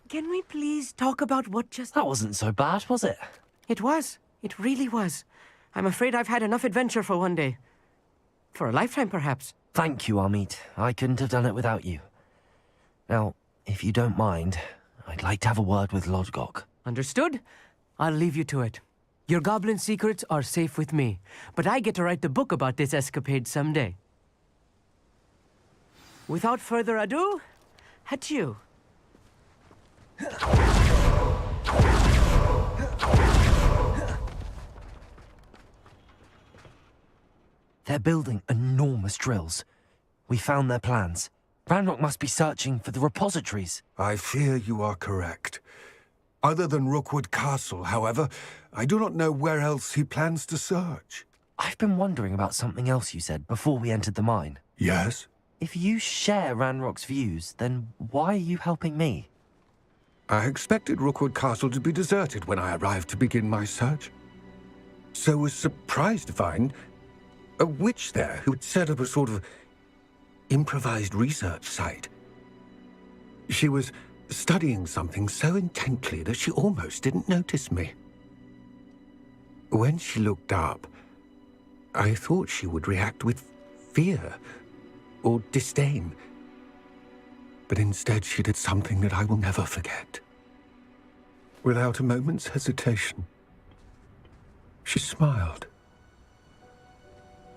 Can we please talk about what just... That wasn't so bad, was it? It was. It really was. I'm afraid I've had enough adventure for one day. For a lifetime, perhaps. Thank you, Amit. I couldn't have done it without you. Now, if you don't mind, I'd like to have a word with Lodgok. Understood? I'll leave you to it. Your goblin secrets are safe with me, but I get to write the book about this escapade someday. Without further ado, adieu. They're building enormous drills. We found their plans. Ranrock must be searching for the repositories. I fear you are correct. Other than Rookwood Castle, however, I do not know where else he plans to search. I've been wondering about something else you said before we entered the mine. Yes? If you share Ranrock's views, then why are you helping me? I expected Rookwood Castle to be deserted when I arrived to begin my search. So was surprised to find a witch there who had set up a sort of improvised research site. She was studying something so intently that she almost didn't notice me. When she looked up, I thought she would react with fear or disdain. But instead she did something that I will never forget. Without a moment's hesitation, she smiled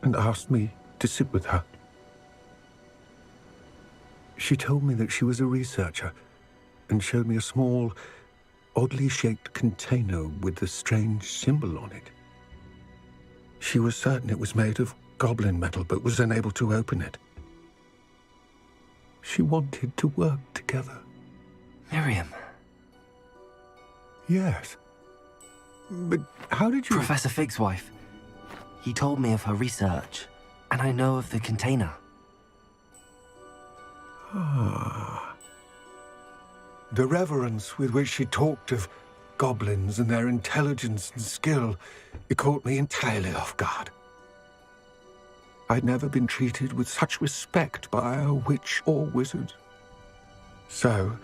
and asked me to sit with her. She told me that she was a researcher and showed me a small, oddly shaped container with a strange symbol on it. She was certain it was made of goblin metal, but was unable to open it. She wanted to work together. Miriam. Yes. But how did you... Professor Fig's wife. He told me of her research, and I know of the container. Ah. The reverence with which she talked of goblins and their intelligence and skill, it caught me entirely off guard. I'd never been treated with such respect by a witch or wizard. So,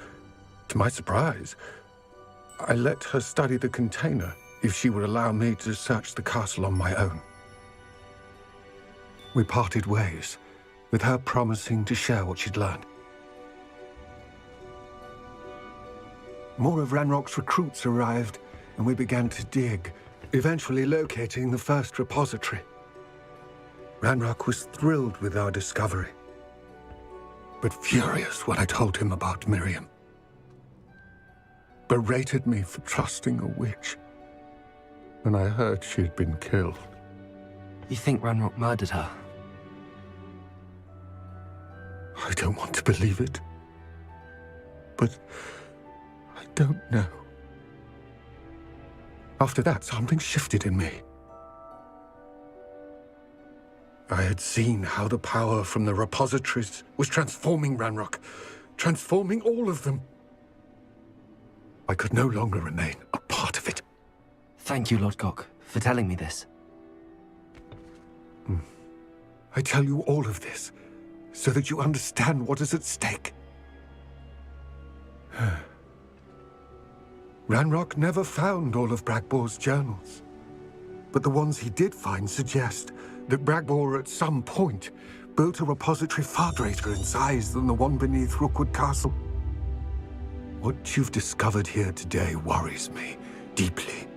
to my surprise, I let her study the container if she would allow me to search the castle on my own. We parted ways, with her promising to share what she'd learned. More of Ranrock's recruits arrived, and we began to dig, eventually locating the first repository. Ranrock was thrilled with our discovery, but furious when I told him about Miriam. Berated me for trusting a witch when I heard she had been killed. You think Ranrock murdered her? I don't want to believe it, but I don't know. After that, something shifted in me. I had seen how the power from the repositories was transforming Ranrock, transforming all of them. I could no longer remain a part of it. Thank you, Lodgok, for telling me this. I tell you all of this so that you understand what is at stake. Ranrock never found all of Bragbor's journals, but the ones he did find suggest that Bragbor at some point built a repository far greater in size than the one beneath Rookwood Castle. What you've discovered here today worries me deeply.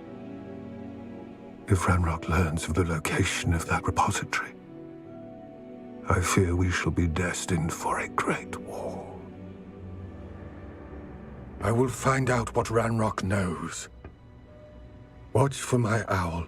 If Ranrock learns of the location of that repository, I fear we shall be destined for a great war. I will find out what Ranrock knows. Watch for my owl.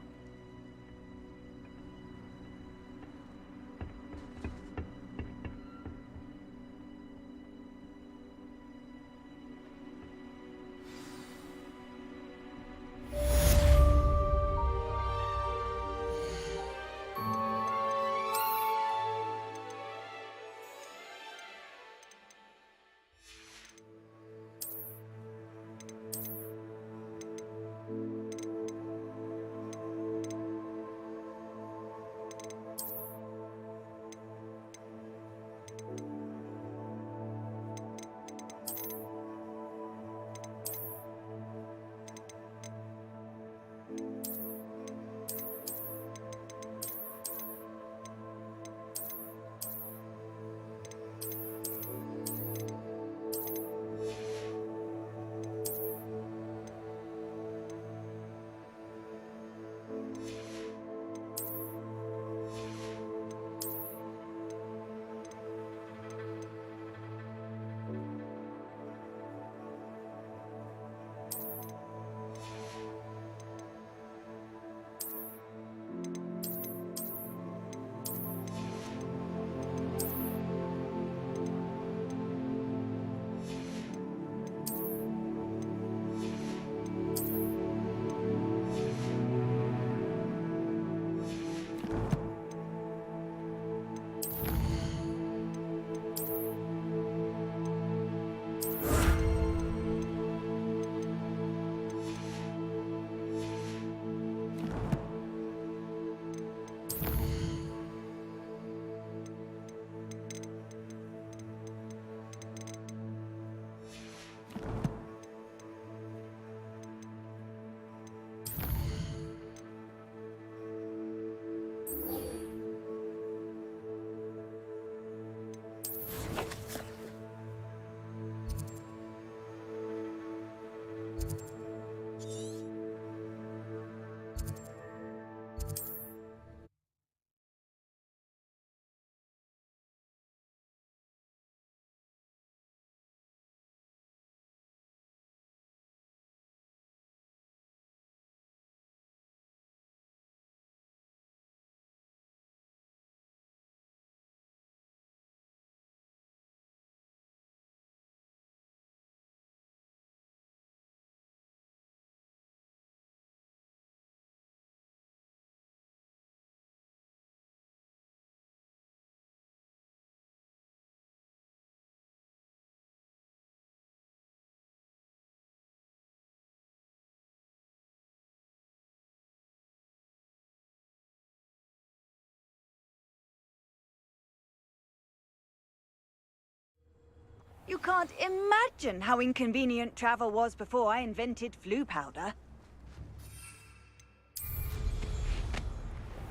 You can't imagine how inconvenient travel was before I invented flu powder.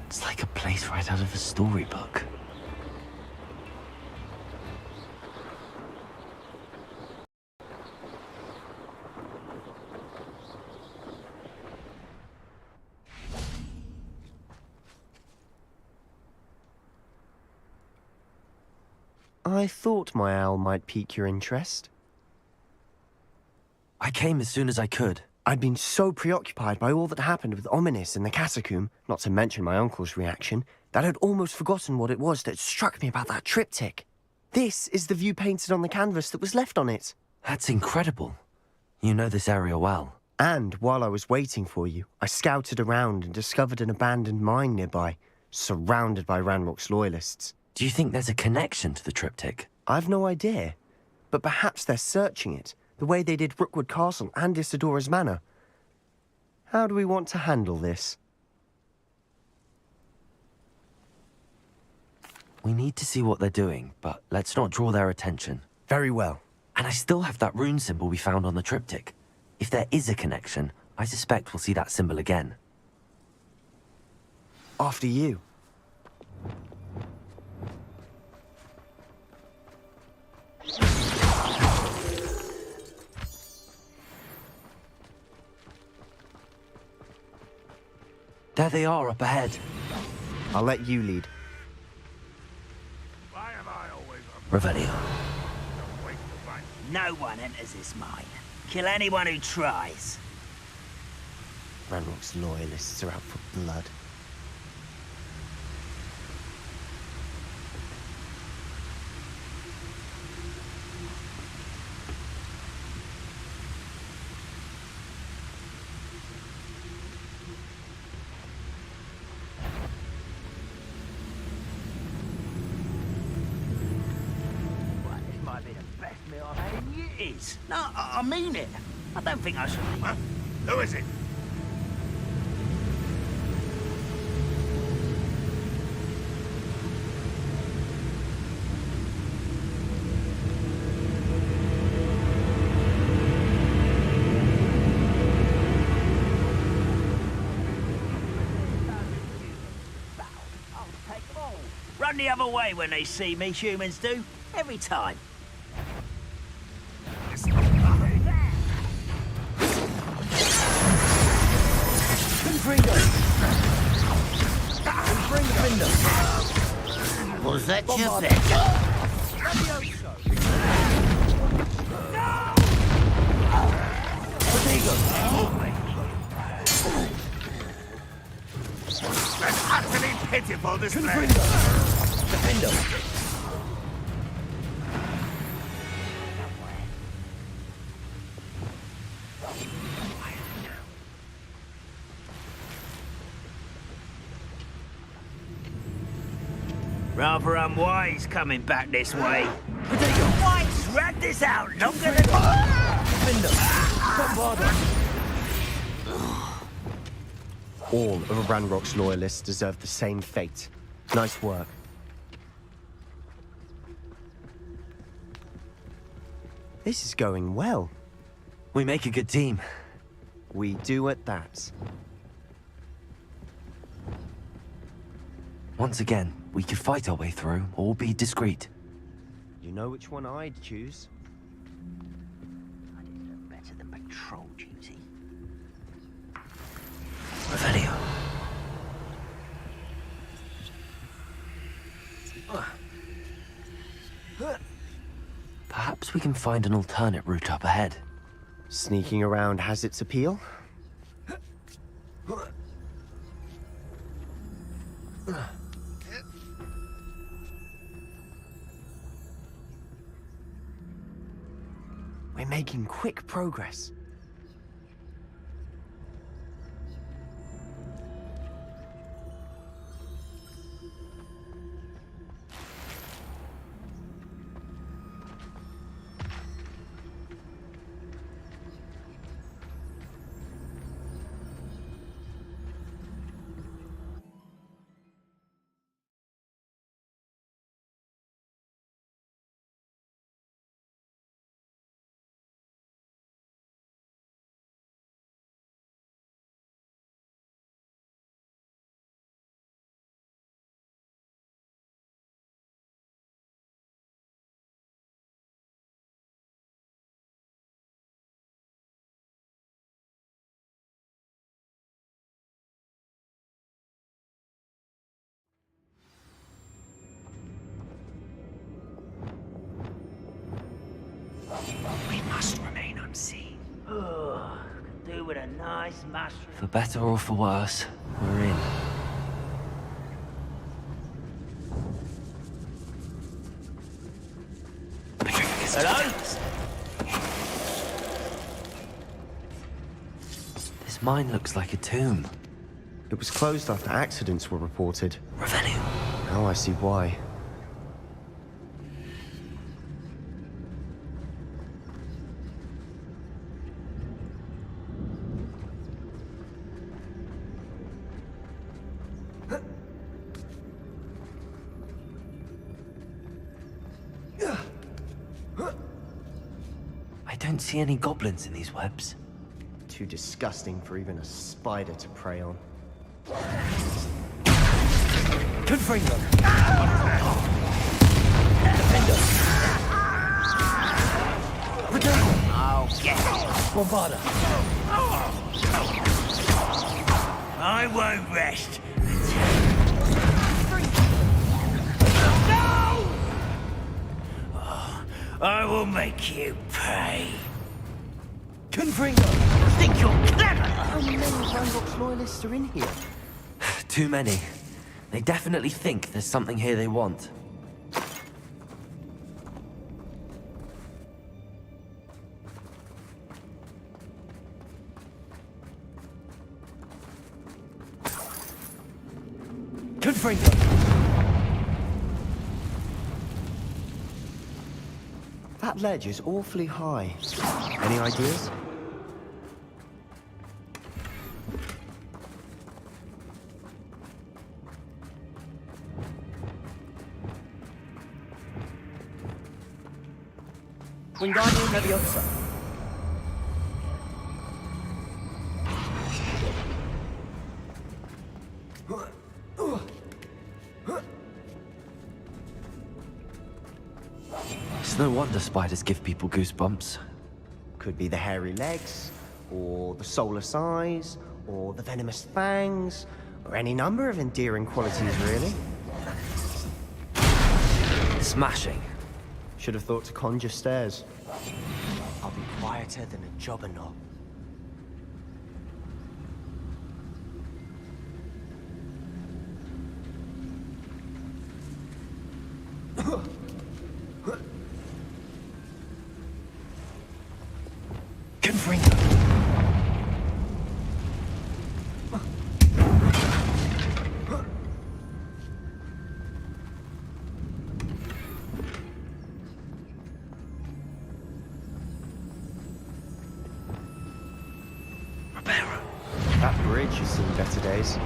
It's like a place right out of a storybook. I thought my owl might pique your interest. I came as soon as I could. I'd been so preoccupied by all that happened with Ominis in the catacomb, not to mention my uncle's reaction, that I'd almost forgotten what it was that struck me about that triptych. This is the view painted on the canvas that was left on it. That's incredible. You know this area well. And while I was waiting for you, I scouted around and discovered an abandoned mine nearby, surrounded by Ranrock's loyalists. Do you think there's a connection to the triptych? I've no idea, but perhaps they're searching it, the way they did Rookwood Castle and Isidora's Manor. How do we want to handle this? We need to see what they're doing, but let's not draw their attention. Very well. And I still have that rune symbol we found on the triptych. If there is a connection, I suspect we'll see that symbol again. After you. There they are up ahead. I'll let you lead. Revelio. No one enters this mine. Kill anyone who tries. Ranrock's loyalists are out for blood. This might be the best meal I've had in years. No, I mean it. I don't think I should leave. Huh? Who is it? I'll take them all. Run the other way when they see me, humans do. Every time. Was that your thing? An utterly pitiful display. Rather unwise coming back this way. Why drag this out longer than... All of Ranrock's loyalists deserve the same fate. Nice work. This is going well. We make a good team. We do at that. Once again, we could fight our way through, or be discreet. You know which one I'd choose? I deserve better than patrol duty. Revelio. Perhaps we can find an alternate route up ahead. Sneaking around has its appeal. We're making quick progress. Nice mushroom. For better or for worse, we're in. Hello? This mine looks like a tomb. It was closed after accidents were reported. Revenue. Now I see why. I don't see any goblins in these webs. Too disgusting for even a spider to prey on. Confringo! Oh, get it. Bombarda! I won't rest. Oh, I will make you pay. Confringo! Think you're clever? How many Ranrock's loyalists are in here? Too many. They definitely think there's something here they want. Confringo! That ledge is awfully high. Any ideas? Wingardium Leviosa. It's no wonder spiders give people goosebumps. Could be the hairy legs, or the soulless eyes, or the venomous fangs, or any number of endearing qualities, really. Smashing. Should have thought to conjure stairs. I'll be quieter than a jobberknoll. Confringo! That bridge has seen better days.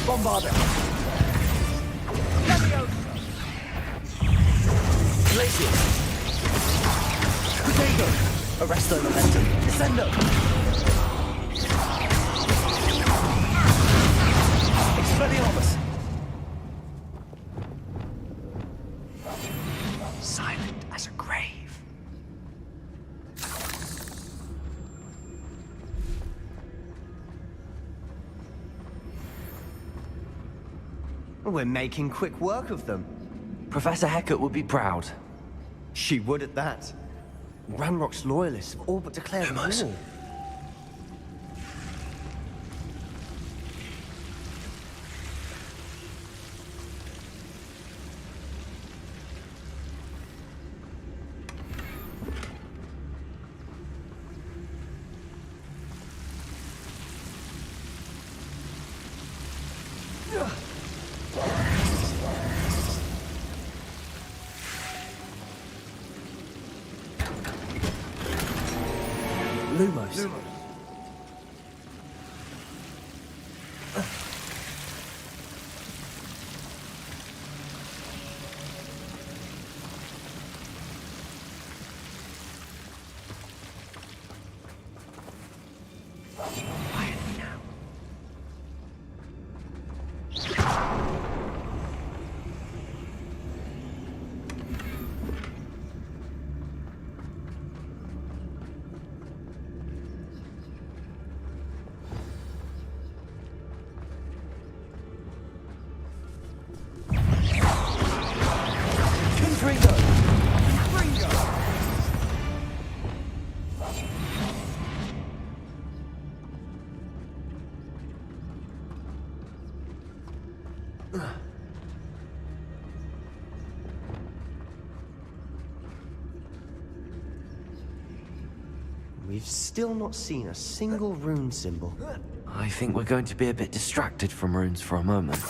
Bombarda! Glacier! Potato! Arresto momentum! Descendo! Expelliarmus! Silent as a grave. We're making quick work of them. Professor Hecat would be proud. She would at that. Ranrock's loyalists have all but declared war. Lumos. We've still not seen a single rune symbol. I think we're going to be a bit distracted from runes for a moment.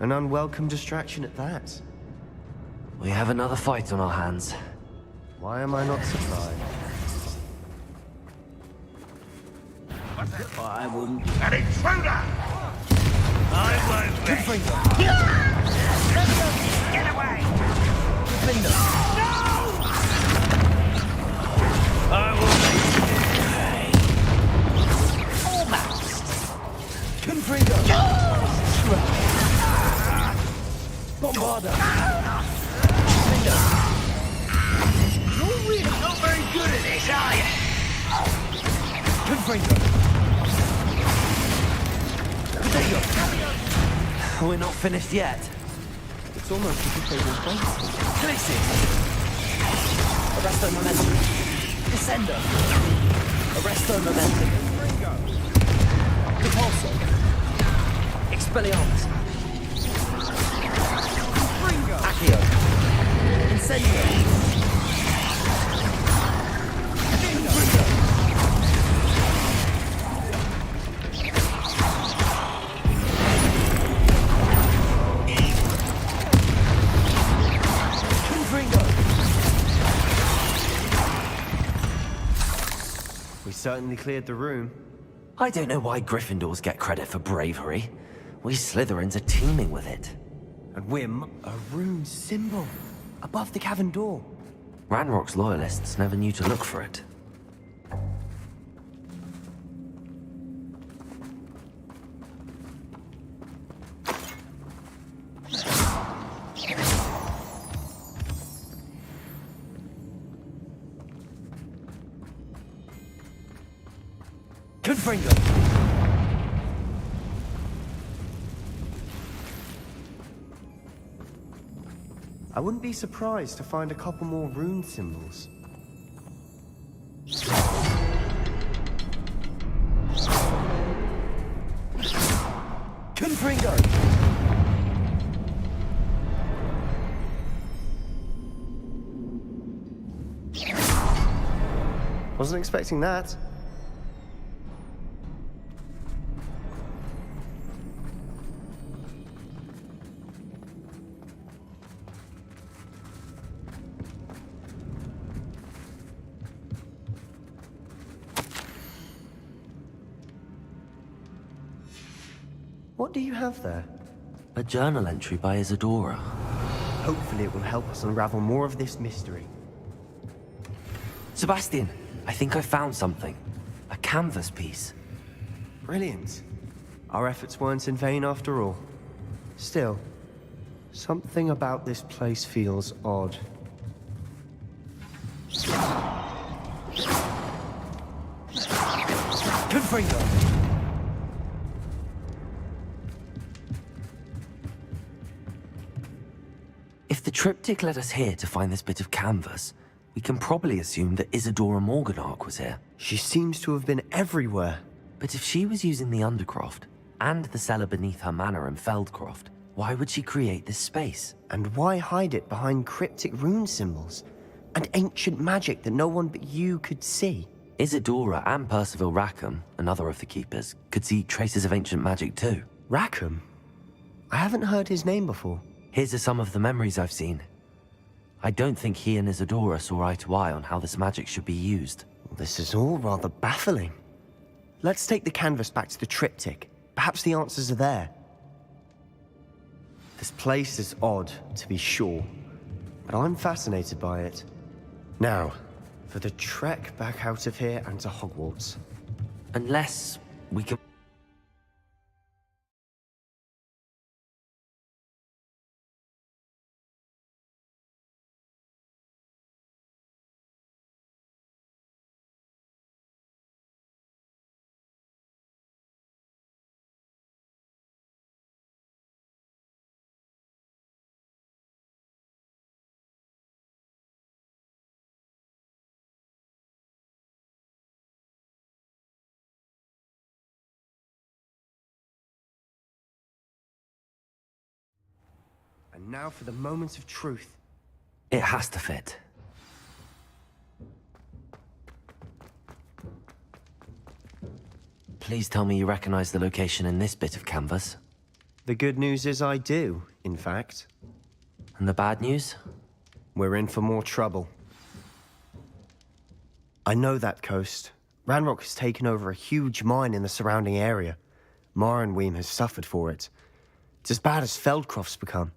An unwelcome distraction at that. We have another fight on our hands. Why am I not surprised? I wouldn't. An intruder! I won't let Get away! I will make Almost! Confringo! Bombarda! You're really not very good at this, are you? Confringo! We're not finished yet. It's almost as if they were waiting. Glissy! Arresto momentum. Descendo. Arresto momentum. Repulso. Expelliarmus. Accio. Incendio. We certainly cleared the room. I don't know why Gryffindors get credit for bravery. We Slytherins are teeming with it. And a rune symbol above the cavern door. Ranrock's loyalists never knew to look for it. Confringo! I wouldn't be surprised to find a couple more rune symbols. Confringo! Wasn't expecting that. What do you have there? A journal entry by Isadora. Hopefully it will help us unravel more of this mystery. Sebastian, I think I found something. A canvas piece. Brilliant. Our efforts weren't in vain after all. Still, something about this place feels odd. Confringo! If the triptych led us here to find this bit of canvas, we can probably assume that Isadora Morganach was here. She seems to have been everywhere. But if she was using the Undercroft, and the cellar beneath her manor in Feldcroft, why would she create this space? And why hide it behind cryptic rune symbols? And ancient magic that no one but you could see? Isadora and Percival Rackham, another of the Keepers, could see traces of ancient magic too. Rackham? I haven't heard his name before. Here are some of the memories I've seen. I don't think he and Isadora saw eye to eye on how this magic should be used. This is all rather baffling. Let's take the canvas back to the triptych. Perhaps the answers are there. This place is odd, to be sure, but I'm fascinated by it. Now, for the trek back out of here and to Hogwarts. Unless we can... And now for the moment of truth. It has to fit. Please tell me you recognize the location in this bit of canvas. The good news is I do, in fact. And the bad news? We're in for more trouble. I know that coast. Ranrock has taken over a huge mine in the surrounding area. Morinweem has suffered for it. It's as bad as Feldcroft's become.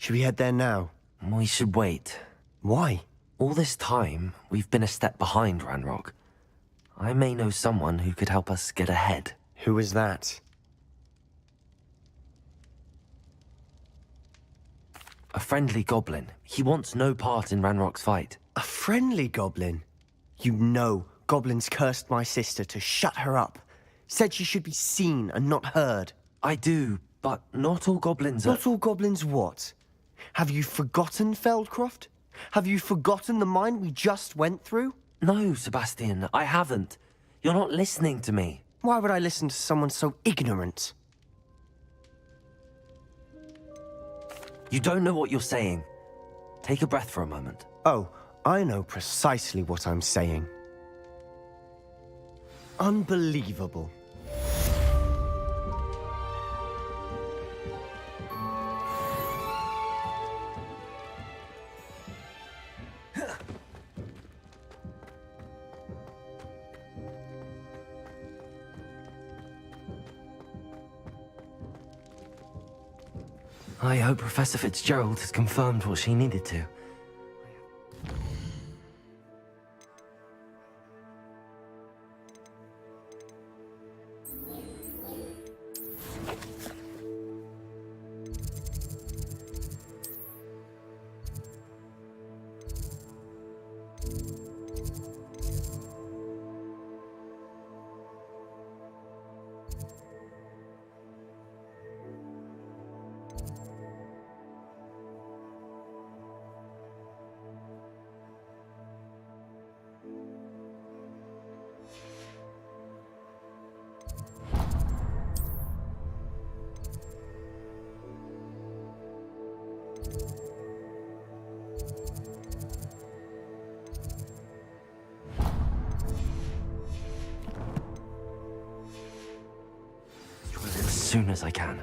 Should we head there now? We should wait. Why? All this time, we've been a step behind Ranrock. I may know someone who could help us get ahead. Who is that? A friendly goblin. He wants no part in Ranrock's fight. A friendly goblin? You know, goblins cursed my sister to shut her up. Said she should be seen and not heard. I do, but not all goblins are... Not all goblins what? Have you forgotten Feldcroft? Have you forgotten the mine we just went through? No, Sebastian, I haven't. You're not listening to me. Why would I listen to someone so ignorant? You don't know what you're saying. Take a breath for a moment. Oh, I know precisely what I'm saying. Unbelievable. I hope Professor Fitzgerald has confirmed what she needed to. As soon as I can.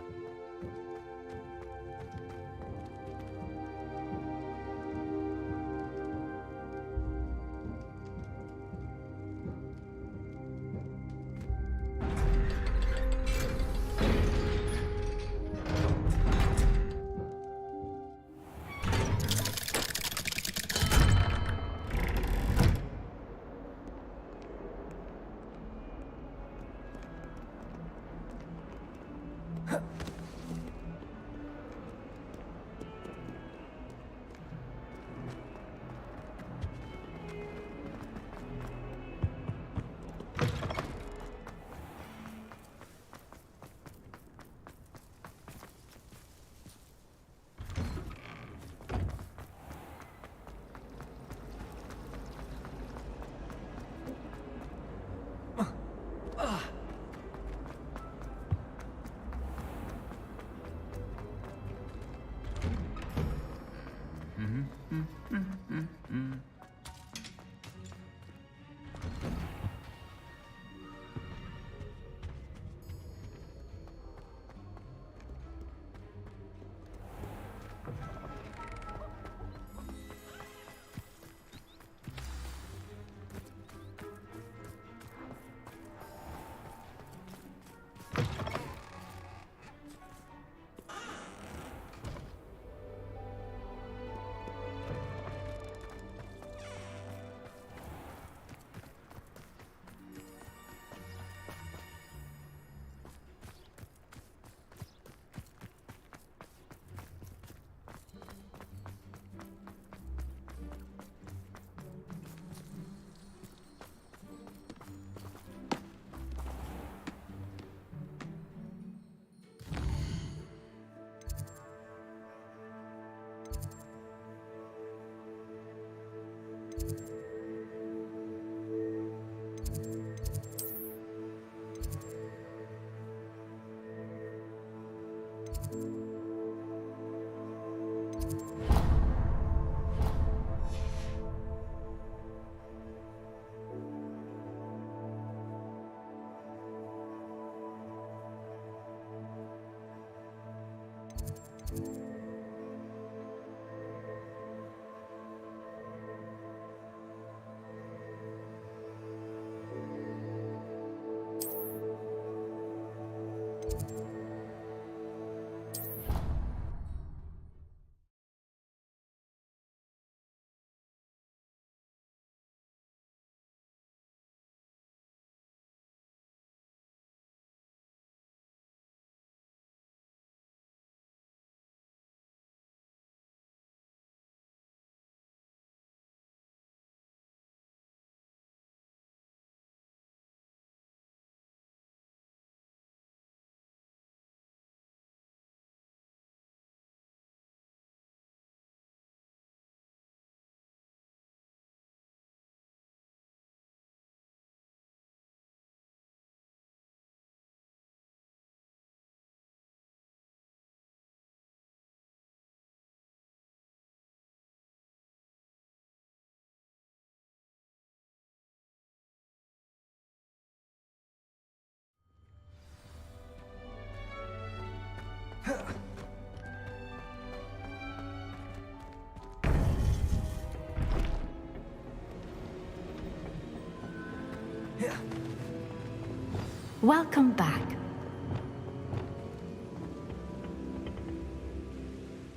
Welcome back.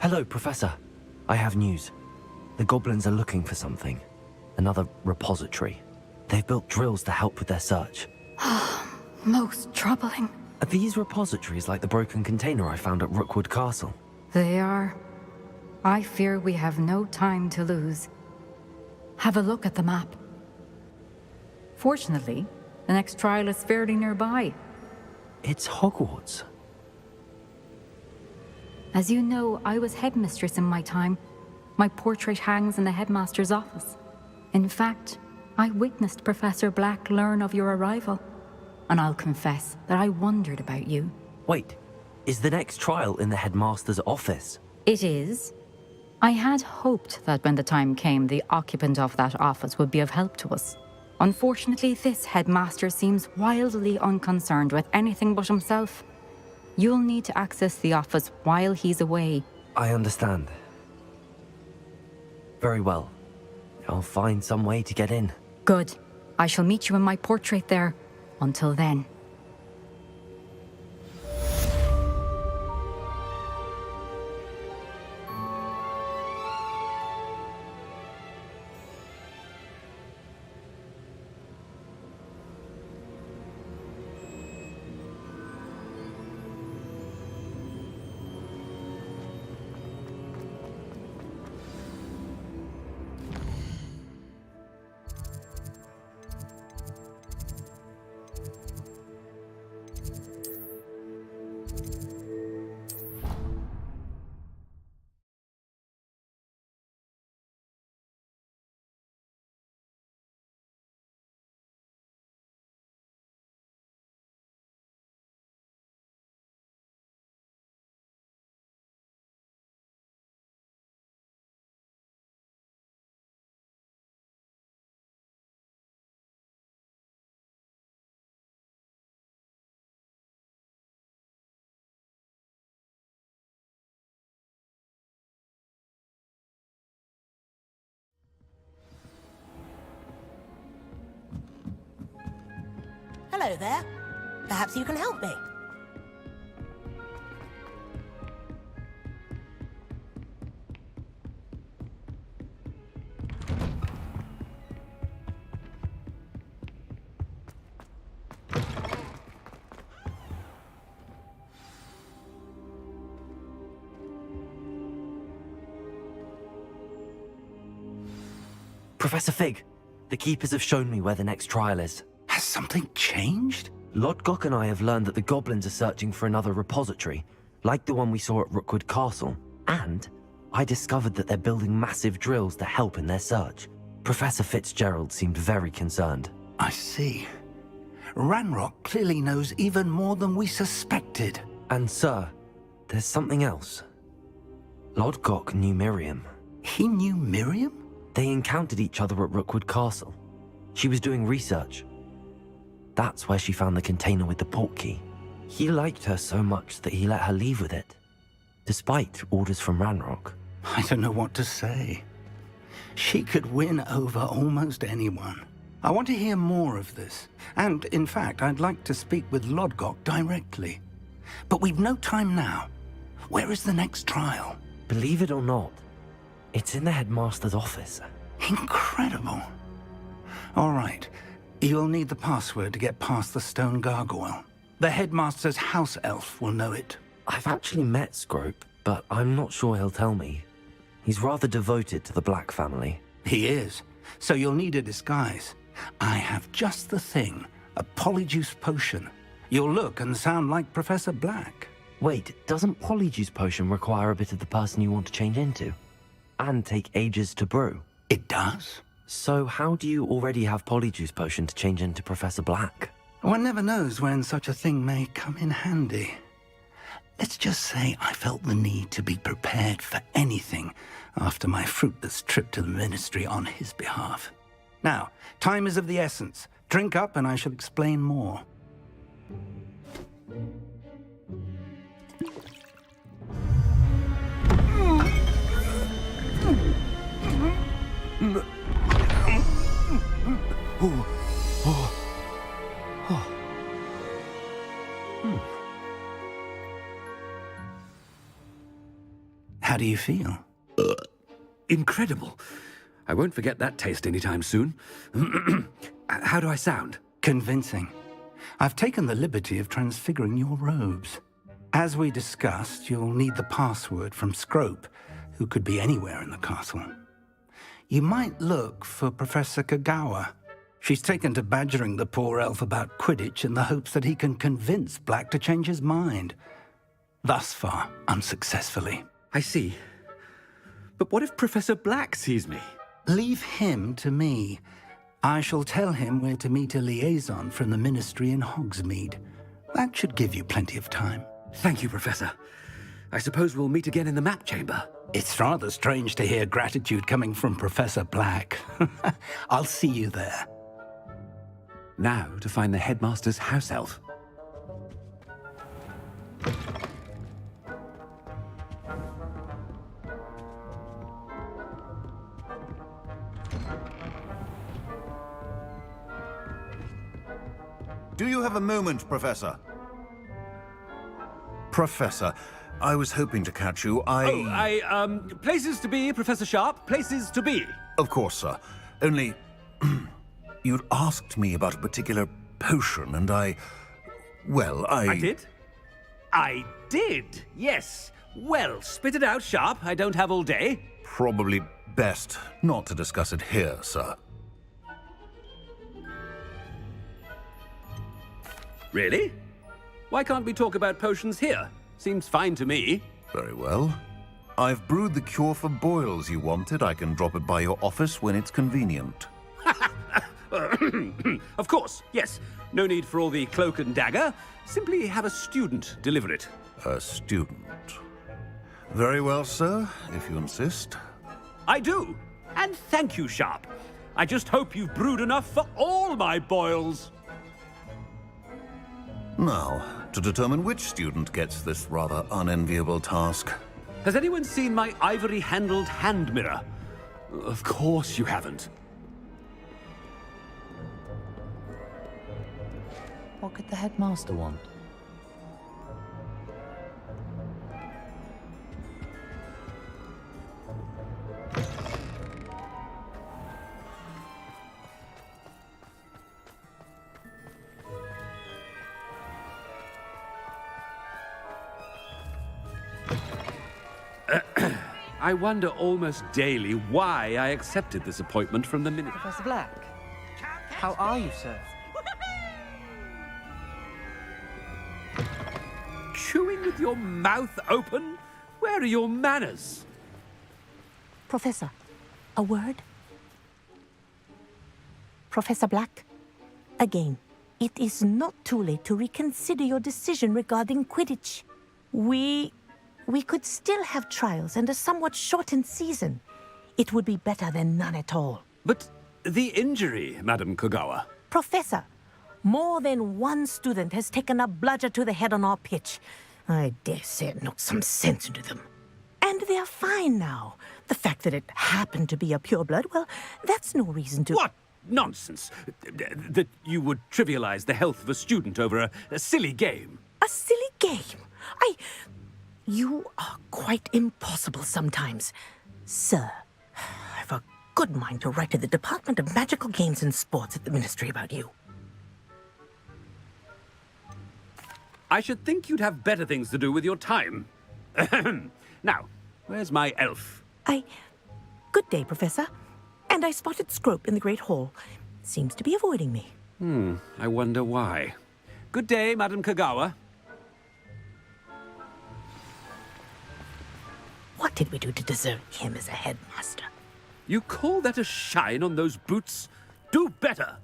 Hello, Professor. I have news. The goblins are looking for something. Another repository. They've built drills to help with their search. Most troubling. Are these repositories like the broken container I found at Rookwood Castle? They are. I fear we have no time to lose. Have a look at the map. Fortunately, the next trial is fairly nearby. It's Hogwarts. As you know, I was headmistress in my time. My portrait hangs in the headmaster's office. In fact, I witnessed Professor Black learn of your arrival. And I'll confess that I wondered about you. Wait, is the next trial in the headmaster's office? It is. I had hoped that when the time came, the occupant of that office would be of help to us. Unfortunately, this headmaster seems wildly unconcerned with anything but himself. You'll need to access the office while he's away. I understand. Very well. I'll find some way to get in. Good. I shall meet you in my portrait there. Until then. Hello there. Perhaps you can help me. Professor Fig, the Keepers have shown me where the next trial is. Has something changed? Lodgok and I have learned that the goblins are searching for another repository, like the one we saw at Rookwood Castle. And I discovered that they're building massive drills to help in their search. Professor Fitzgerald seemed very concerned. I see. Ranrock clearly knows even more than we suspected. And sir, there's something else. Lodgok knew Miriam. He knew Miriam? They encountered each other at Rookwood Castle. She was doing research. That's where she found the container with the portkey. He liked her so much that he let her leave with it, despite orders from Ranrock. I don't know what to say. She could win over almost anyone. I want to hear more of this. And, in fact, I'd like to speak with Lodgok directly. But we've no time now. Where is the next trial? Believe it or not, it's in the headmaster's office. Incredible. All right. You'll need the password to get past the stone gargoyle. The headmaster's house elf will know it. I've actually met Scrope, but I'm not sure he'll tell me. He's rather devoted to the Black family. He is. So you'll need a disguise. I have just the thing. A polyjuice potion. You'll look and sound like Professor Black. Wait, doesn't Polyjuice Potion require a bit of the person you want to change into? And take ages to brew? It does? So how do you already have Polyjuice Potion to change into Professor Black? One never knows when such a thing may come in handy. Let's just say I felt the need to be prepared for anything after my fruitless trip to the Ministry on his behalf. Now, time is of the essence. Drink up and I shall explain more. How do you feel? Incredible. I won't forget that taste anytime soon. How do I sound? Convincing. I've taken the liberty of transfiguring your robes. As we discussed, you'll need the password from Scrope, who could be anywhere in the castle. You might look for Professor Kagawa. She's taken to badgering the poor elf about Quidditch in the hopes that he can convince Black to change his mind. Thus far, unsuccessfully. I see. But what if Professor Black sees me? Leave him to me. I shall tell him where to meet a liaison from the Ministry in Hogsmeade. That should give you plenty of time. Thank you, Professor. I suppose we'll meet again in the map chamber. It's rather strange to hear gratitude coming from Professor Black. I'll see you there. Now to find the headmaster's house elf. Do you have a moment, Professor? Professor, I was hoping to catch you. Places to be, Professor Sharp. Places to be. Of course, sir. Only, you'd asked me about a particular potion, and I did? I did, yes. Well, spit it out, Sharp. I don't have all day. Probably best not to discuss it here, sir. Really? Why can't we talk about potions here? Seems fine to me. Very well. I've brewed the cure for boils you wanted. I can drop it by your office when it's convenient. Of course, yes. No need for all the cloak and dagger. Simply have a student deliver it. A student. Very well, sir, if you insist. I do. And thank you, Sharp. I just hope you've brewed enough for all my boils. Now, to determine which student gets this rather unenviable task. Has anyone seen my ivory-handled hand mirror? Of course you haven't. What could the headmaster want? I wonder almost daily why I accepted this appointment from the minister. Professor Black, how are you, sir? Chewing with your mouth open? Where are your manners? Professor, a word? Professor Black, again, it is not too late to reconsider your decision regarding Quidditch. We could still have trials and a somewhat shortened season. It would be better than none at all. But the injury, Madam Kagawa. Professor, more than one student has taken a bludger to the head on our pitch. I dare say it knocked some sense into them. And they're fine now. The fact that it happened to be a pureblood, well, that's no reason to... What nonsense! That you would trivialize the health of a student over a silly game. A silly game? You are quite impossible sometimes. Sir, I've a good mind to write to the Department of Magical Games and Sports at the Ministry about you. I should think you'd have better things to do with your time. Now, where's my elf? Good day, Professor. And I spotted Scrope in the Great Hall. Seems to be avoiding me. I wonder why. Good day, Madam Kagawa. What did we do to deserve him as a headmaster? You call that a shine on those boots? Do better!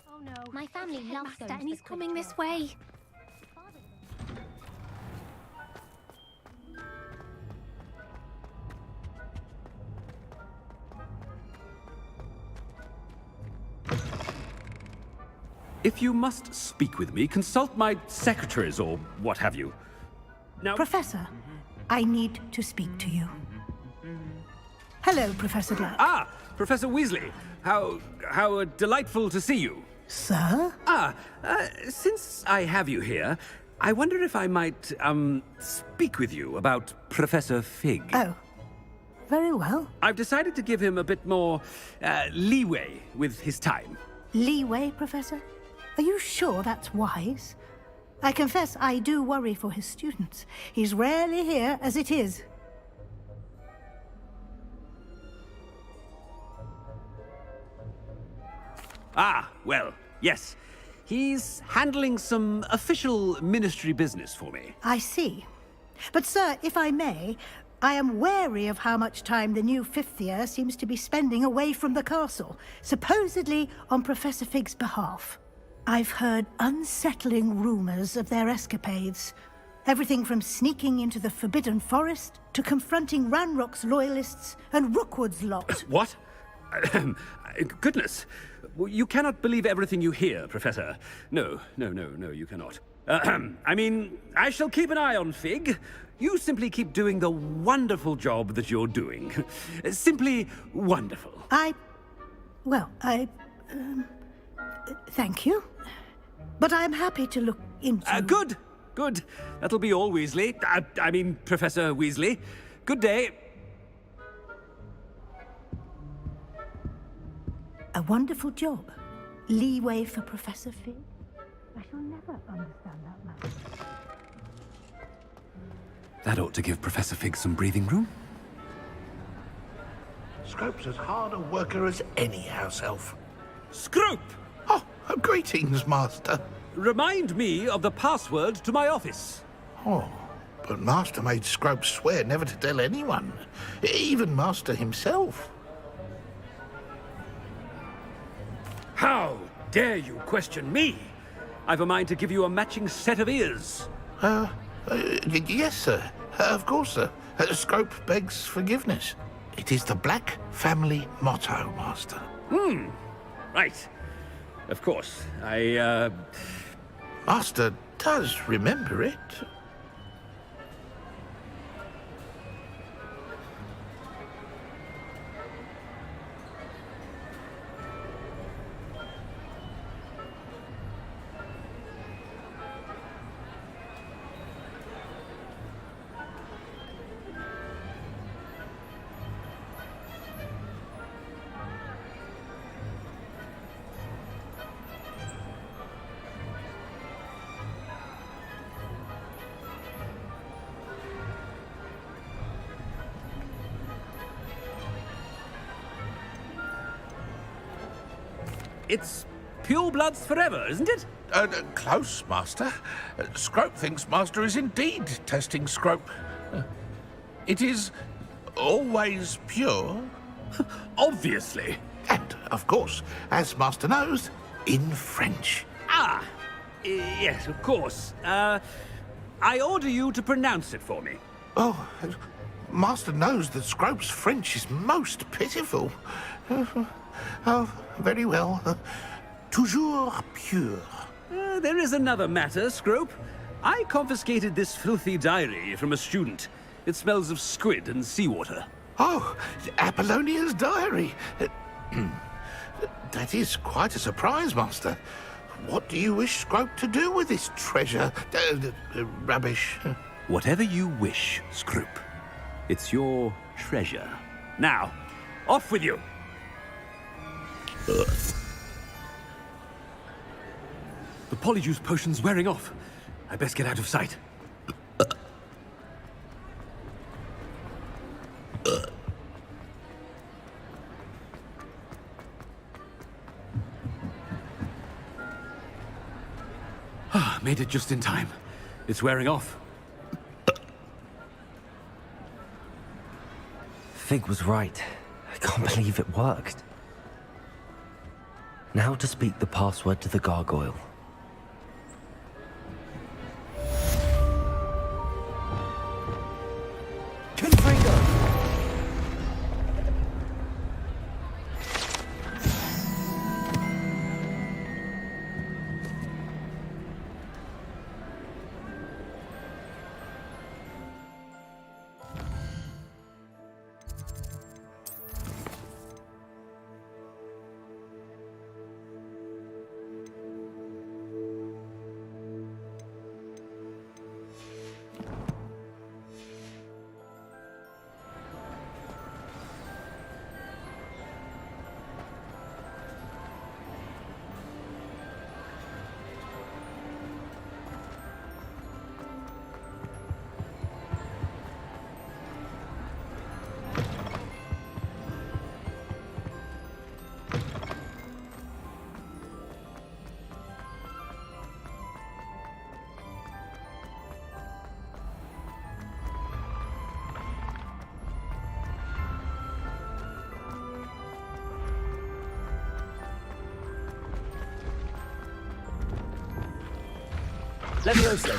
Oh no, my family loves Master, and he's coming this way. If you must speak with me, consult my secretaries or what have you. Now, Professor, I need to speak to you. Hello, Professor Black. Ah, Professor Weasley. How delightful to see you. Sir? Since I have you here, I wonder if I might, speak with you about Professor Fig. Oh, very well. I've decided to give him a bit more, leeway with his time. Leeway, Professor? Are you sure that's wise? I confess I do worry for his students. He's rarely here as it is. Ah, well, yes. He's handling some official ministry business for me. I see. But, sir, if I may, I am wary of how much time the new fifth year seems to be spending away from the castle, supposedly on Professor Fig's behalf. I've heard unsettling rumors of their escapades. Everything from sneaking into the Forbidden Forest to confronting Ranrock's loyalists and Rookwood's lot. What? Goodness. You cannot believe everything you hear, Professor. No, you cannot. I mean, I shall keep an eye on Fig. You simply keep doing the wonderful job that you're doing. Simply wonderful. Thank you. But I'm happy to look into... Good. That'll be all, Weasley. I mean, Professor Weasley. Good day. A wonderful job. Leeway for Professor Fig. I shall never understand that man. That ought to give Professor Fig some breathing room. Scrope's as hard a worker as any house elf. Scrope! Oh, greetings, Master. Remind me of the password to my office. Oh, but Master made Scrope swear never to tell anyone, even Master himself. How dare you question me? I've a mind to give you a matching set of ears. Yes, sir. Of course, sir. Scrope begs forgiveness. It is the Black family motto, Master. Right. Of course. Master does remember it. It's pure bloods forever, isn't it? Close, Master. Scrope thinks Master is indeed testing Scrope. It is always pure. Obviously. And, of course, as Master knows, in French. Yes, of course. I order you to pronounce it for me. Oh, Master knows that Scrope's French is most pitiful. Oh, very well. Toujours pure. There is another matter, Scrope. I confiscated this filthy diary from a student. It smells of squid and seawater. Oh, Apollonia's diary. That is quite a surprise, Master. What do you wish Scrope to do with this treasure? Rubbish. Whatever you wish, Scrope. It's your treasure. Now, off with you. The polyjuice potion's wearing off. I best get out of sight. Made it just in time. It's wearing off. Fig was right. I can't believe it worked. Now to speak the password to the gargoyle. Levioso.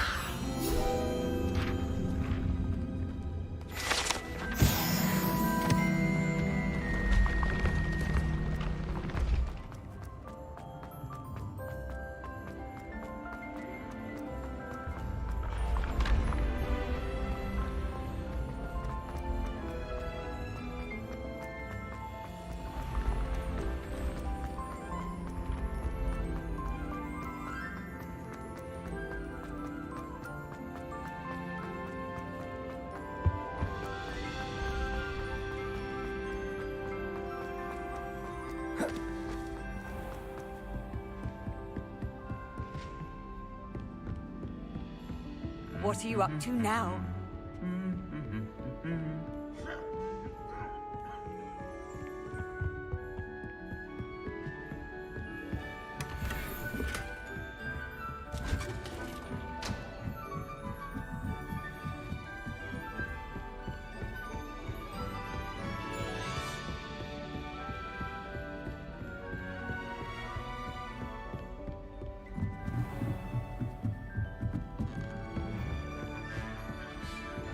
What are you up to now?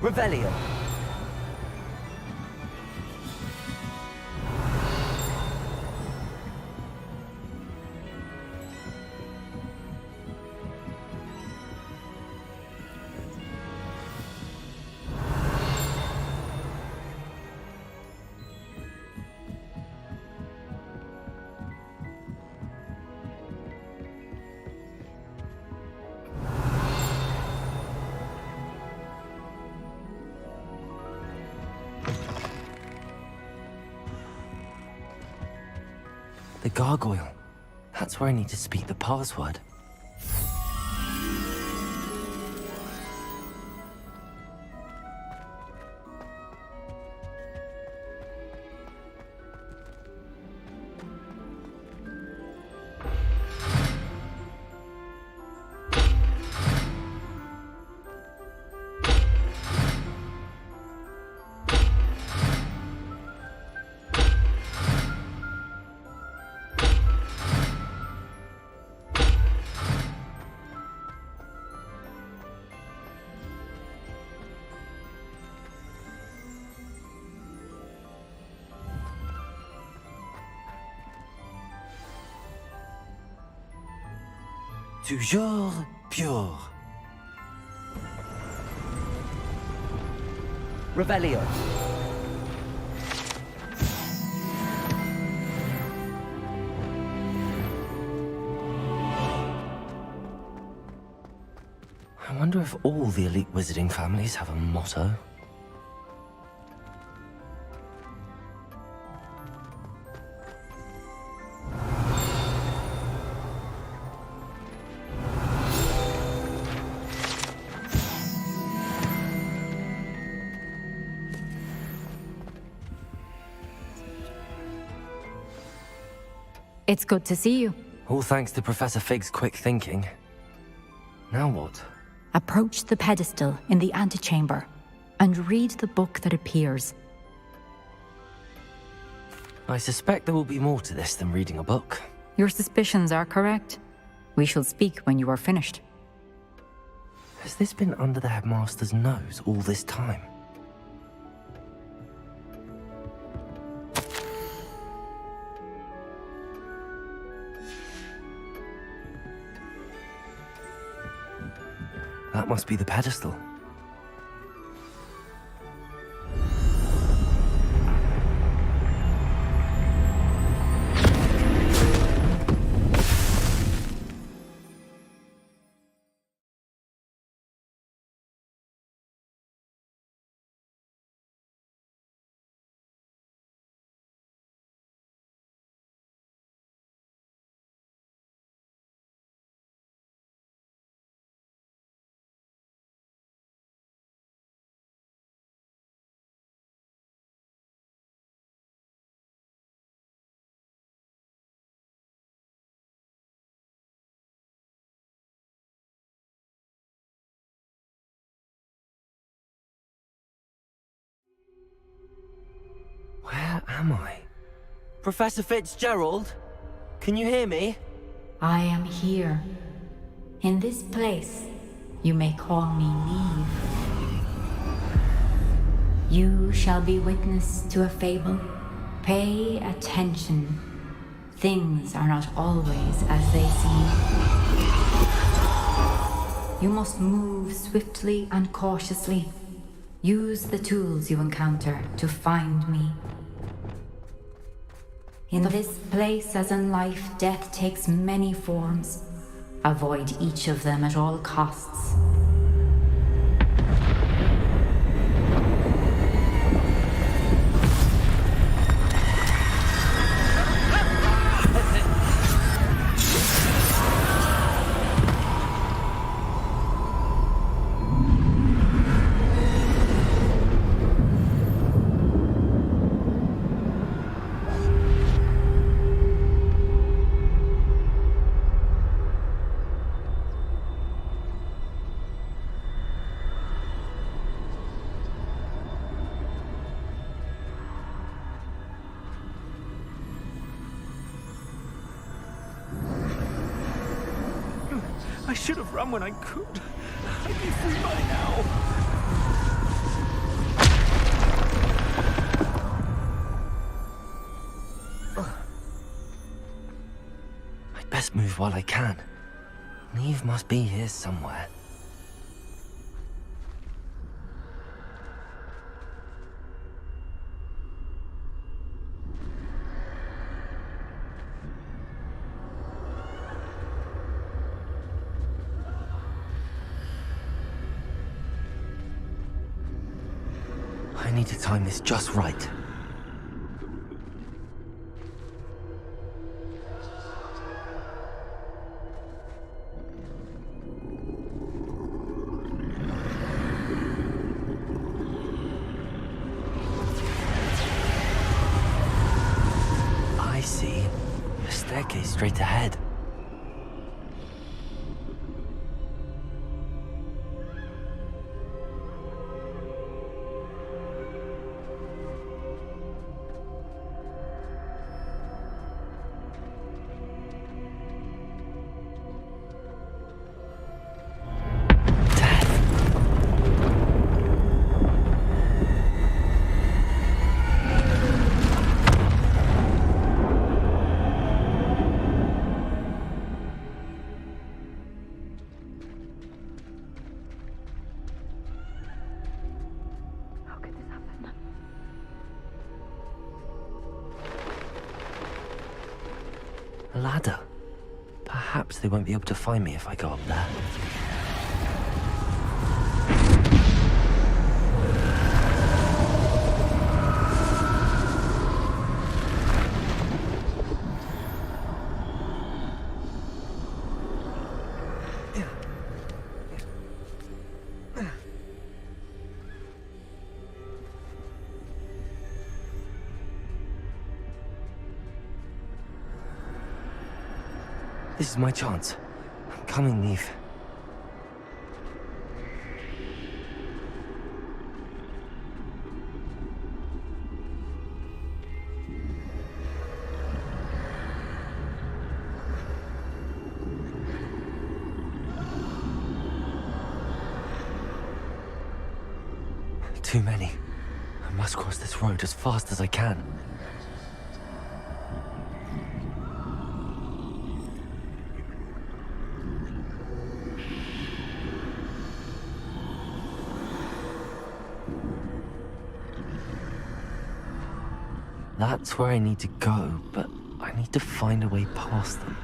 Revelio. The gargoyle. That's where I need to speak the password. Toujours pure. Revelio. I wonder if all the elite wizarding families have a motto. It's good to see you. All thanks to Professor Fig's quick thinking. Now what? Approach the pedestal in the antechamber and read the book that appears. I suspect there will be more to this than reading a book. Your suspicions are correct. We shall speak when you are finished. Has this been under the headmaster's nose all this time? That must be the pedestal. Where am I? Professor Fitzgerald? Can you hear me? I am here, in this place, You may call me Neve. You shall be witness to a fable. Pay attention. Things are not always as they seem. You must move swiftly and cautiously. Use the tools you encounter to find me. In this place, as in life, death takes many forms. Avoid each of them at all costs. I should have run when I could. I'd be free by now. I'd best move while I can. Neve must be here somewhere. I need to time this just right. I see. A staircase straight ahead. A ladder. Perhaps they won't be able to find me if I go up there. This is my chance. I'm coming, Neve. Too many. I must cross this road as fast as I can. That's where I need to go, but I need to find a way past them.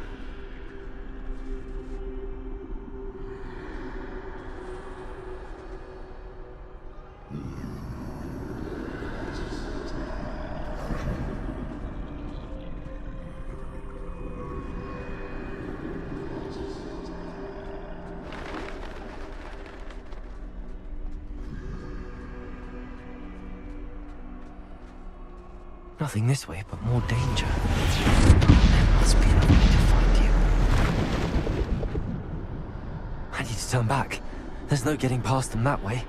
Nothing this way, but more danger. There must be another way to find you. I need to turn back. There's no getting past them that way.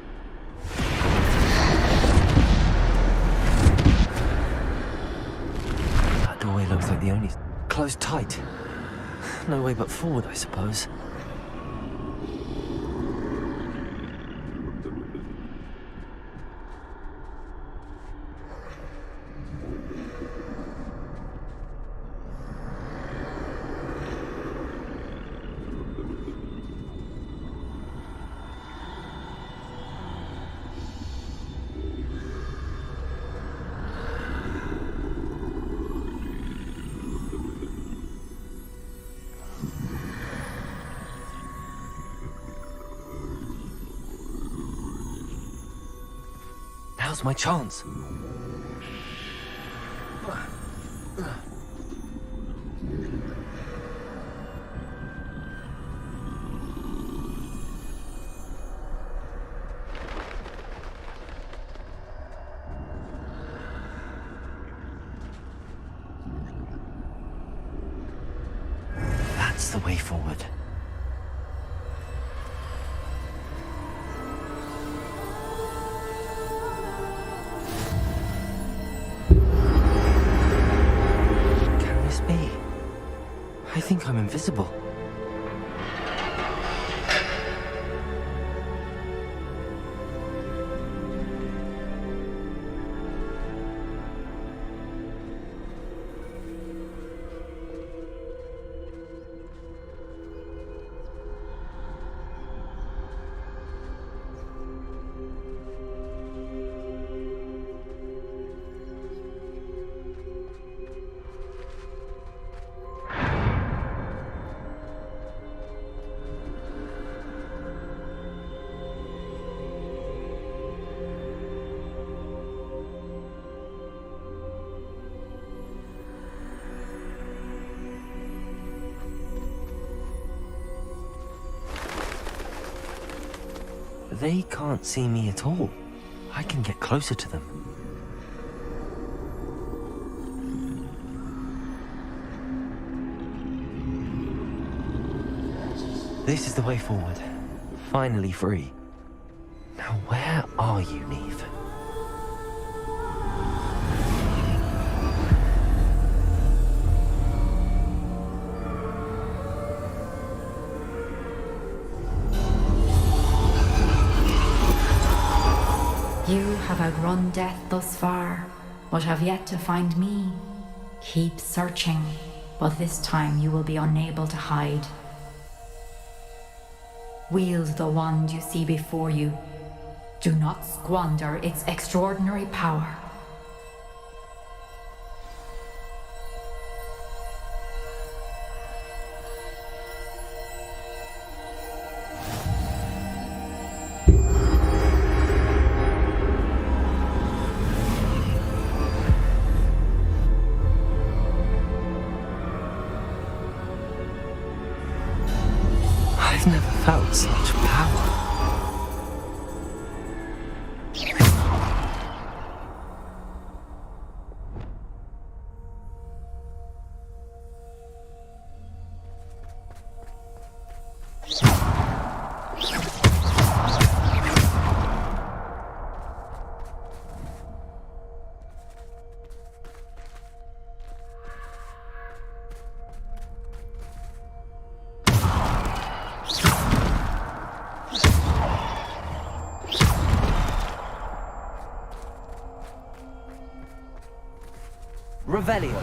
That doorway looks like the only... closed tight. No way but forward, I suppose. Now's my chance. That's the way forward. Can this be? I think I'm invisible. They can't see me at all. I can get closer to them. This is the way forward. Finally free. Now where are you, Neve? You have outrun death thus far, but have yet to find me. Keep searching, but this time you will be unable to hide. Wield the wand you see before you. Do not squander its extraordinary power. I've never felt such power. Revelio.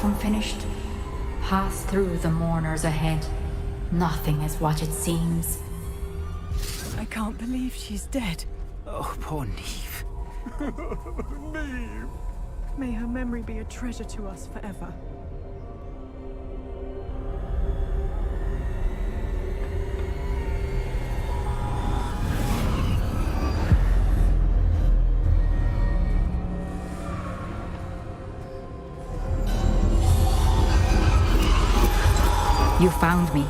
from finished. Pass through the mourners ahead. Nothing is what it seems. I can't believe she's dead. Oh, poor Neve. Neve. May her memory be a treasure to us forever. You found me,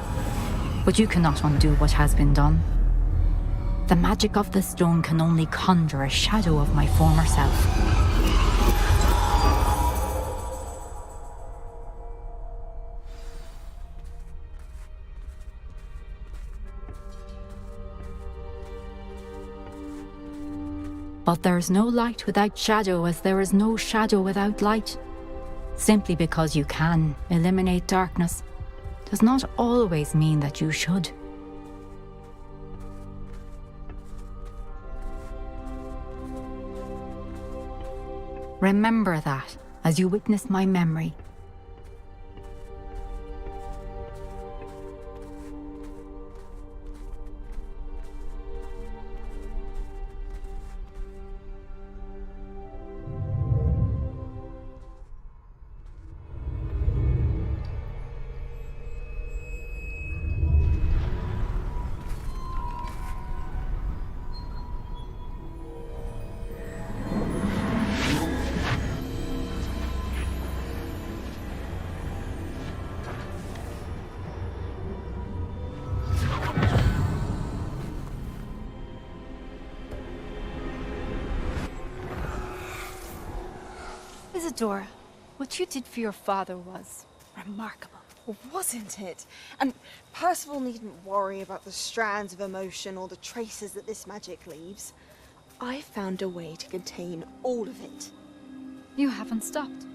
but you cannot undo what has been done. The magic of the stone can only conjure a shadow of my former self. But there is no light without shadow, as there is no shadow without light. Simply because you can eliminate darkness does not always mean that you should. Remember that as you witness my memory. Isadora, what you did for your father was remarkable. Well, wasn't it? And Percival needn't worry about the strands of emotion or the traces that this magic leaves. I found a way to contain all of it. You haven't stopped.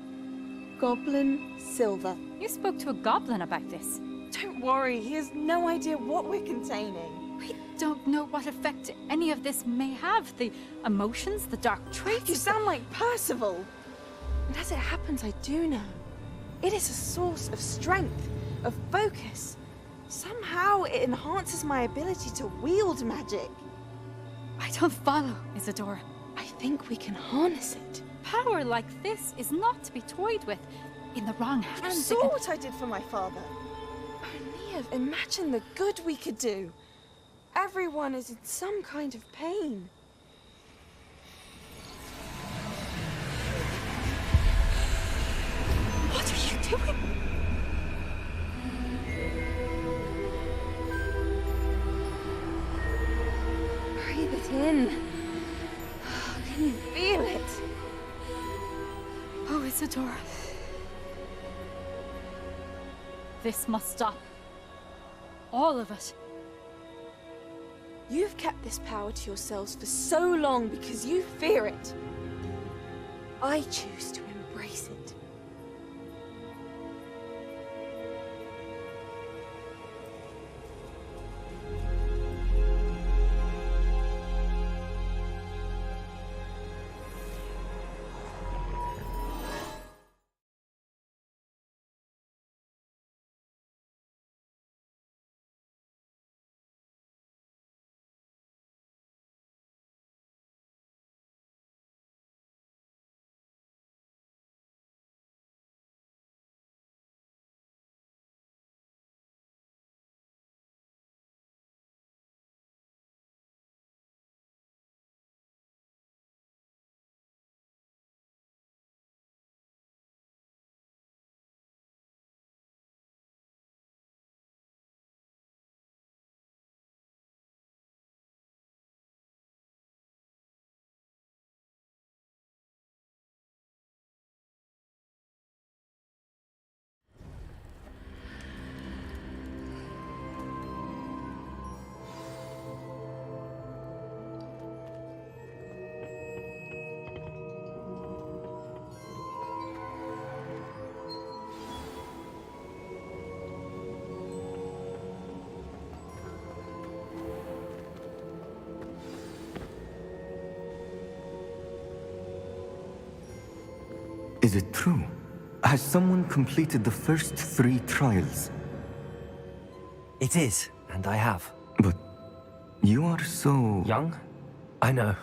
Goblin Silver. You spoke to a goblin about this. Don't worry, he has no idea what we're containing. We don't know what effect any of this may have. The emotions, the dark traits. You sound like Percival. And as it happens, I do know. It is a source of strength, of focus. Somehow it enhances my ability to wield magic. I don't follow, Isadora. I think we can harness it. Power like this is not to be toyed with. In the wrong hands. You saw what I did for my father. Oh, Neve, imagine the good we could do. Everyone is in some kind of pain. What are you doing? Breathe it in. Can you feel it? Oh, Isadora. This must stop. All of it. You've kept this power to yourselves for so long because you fear it. I choose to embrace it. Is it true? Has someone completed the first 3 trials? It is, and I have. But you are so... Young? I know.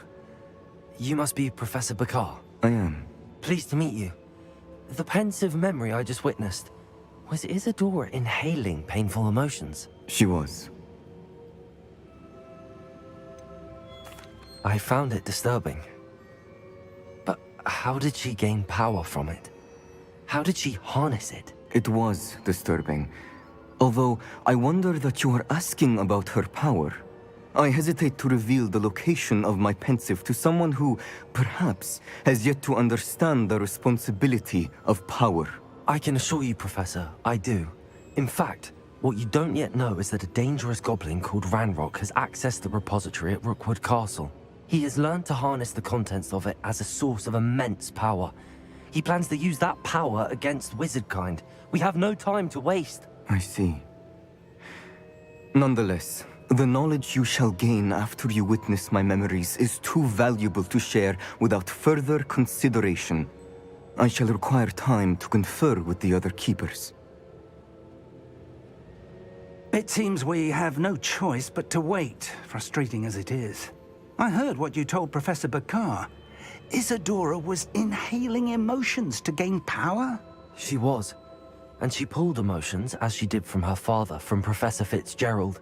You must be Professor Bakar. I am. Pleased to meet you. The pensive memory I just witnessed. Was Isadora inhaling painful emotions? She was. I found it disturbing. But how did she gain power from it? How did she harness it? It was disturbing. Although I wonder that you are asking about her power. I hesitate to reveal the location of my pensive to someone who, perhaps, has yet to understand the responsibility of power. I can assure you, Professor, I do. In fact, what you don't yet know is that a dangerous goblin called Ranrock has accessed the repository at Rookwood Castle. He has learned to harness the contents of it as a source of immense power. He plans to use that power against wizardkind. We have no time to waste. I see. Nonetheless, the knowledge you shall gain after you witness my memories is too valuable to share without further consideration. I shall require time to confer with the other keepers. It seems we have no choice but to wait, frustrating as it is. I heard what you told Professor Bakar. Isadora was inhaling emotions to gain power? She was. And she pulled emotions, as she did from her father, from Professor Fitzgerald,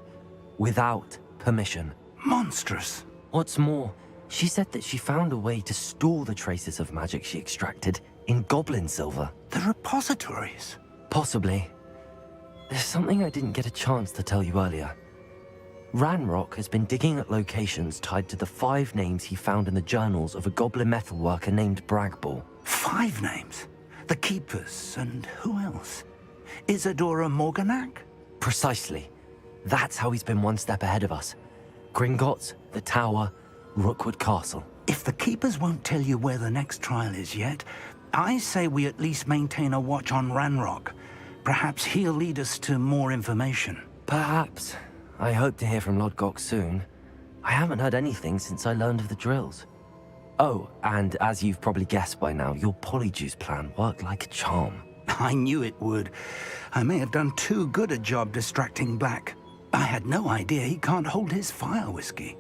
without permission. Monstrous. What's more, she said that she found a way to store the traces of magic she extracted in goblin silver. The repositories? Possibly. There's something I didn't get a chance to tell you earlier. Ranrock has been digging at locations tied to the 5 names he found in the journals of a goblin metalworker named Bragball. 5 names? The Keepers, and who else? Isadora Morganac? Precisely. That's how he's been one step ahead of us. Gringotts, the Tower, Rookwood Castle. If the Keepers won't tell you where the next trial is yet, I say we at least maintain a watch on Ranrock. Perhaps he'll lead us to more information. Perhaps. I hope to hear from Lodgok soon. I haven't heard anything since I learned of the drills. Oh, and as you've probably guessed by now, your polyjuice plan worked like a charm. I knew it would. I may have done too good a job distracting Black. I had no idea he can't hold his fire whiskey.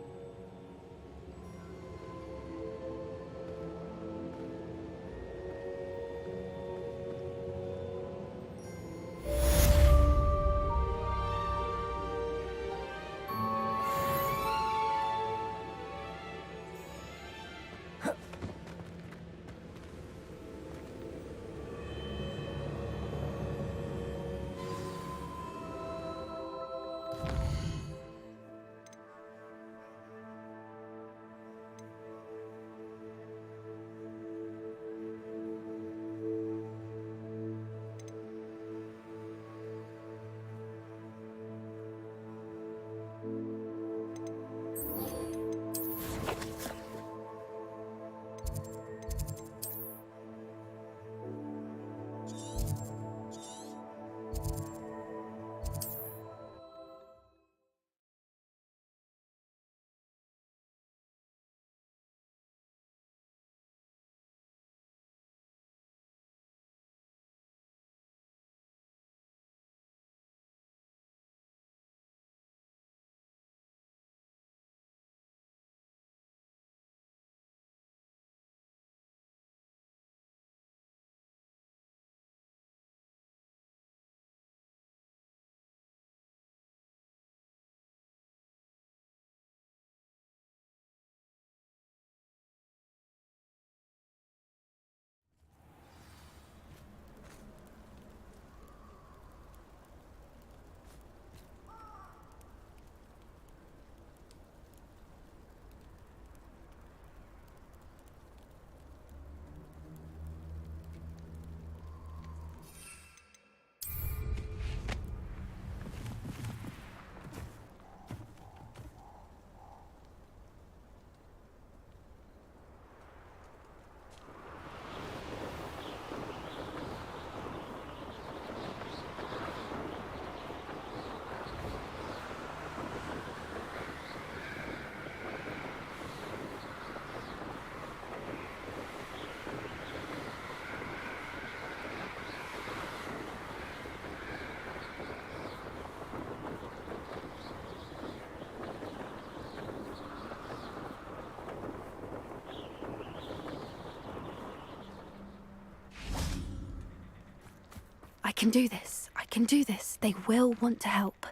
I can do this. I can do this. They will want to help.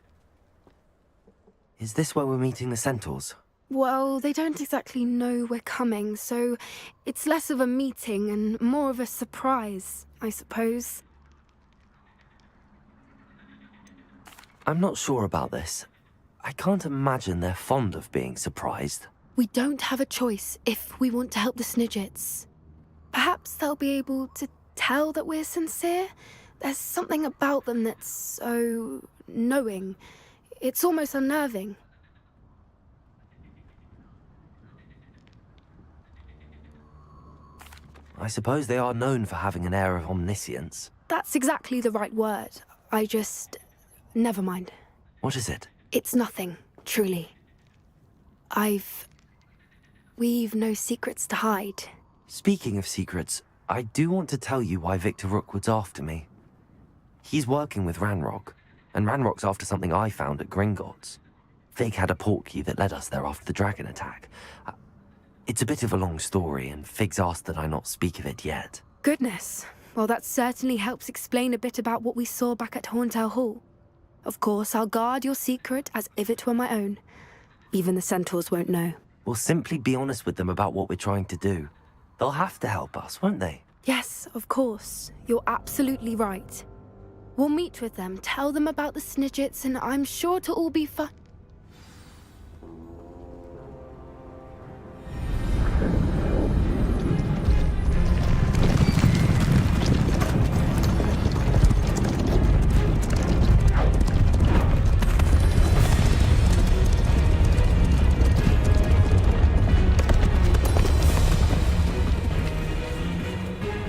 Is this where we're meeting the centaurs? Well, they don't exactly know we're coming, so it's less of a meeting and more of a surprise, I suppose. I'm not sure about this. I can't imagine they're fond of being surprised. We don't have a choice if we want to help the Snidgets. Perhaps they'll be able to tell that we're sincere. There's something about them that's so knowing. It's almost unnerving. I suppose they are known for having an air of omniscience. That's exactly the right word. Never mind. What is it? It's nothing, truly. We've no secrets to hide. Speaking of secrets, I do want to tell you why Victor Rookwood's after me. He's working with Ranrock, and Ranrock's after something I found at Gringotts. Fig had a portkey that led us there after the dragon attack. It's a bit of a long story, and Fig's asked that I not speak of it yet. Goodness. Well, that certainly helps explain a bit about what we saw back at Horntail Hall. Of course, I'll guard your secret as if it were my own. Even the centaurs won't know. We'll simply be honest with them about what we're trying to do. They'll have to help us, won't they? Yes, of course. You're absolutely right. We'll meet with them, tell them about the Snidgets, and I'm sure it'll all be fun.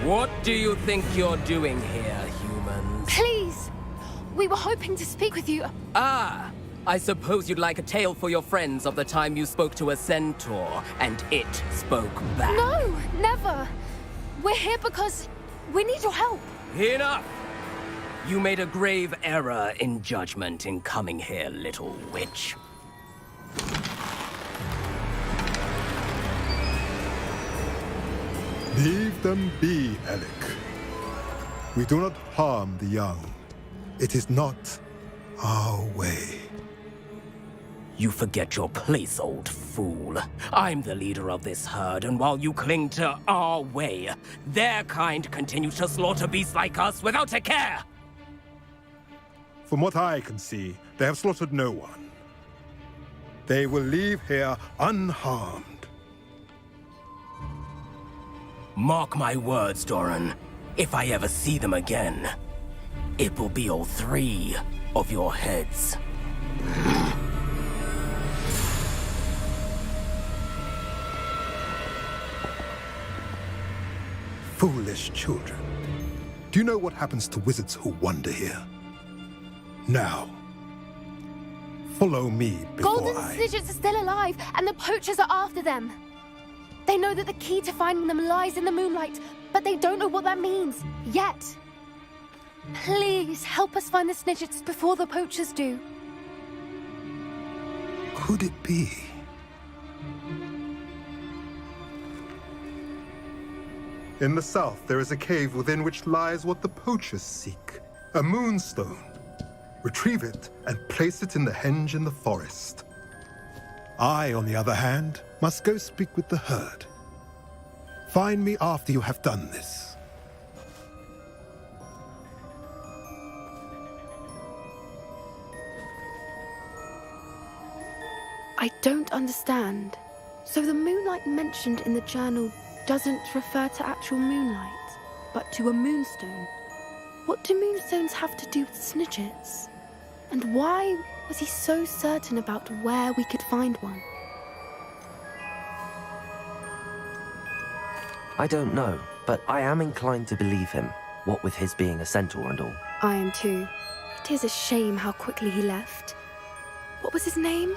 What do you think you're doing here, humans? Please! We were hoping to speak with you. Ah! I suppose you'd like a tale for your friends of the time you spoke to a centaur, and it spoke back. No! Never! We're here because we need your help. Enough! You made a grave error in judgment in coming here, little witch. Leave them be, Alec. We do not harm the young. It is not our way. You forget your place, old fool. I'm the leader of this herd, and while you cling to our way, their kind continue to slaughter beasts like us without a care! From what I can see, they have slaughtered no one. They will leave here unharmed. Mark my words, Doran. If I ever see them again, it will be all 3 of your heads. Foolish children. Do you know what happens to wizards who wander here? Now, follow me before Golden Snidgets are still alive, and the poachers are after them. They know that the key to finding them lies in the moonlight, but they don't know what that means, yet. Please, help us find the Snidgets before the poachers do. Could it be? In the south, there is a cave within which lies what the poachers seek. A moonstone. Retrieve it and place it in the henge in the forest. I, on the other hand, must go speak with the herd. Find me after you have done this. I don't understand. So the moonlight mentioned in the journal doesn't refer to actual moonlight, but to a moonstone. What do moonstones have to do with Snidgets? And why was he so certain about where we could find one? I don't know, but I am inclined to believe him, what with his being a centaur and all. I am too. It is a shame how quickly he left. What was his name?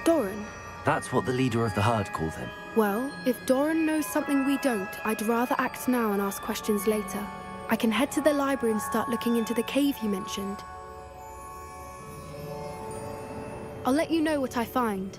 Doran? That's what the leader of the herd called him. Well, if Doran knows something we don't, I'd rather act now and ask questions later. I can head to the library and start looking into the cave you mentioned. I'll let you know what I find.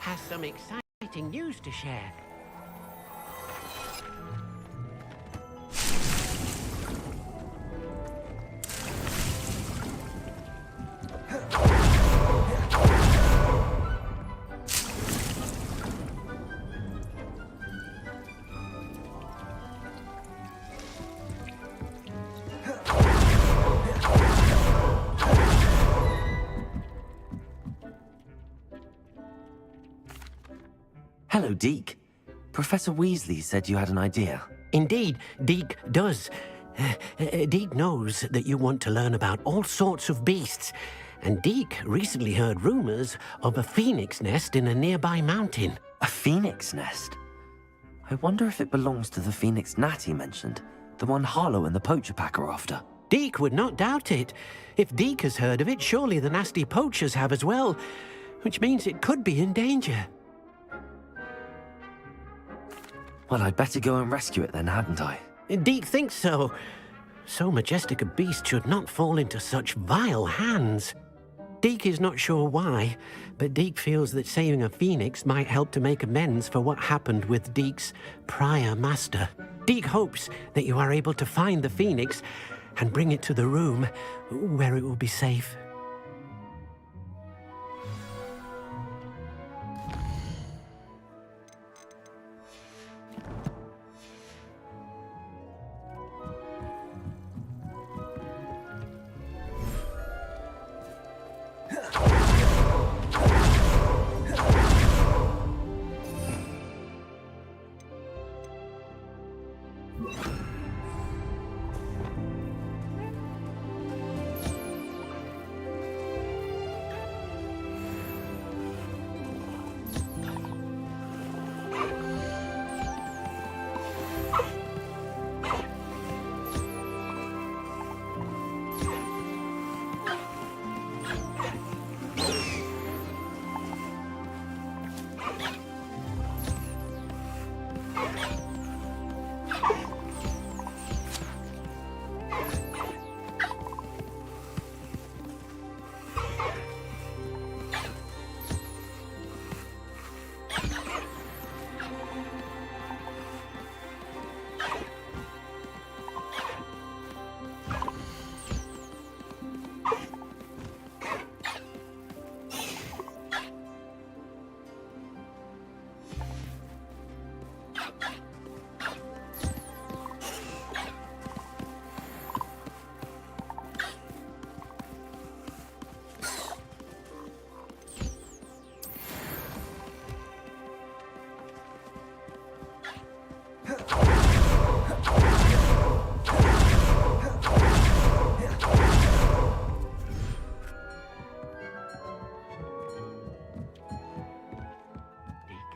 has some exciting news to share. Hello, Deke. Professor Weasley said you had an idea. Indeed, Deke does. Deke knows that you want to learn about all sorts of beasts, and Deke recently heard rumors of a phoenix nest in a nearby mountain. A phoenix nest? I wonder if it belongs to the phoenix gnat he mentioned, the one Harlow and the poacher pack are after. Deke would not doubt it. If Deke has heard of it, surely the nasty poachers have as well, which means it could be in danger. Well, I'd better go and rescue it then, hadn't I? Deke thinks so. So majestic a beast should not fall into such vile hands. Deke is not sure why, but Deke feels that saving a phoenix might help to make amends for what happened with Deke's prior master. Deke hopes that you are able to find the phoenix and bring it to the room where it will be safe.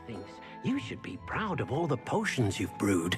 Thinks you should be proud of all the potions you've brewed.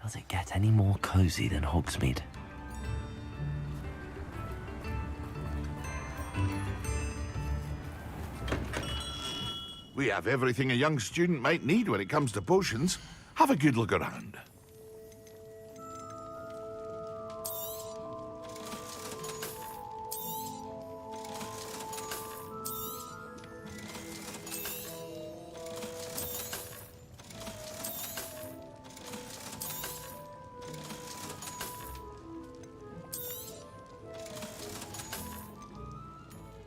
Does it get any more cozy than Hogsmeade? We have everything a young student might need when it comes to potions. Have a good look around.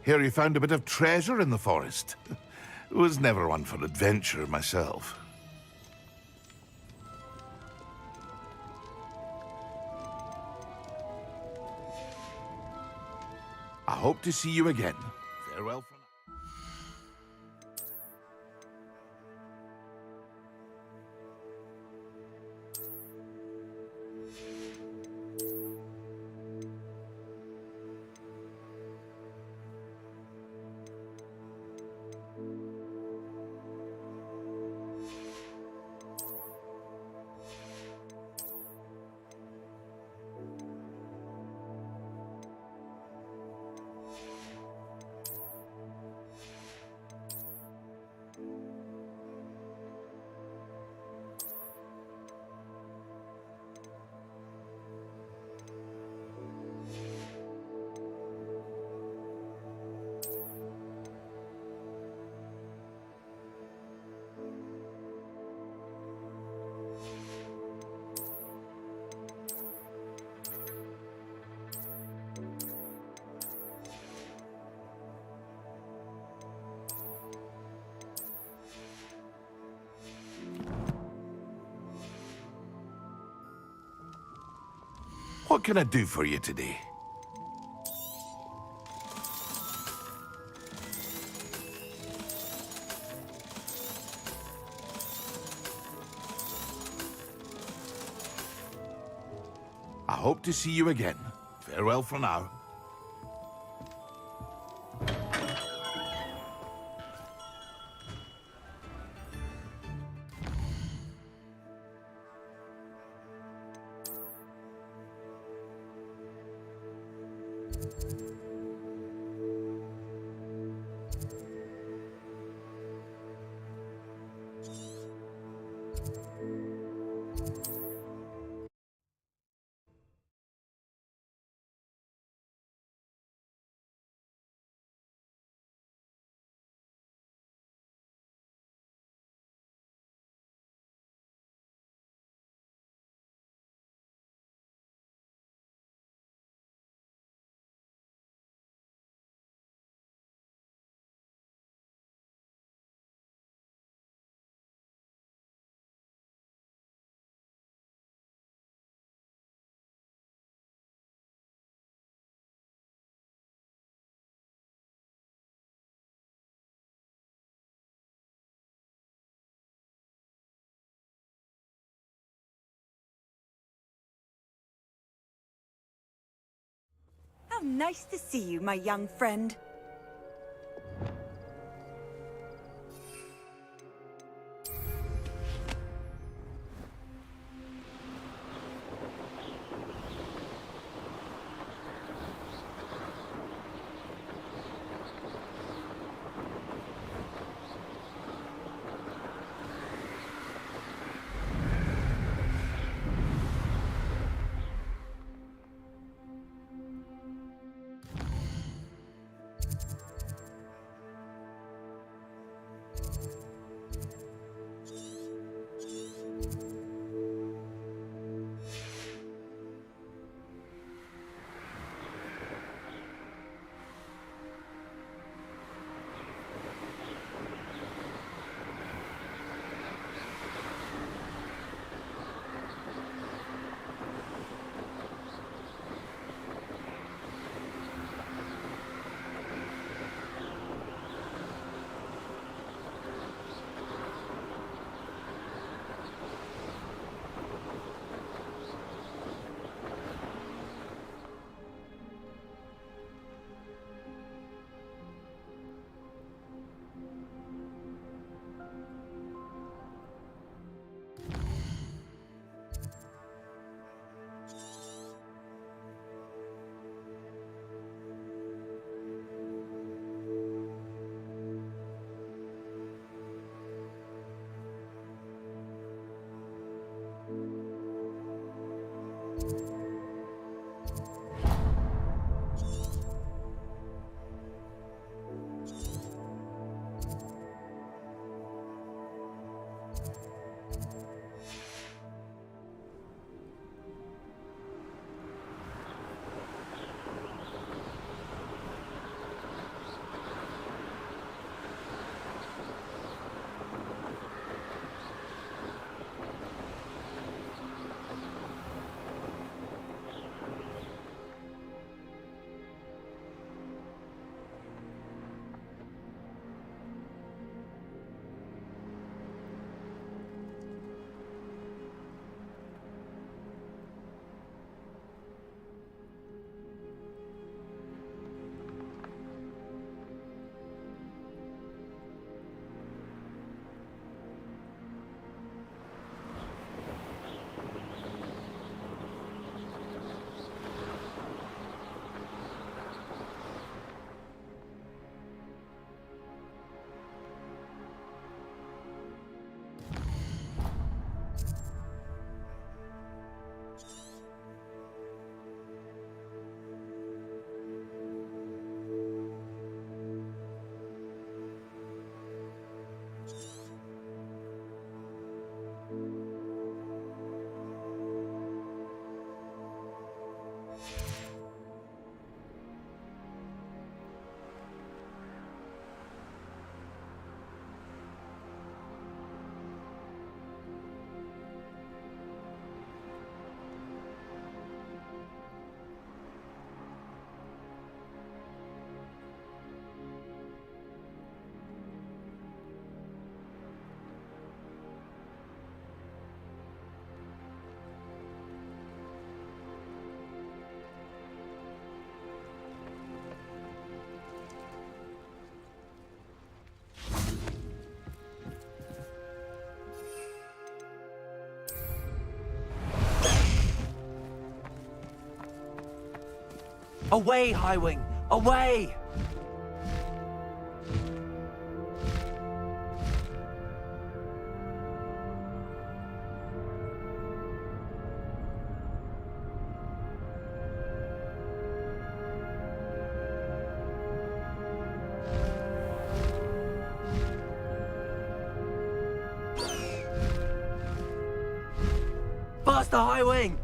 Hear you found a bit of treasure in the forest. Was never one for adventure myself. I hope to see you again. Farewell for now. What can I do for you today? I hope to see you again. Farewell for now. How nice to see you, my young friend. Away, Highwing! Away! Faster, Highwing!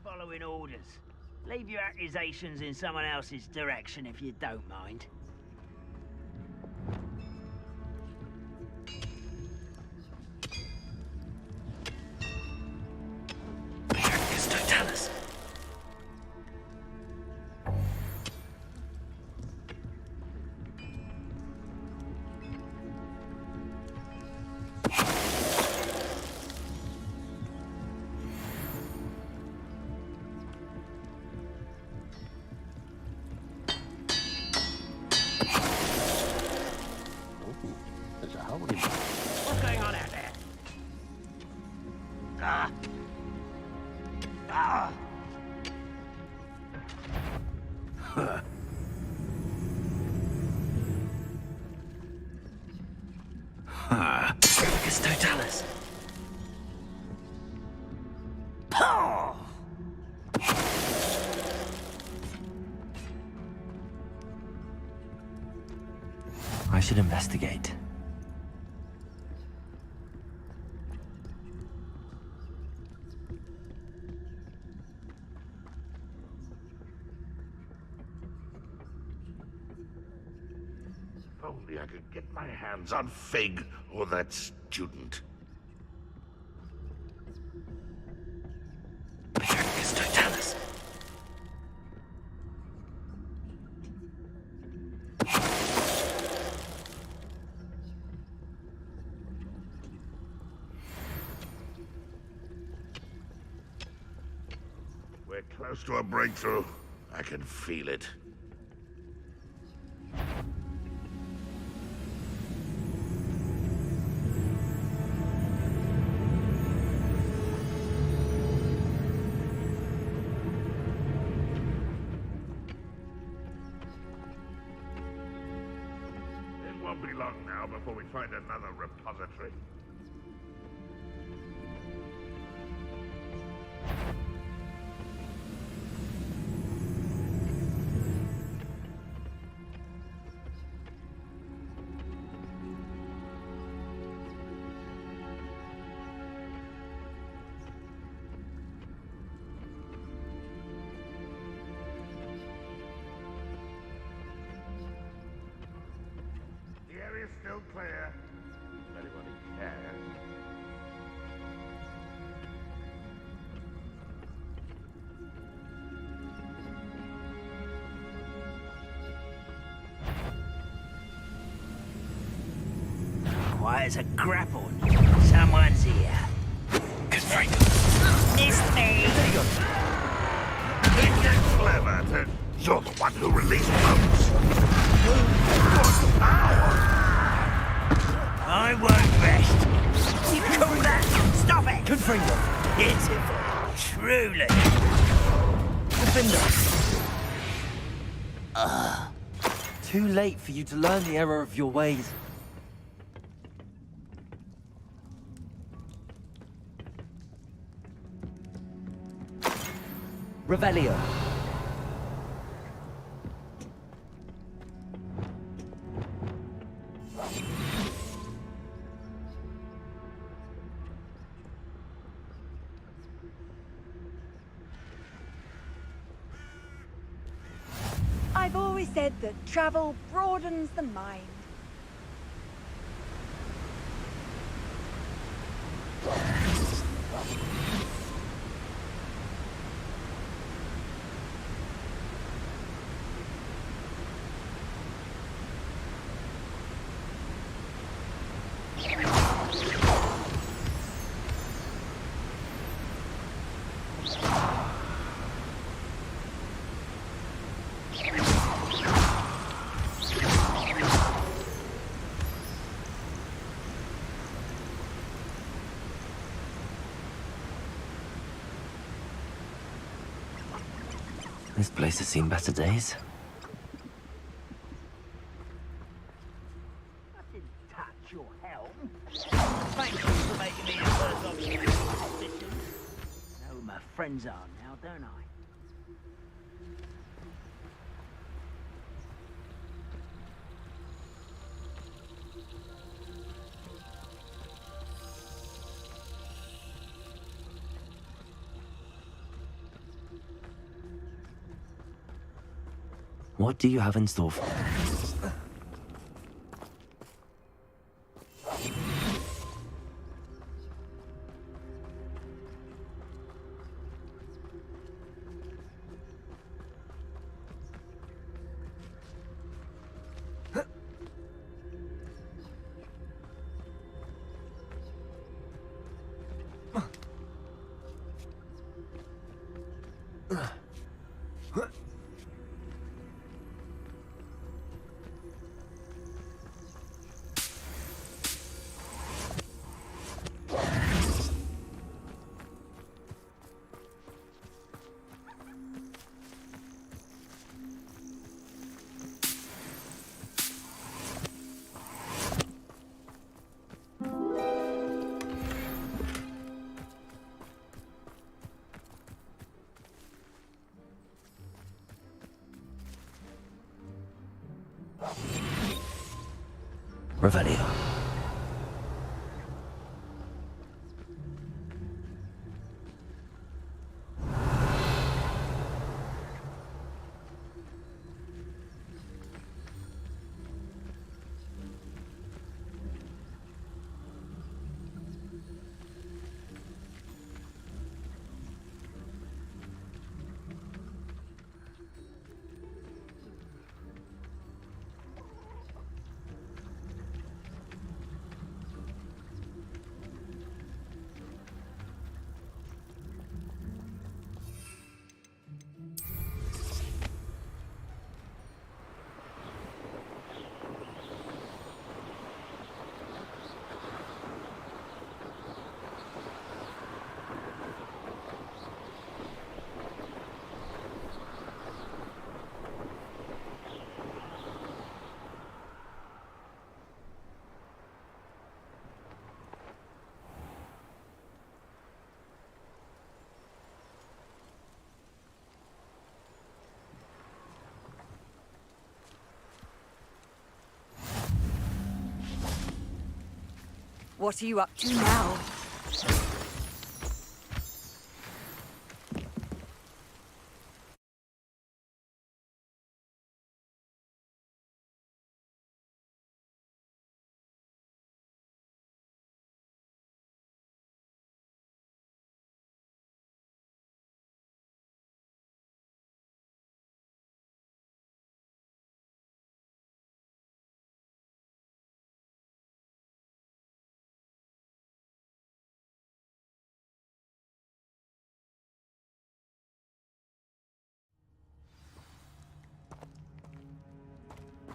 Following orders. Leave your accusations in someone else's direction if you don't mind. What's going on out there? Ah! Ah! Huh. Huh. It's Totalis. Oh! I should investigate. If only I could get my hands on Fig or that student. Totalis. We're close to a breakthrough. I can feel it. It won't be long now before we find another repository. The area's still clear. If anybody cares. Quiet as a grapple. Someone's here. Good friend. Missed me! Think you're clever, then? You're the one who released boats. Good power! I won't rest. You call that? Stop it! Good friend. Pitiful. Truly. Too late for you to learn the error of your ways. Revelio. I've always said that travel broadens the mind. This place has seen better days. I didn't touch your helm. Thank you for making me the first officer of this position. I know who my friends are now, don't I? What do you have in store for me? Revelio. What are you up to now?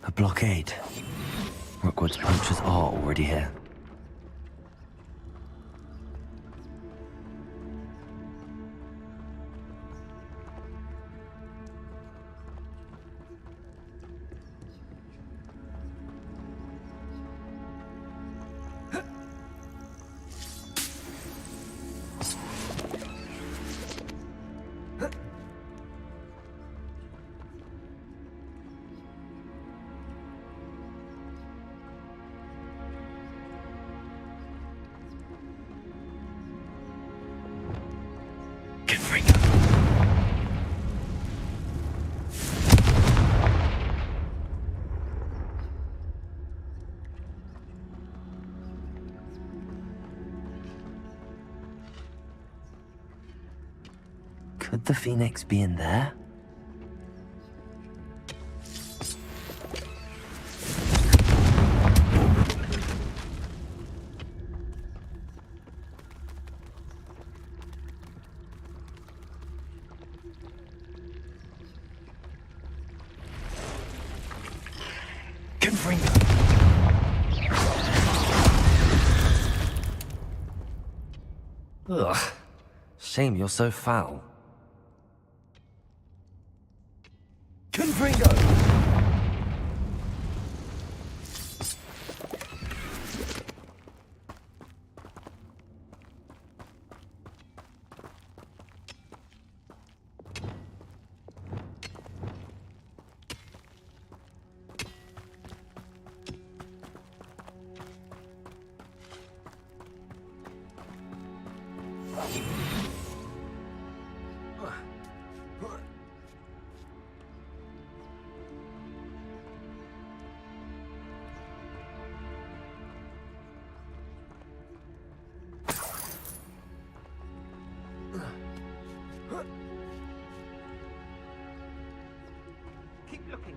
A blockade. Rookwood's poachers are already here. the phoenix be in there? Ugh. Shame you're so foul. Confringo! Keep looking.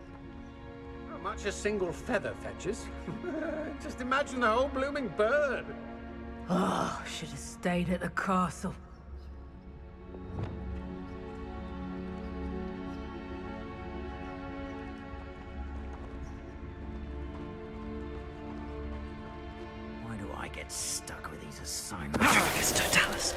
Not much a single feather fetches. Just imagine the whole blooming bird. Oh, should have stayed at the castle. Why do I get stuck with these assignments? Totalis.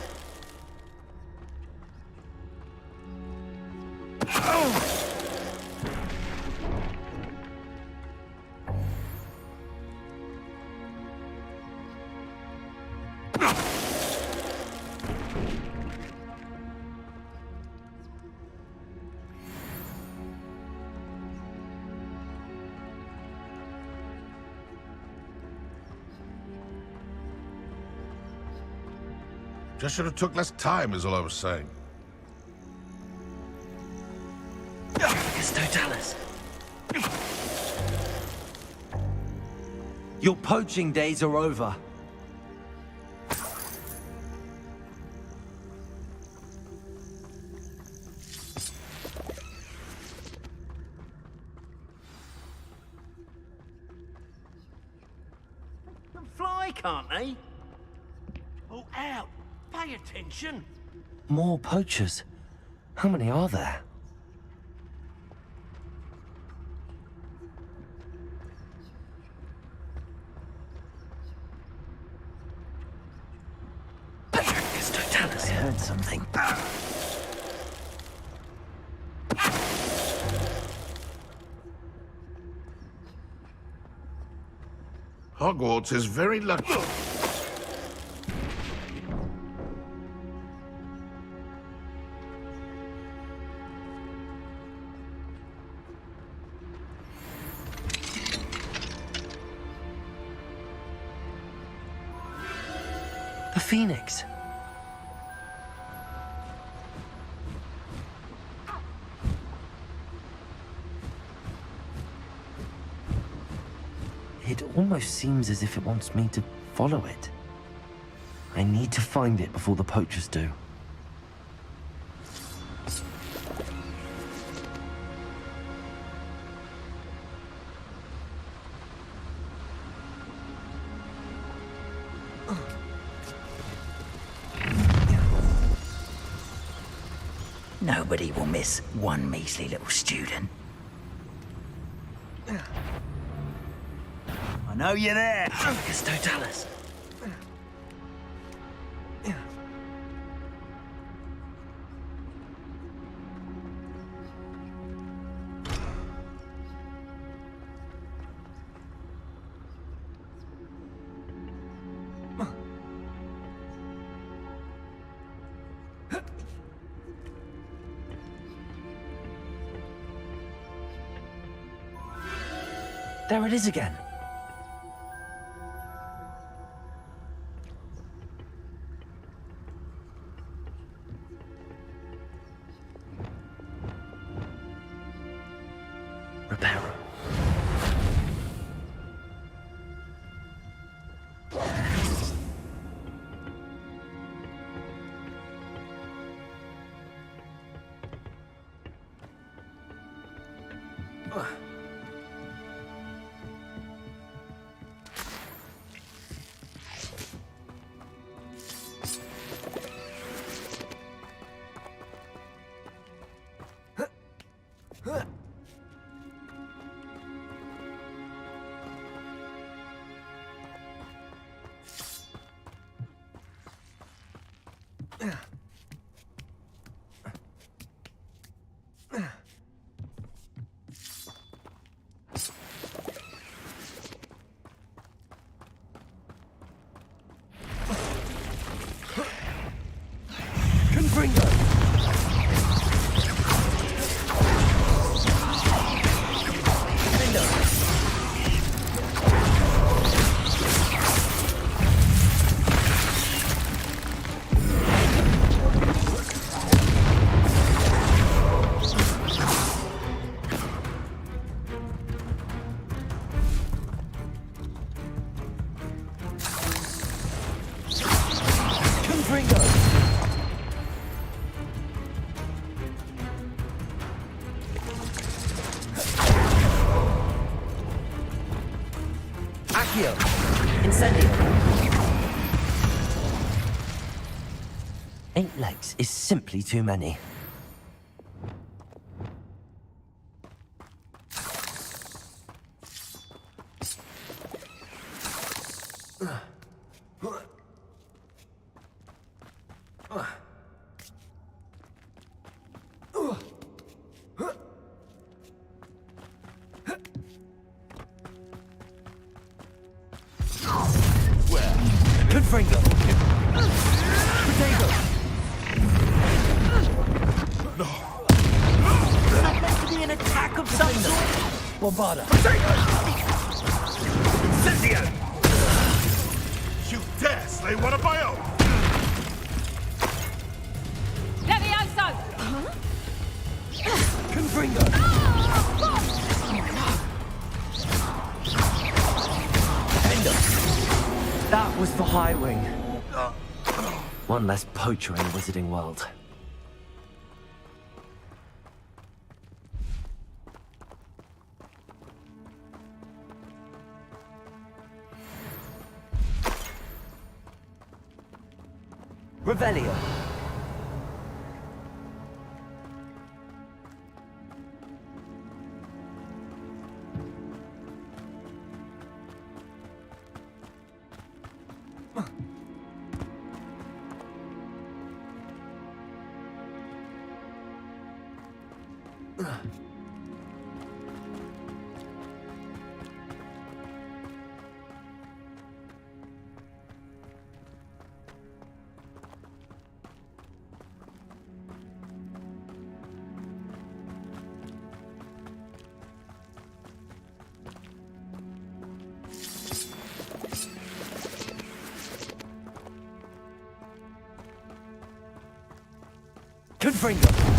Just should have took less time, is all I was saying. Totalis. Your poaching days are over. Can fly, can't they? Oh, out! Pay attention! More poachers. How many are there? Totalis, I heard something. Hogwarts is very lucky. The phoenix. It almost seems as if it wants me to follow it. I need to find it before the poachers do. Nobody will miss one measly little student. I know you're there. It's Totalis. There it is again. Reparo. Incendio. 8 legs is simply too many. You dare slay one of my own! Levioso! Confringo! That was the High Wing. One less poacher in the wizarding world. Revelio. Confringo.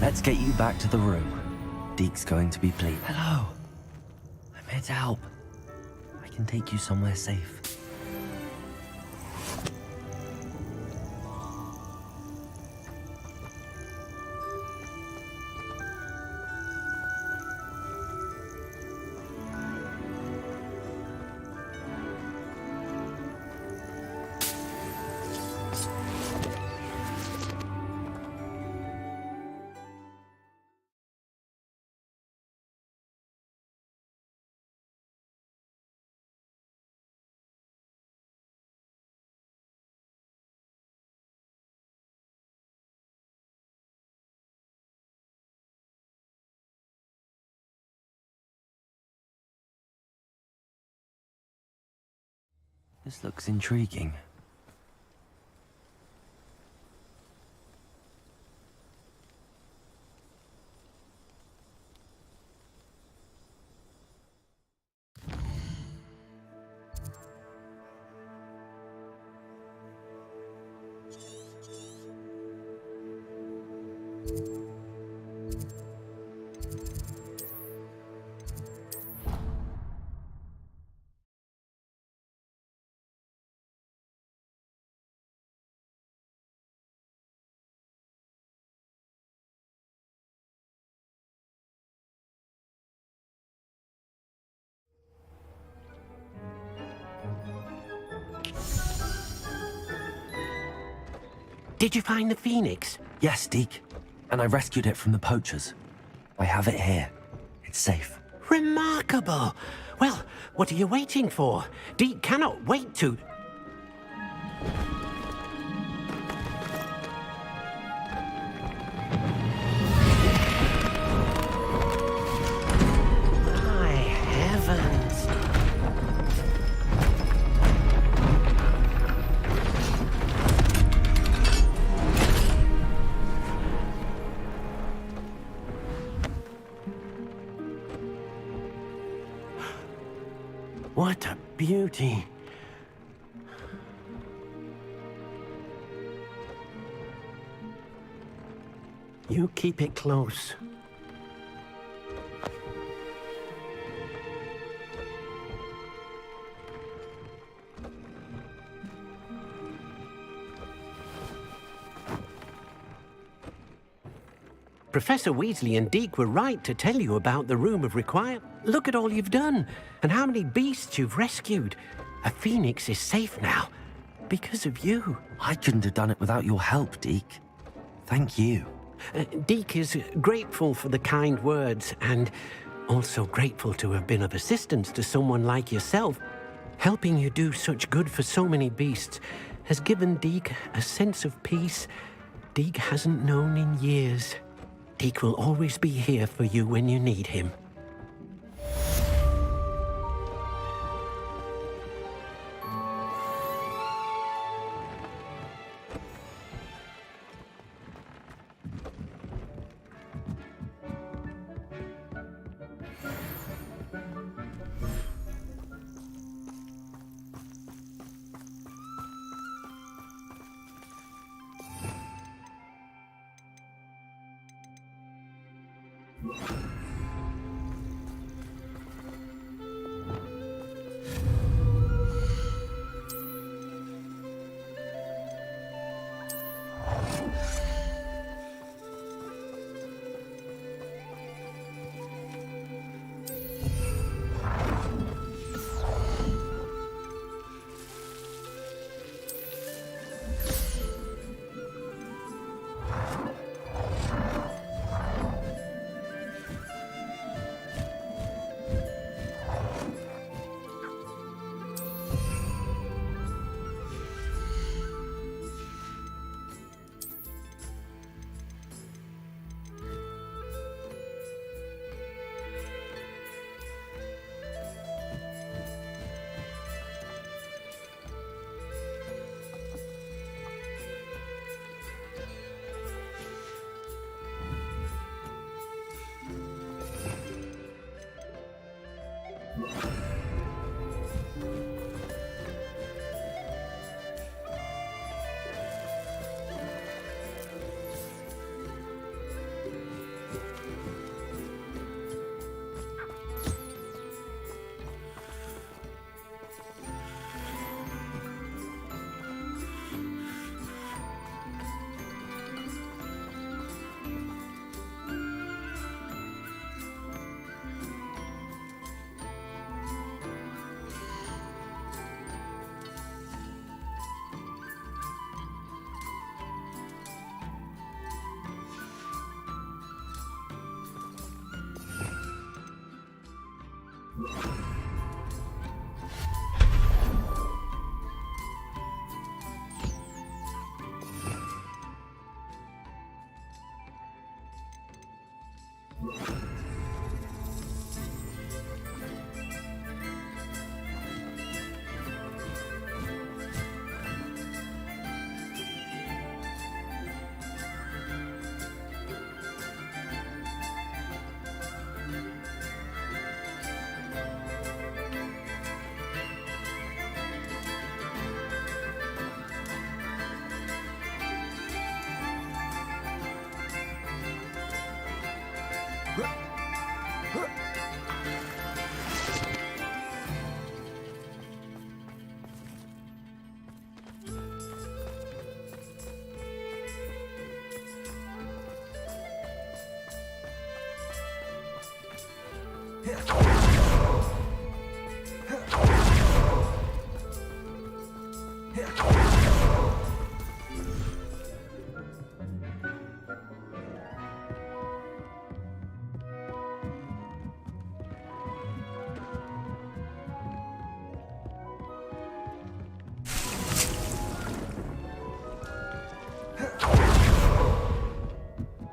Let's get you back to the room. Deke's going to be pleased. Hello. I'm here to help. I can take you somewhere safe. This looks intriguing. Did you find the phoenix? Yes, Deke. And I rescued it from the poachers. I have it here. It's safe. Remarkable! Well, what are you waiting for? Deke cannot wait to... My heavens! What a beauty! You keep it close. Professor Weasley and Deke were right to tell you about the Room of Require. Look at all you've done, and how many beasts you've rescued. A phoenix is safe now, because of you. I couldn't have done it without your help, Deke. Thank you. Deke is grateful for the kind words, and also grateful to have been of assistance to someone like yourself. Helping you do such good for so many beasts has given Deke a sense of peace Deke hasn't known in years. Deke will always be here for you when you need him.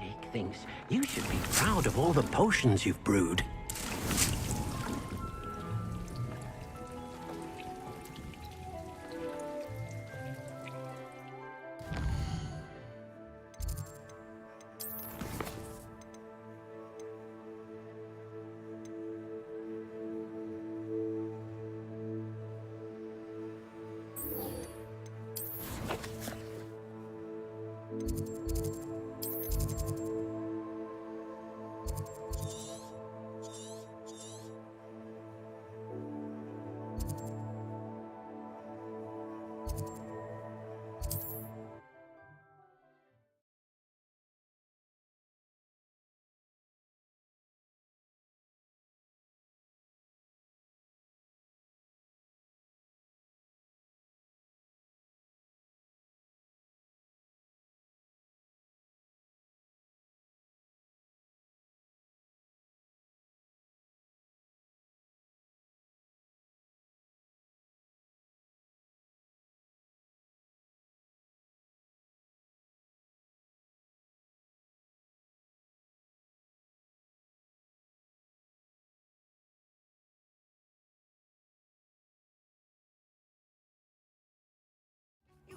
Dick thinks you should be proud of all the potions you've brewed.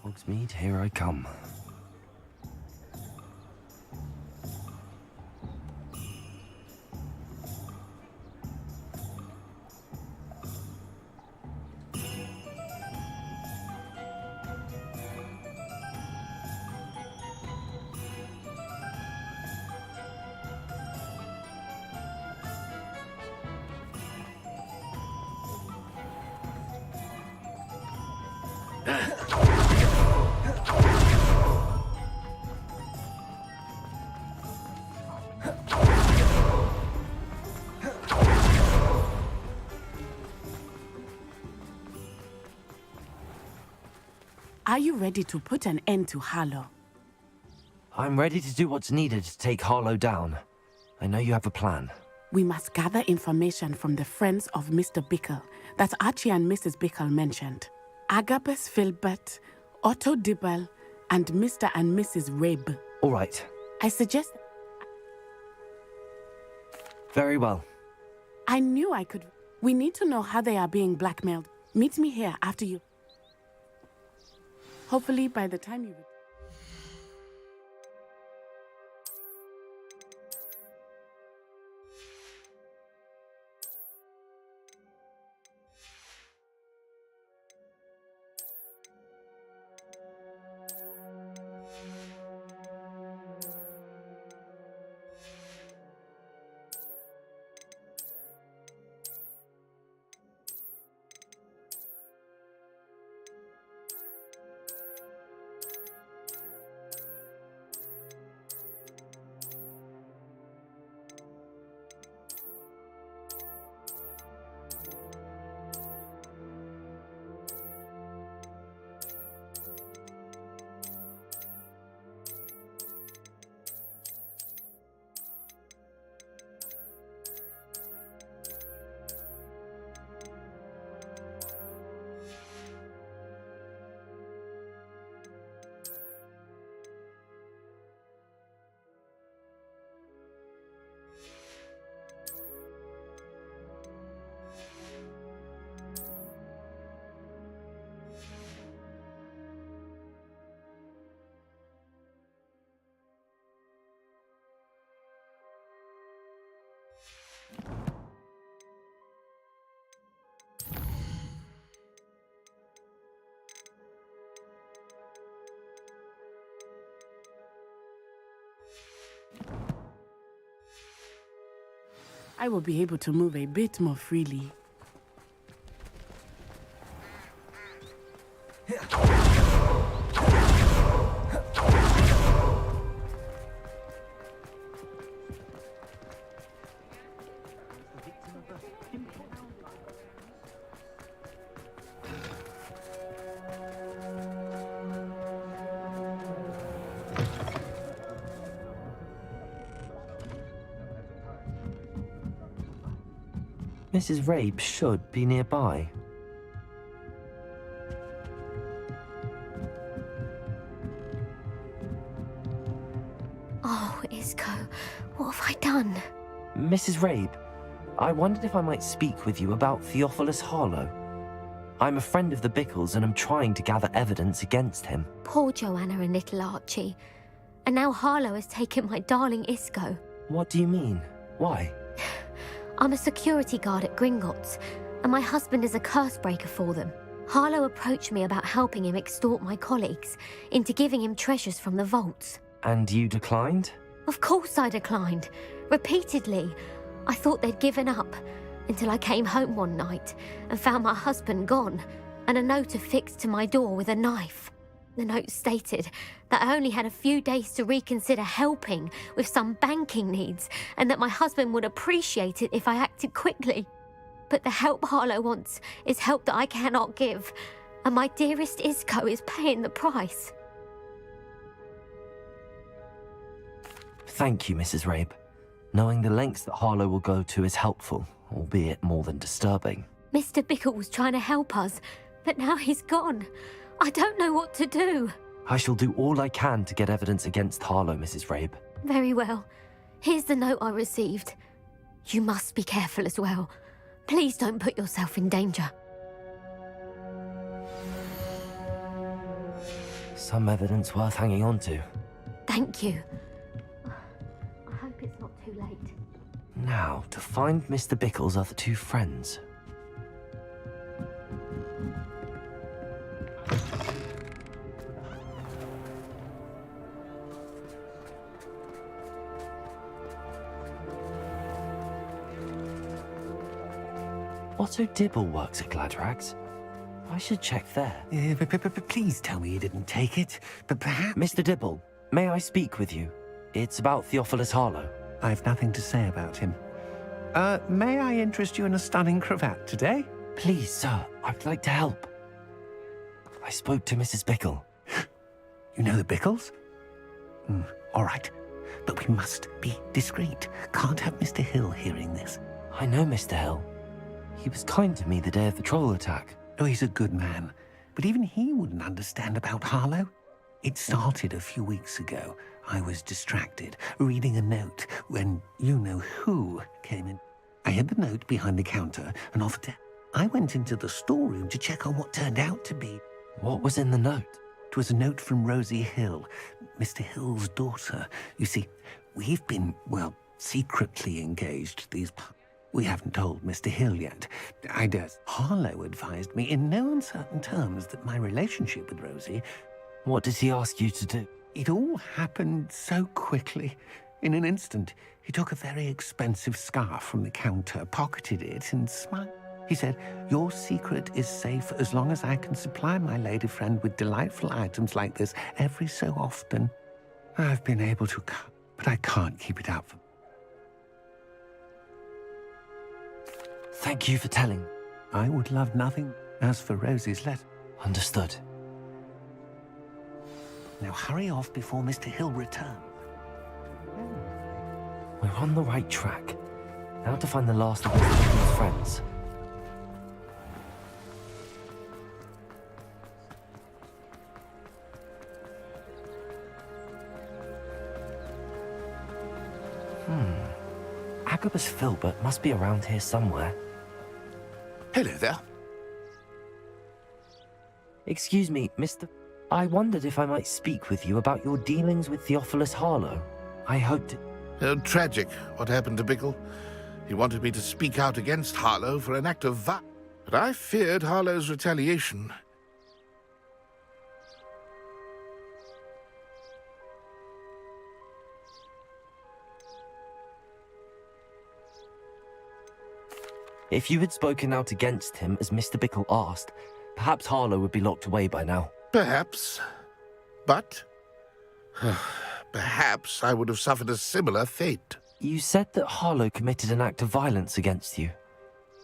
Hogsmeade, here I come. Are you ready to put an end to Harlow? I'm ready to do what's needed to take Harlow down. I know you have a plan. We must gather information from the friends of Mr. Bickle that Archie and Mrs. Bickle mentioned. Agabus Filbert, Otto Dibble, and Mr. and Mrs. Rabe. All right. I suggest... Very well. I knew I could... We need to know how they are being blackmailed. Meet me here after you... Hopefully by the time you... I will be able to move a bit more freely. Mrs. Rabe should be nearby. Oh, Isco, what have I done? Mrs. Rabe, I wondered if I might speak with you about Theophilus Harlow. I'm a friend of the Bickles and I'm trying to gather evidence against him. Poor Joanna and little Archie. And now Harlow has taken my darling Isco. What do you mean? Why? I'm a security guard at Gringotts, and my husband is a curse breaker for them. Harlow approached me about helping him extort my colleagues into giving him treasures from the vaults. And you declined? Of course I declined. Repeatedly. I thought they'd given up, until I came home one night and found my husband gone, and a note affixed to my door with a knife. The note stated that I only had a few days to reconsider helping with some banking needs, and that my husband would appreciate it if I acted quickly. But the help Harlow wants is help that I cannot give, and my dearest Isco is paying the price. Thank you, Mrs. Rabe. Knowing the lengths that Harlow will go to is helpful, albeit more than disturbing. Mr. Bickle was trying to help us, but now he's gone. I don't know what to do. I shall do all I can to get evidence against Harlow, Mrs. Rabe. Very well. Here's the note I received. You must be careful as well. Please don't put yourself in danger. Some evidence worth hanging on to. Thank you. I hope it's not too late. Now, to find Mr. Bickle's other two friends. Otto Dibble works at Gladrags. I should check there. Please tell me you didn't take it, but perhaps... Mr. Dibble, may I speak with you? It's about Theophilus Harlow. I've nothing to say about him. May I interest you in a stunning cravat today? Please, sir, I'd like to help. I spoke to Mrs. Bickle. You know the Bickles? All right, but we must be discreet. Can't have Mr. Hill hearing this. I know Mr. Hill. He was kind to me the day of the troll attack. Oh, he's a good man. But even he wouldn't understand about Harlow. It started a few weeks ago. I was distracted, reading a note, when you-know-who came in. I hid the note behind the counter and offered to... I went into the storeroom to check on what turned out to be... What was in the note? It was a note from Rosie Hill, Mr. Hill's daughter. You see, we've been, well, secretly engaged these... We haven't told Mr. Hill yet. I guess Harlow advised me in no uncertain terms that my relationship with Rosie... What did he ask you to do? It all happened so quickly. In an instant, he took a very expensive scarf from the counter, pocketed it, and smiled. He said, "Your secret is safe as long as I can supply my lady friend with delightful items like this every so often. I've been able to, but I can't keep it up for..." Thank you for telling. I would love nothing. As for Rosie's letter... Understood. Now hurry off before Mr. Hill returns. We're on the right track. Now to find the last of Mr. Bickle's friends. Agabus Filbert must be around here somewhere. Hello there. Excuse me, Mr. I wondered if I might speak with you about your dealings with Theophilus Harlow. I hoped... Tragic, what happened to Bickle. He wanted me to speak out against Harlow for an act of violence, but I feared Harlow's retaliation. If you had spoken out against him, as Mr. Bickle asked, perhaps Harlow would be locked away by now. Perhaps. But perhaps I would have suffered a similar fate. You said that Harlow committed an act of violence against you.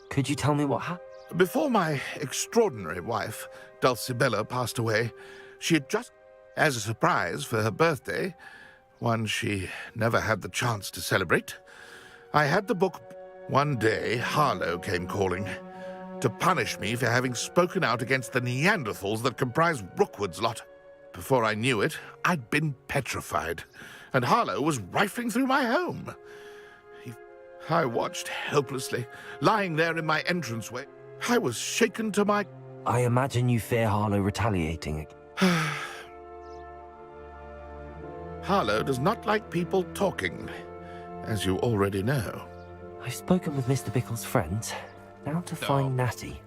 Could you tell me what happened? Before my extraordinary wife, Dulcibella, passed away, she had just, as a surprise for her birthday, one she never had the chance to celebrate, I had the book. One day, Harlow came calling to punish me for having spoken out against the Neanderthals that comprise Rookwood's lot. Before I knew it, I'd been petrified, and Harlow was rifling through my home. I watched helplessly, lying there in my entranceway. I was shaken to my... I imagine you fear Harlow retaliating. Harlow does not like people talking, as you already know. I've spoken with Mr. Bickle's friends. Now to find Natty.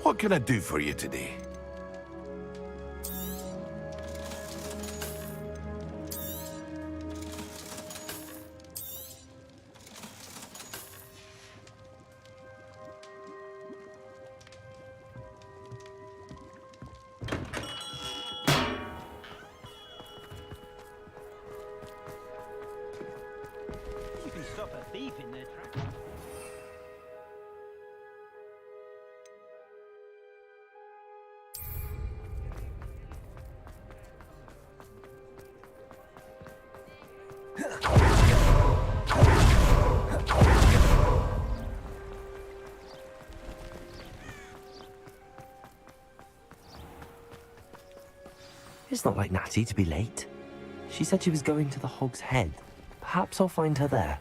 What can I do for you today? You can stop a thief in their tracks. It's not like Natty to be late. She said she was going to the Hog's Head. Perhaps I'll find her there.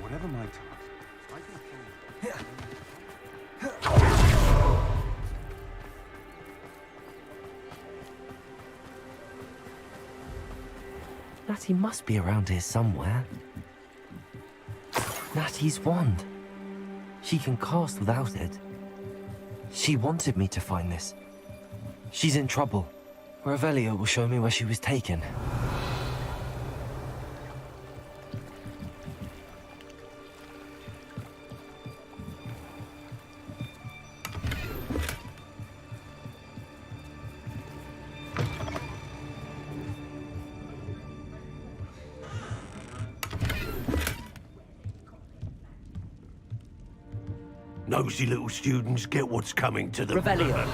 Whatever my task, I can Natty must be around here somewhere. Natty's wand. She can cast without it. She wanted me to find this. She's in trouble. Revelio will show me where she was taken. Nosy little students get what's coming to them. Revelio.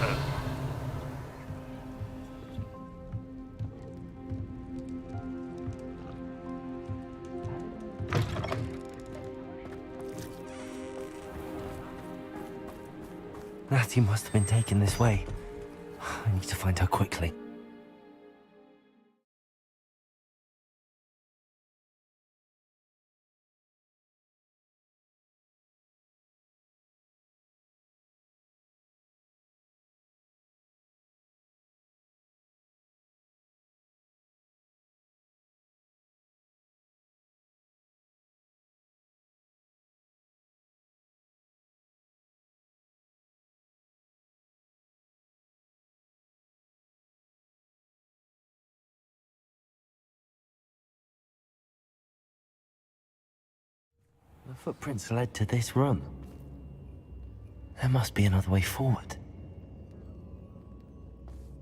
Natty must have been taken this way. I need to find her quickly. The footprints led to this room. There must be another way forward.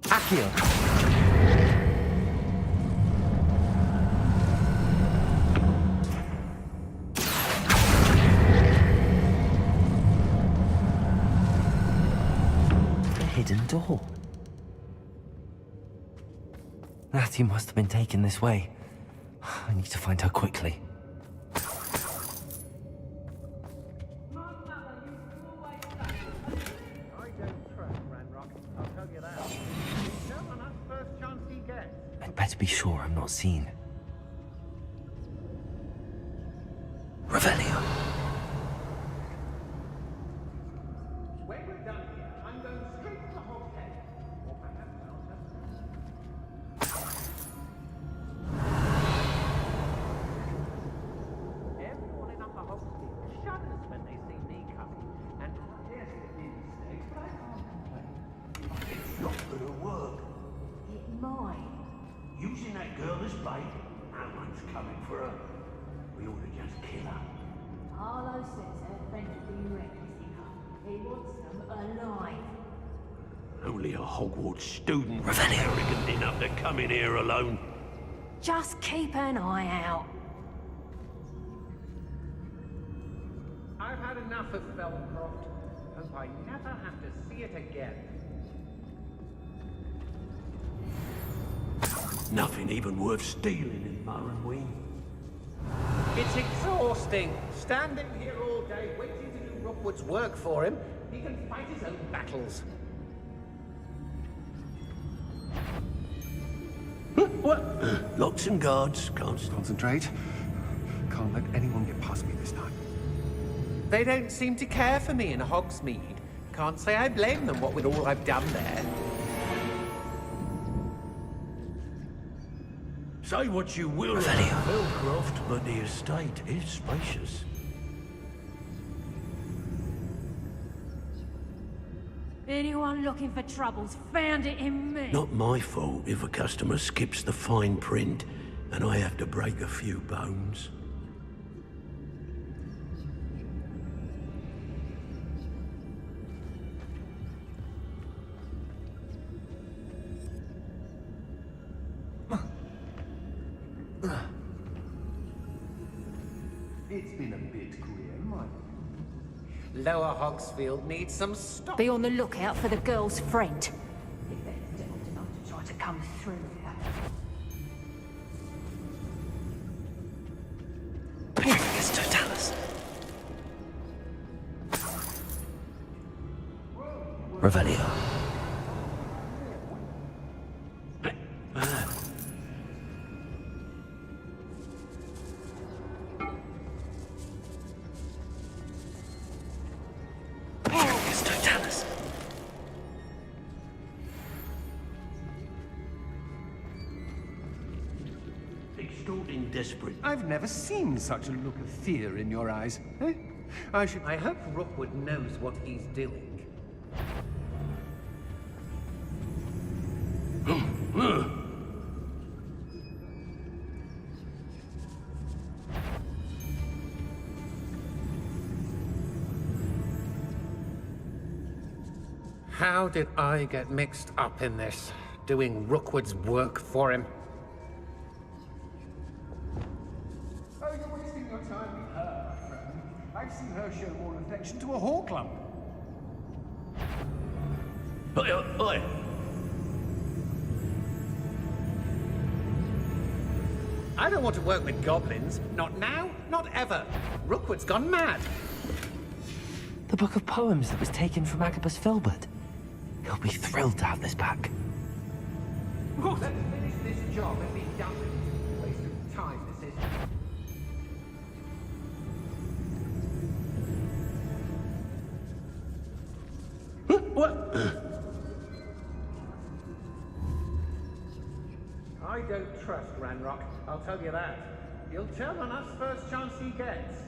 Accio! A hidden door. Natty must have been taken this way. I need to find her quickly. I'd better be sure I'm not seen. one's coming for her. We ought to just kill her. Harlow says her friend has been reckless enough. He wants them alive. Only a Hogwarts student was arrogant enough to come in here alone. Just keep an eye out. I've had enough of Felcroft. Hope I never have to see it again. Nothing even worth stealing in Murrenween. It's exhausting. Standing here all day, waiting to do Rookwood's work for him. He can fight his own battles. What? Locks and guards. Concentrate. Can't let anyone get past me this time. They don't seem to care for me in Hogsmeade. Can't say I blame them, what with all I've done there. Say what you will about Felcroft, but the estate is spacious. Anyone looking for troubles found it in me. Not my fault if a customer skips the fine print and I have to break a few bones. It's been a bit grim, Lower Hogsfield needs some stock. Be on the lookout for the girl's friend. If they're devils enough to try to come through here. Perigus Totalis. Revelio. Perigus Totalis. Extorting desperate. I've never seen such a look of fear in your eyes. Eh? I hope Rookwood knows what he's doing. How did I get mixed up in this, doing Rookwood's work for him? Oh, you're wasting your time with her, my friend. I've seen her show more affection to a horklump. Oi! I don't want to work with goblins. Not now, not ever. Rookwood's gone mad. The book of poems that was taken from Agabus Filbert. He'll be thrilled to have this back. Let's finish this job and be done with it. Waste of time, this is. What? I don't trust Ranrock, I'll tell you that. He'll tell on us first chance he gets.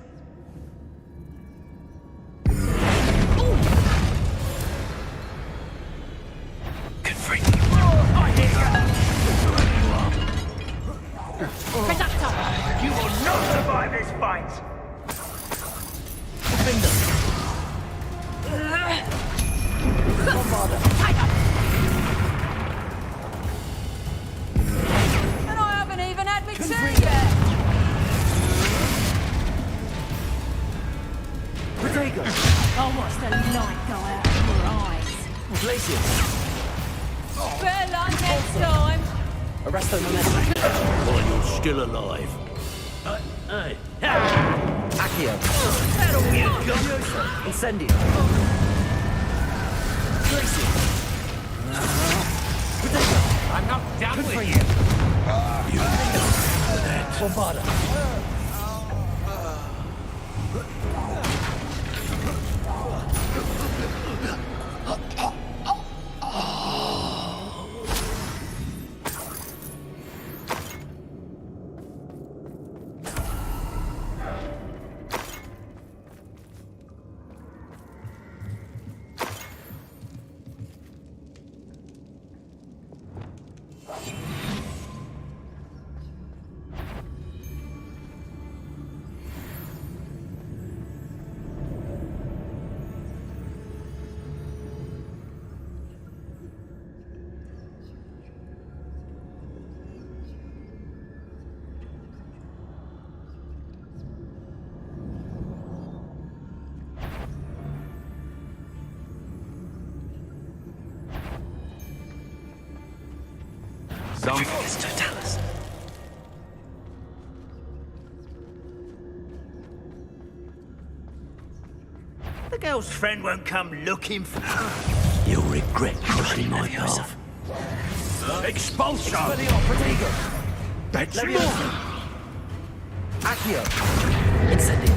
You will not survive this fight! And I haven't even had my tea yet! Rodrigo! I'll watch the light go out of your eyes. Glacius! Better luck next time! Arresto Momentum. While you're still alive. Hey. Accio. That'll be a gun! Incendio. Glacius. Rodrigo! I'm not done with you! Bombarda. Trificus totalis. The girl's friend won't come looking for... You'll regret crossing my path. Expulsion! That's Leviosa. Accio. Incendio.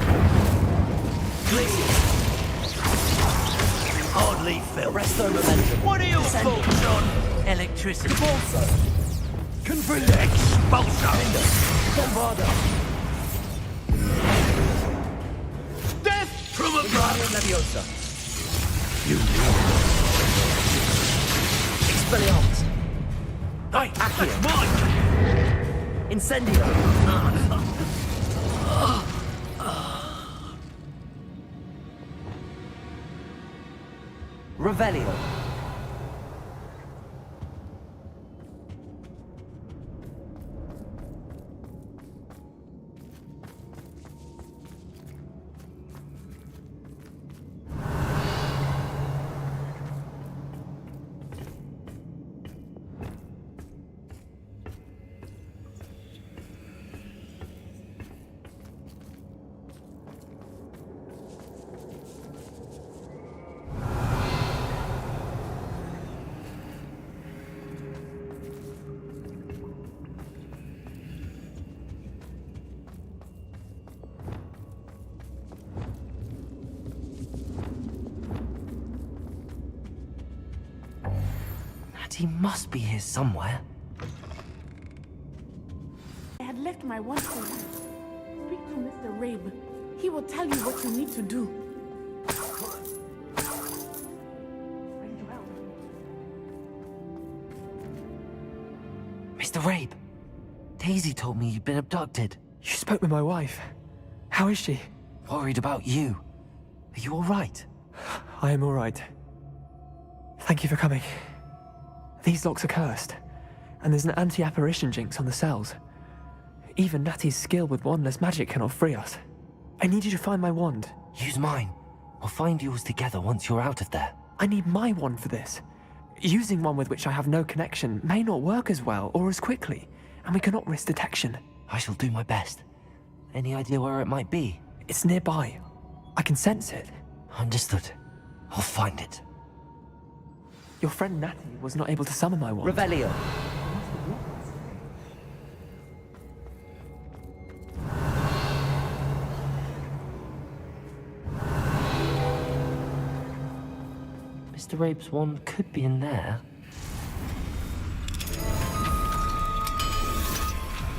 Glacius. Hardly felt. Resto momentum. What are your thoughts on electricity? Convulso. Confrinda. Expulsion! Bombarda. Death from above! Leviosa. You Expelliarmus. Hey, Accio. that's mine! Incendio. Revelio. He must be here somewhere. I had left my wand for you. Speak to Mr. Rabe. He will tell you what you need to do. Mr. Rabe, Daisy told me you'd been abducted. You spoke with my wife. How is she? Worried about you. Are you all right? I am all right. Thank you for coming. These locks are cursed, and there's an anti-apparition jinx on the cells. Even Natty's skill with wandless magic cannot free us. I need you to find my wand. Use mine. We'll find yours together once you're out of there. I need my wand for this. Using one with which I have no connection may not work as well or as quickly, and we cannot risk detection. I shall do my best. Any idea where it might be? It's nearby. I can sense it. Understood. I'll find it. Your friend Natty was not able to summon my wand. Revelio. Mr. Rabe's wand could be in there. I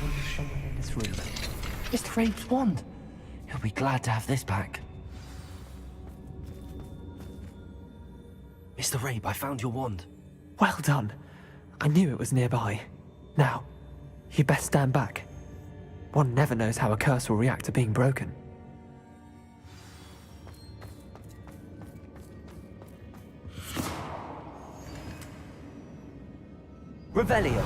wonder if someone in this room. Mr. Rabe's wand. He'll be glad to have this back. Mr. Rabe, I found your wand. Well done. I knew it was nearby. Now, you best stand back. One never knows how a curse will react to being broken. Revelio.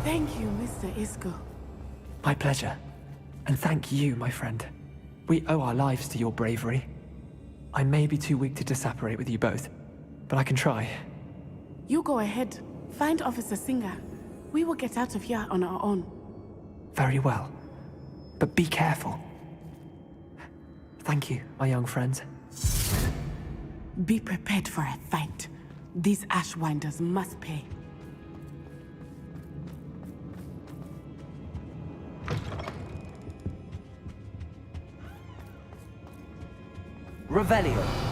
Thank you, Mr. Isco. My pleasure. And thank you, my friend. We owe our lives to your bravery. I may be too weak to disapparate with you both, but I can try. You go ahead. Find Officer Singer. We will get out of here on our own. Very well. But be careful. Thank you, my young friends. Be prepared for a fight. These Ashwinders must pay. Revelio.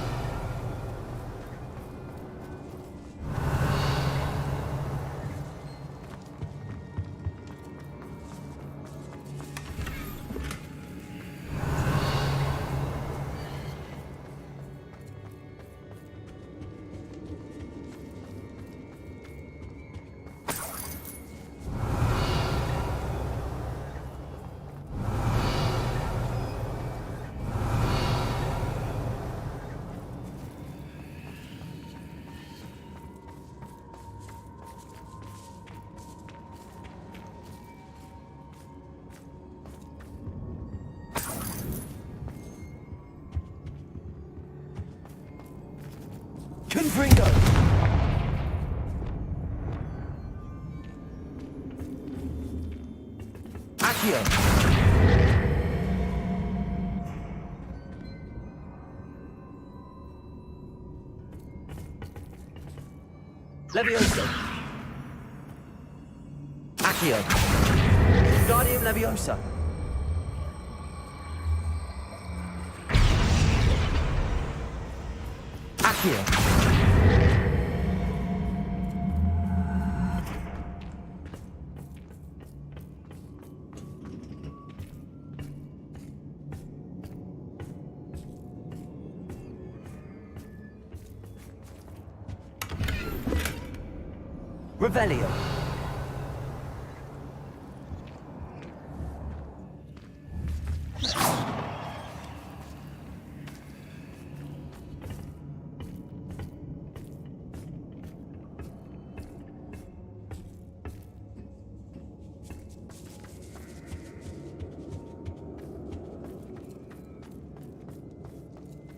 Confringo! Accio! Levioso! Accio! Guardium Leviosa! Accio! Revelio.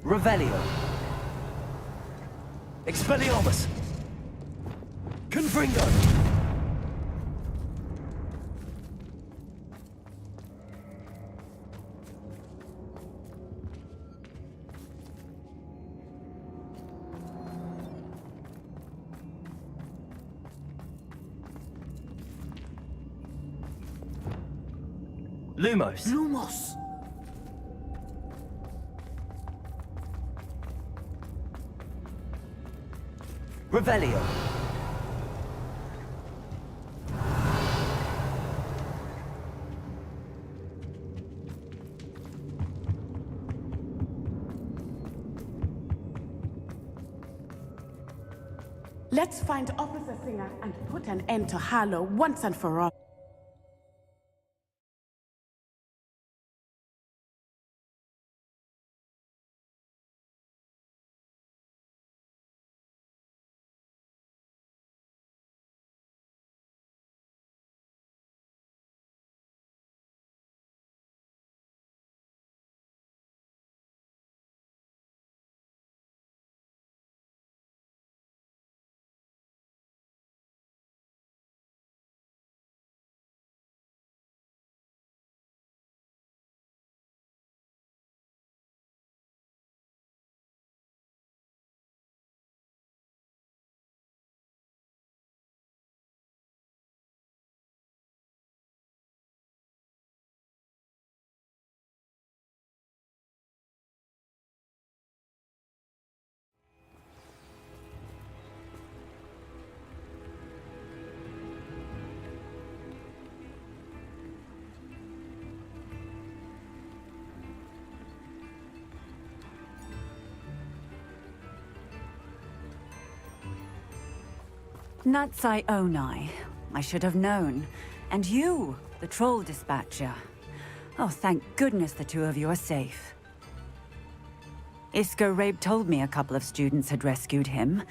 Revelio. Expelliarmus. Confringo. Lumos. Lumos. Revelio. Let's find Officer Singer and put an end to Harlow once and for all. Natsai Onai. I should have known. And you, the troll dispatcher. Oh, thank goodness the two of you are safe. Isco Rabe told me a couple of students had rescued him.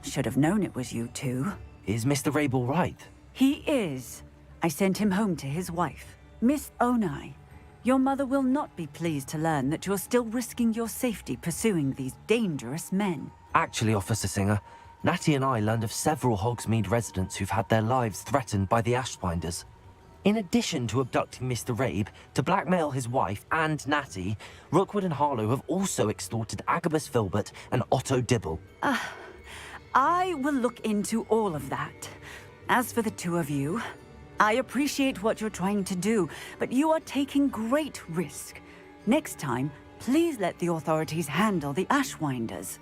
Should have known it was you two. Is Mr. Rabe all right? He is. I sent him home to his wife. Miss Onai, your mother will not be pleased to learn that you're still risking your safety pursuing these dangerous men. Actually, Officer Singer, Natty and I learned of several Hogsmeade residents who've had their lives threatened by the Ashbinders. In addition to abducting Mr. Rabe, to blackmail his wife and Natty, Rookwood and Harlow have also extorted Agabus Filbert and Otto Dibble. I will look into all of that. As for the two of you, I appreciate what you're trying to do, but you are taking great risk. Next time, please let the authorities handle the Ashwinders.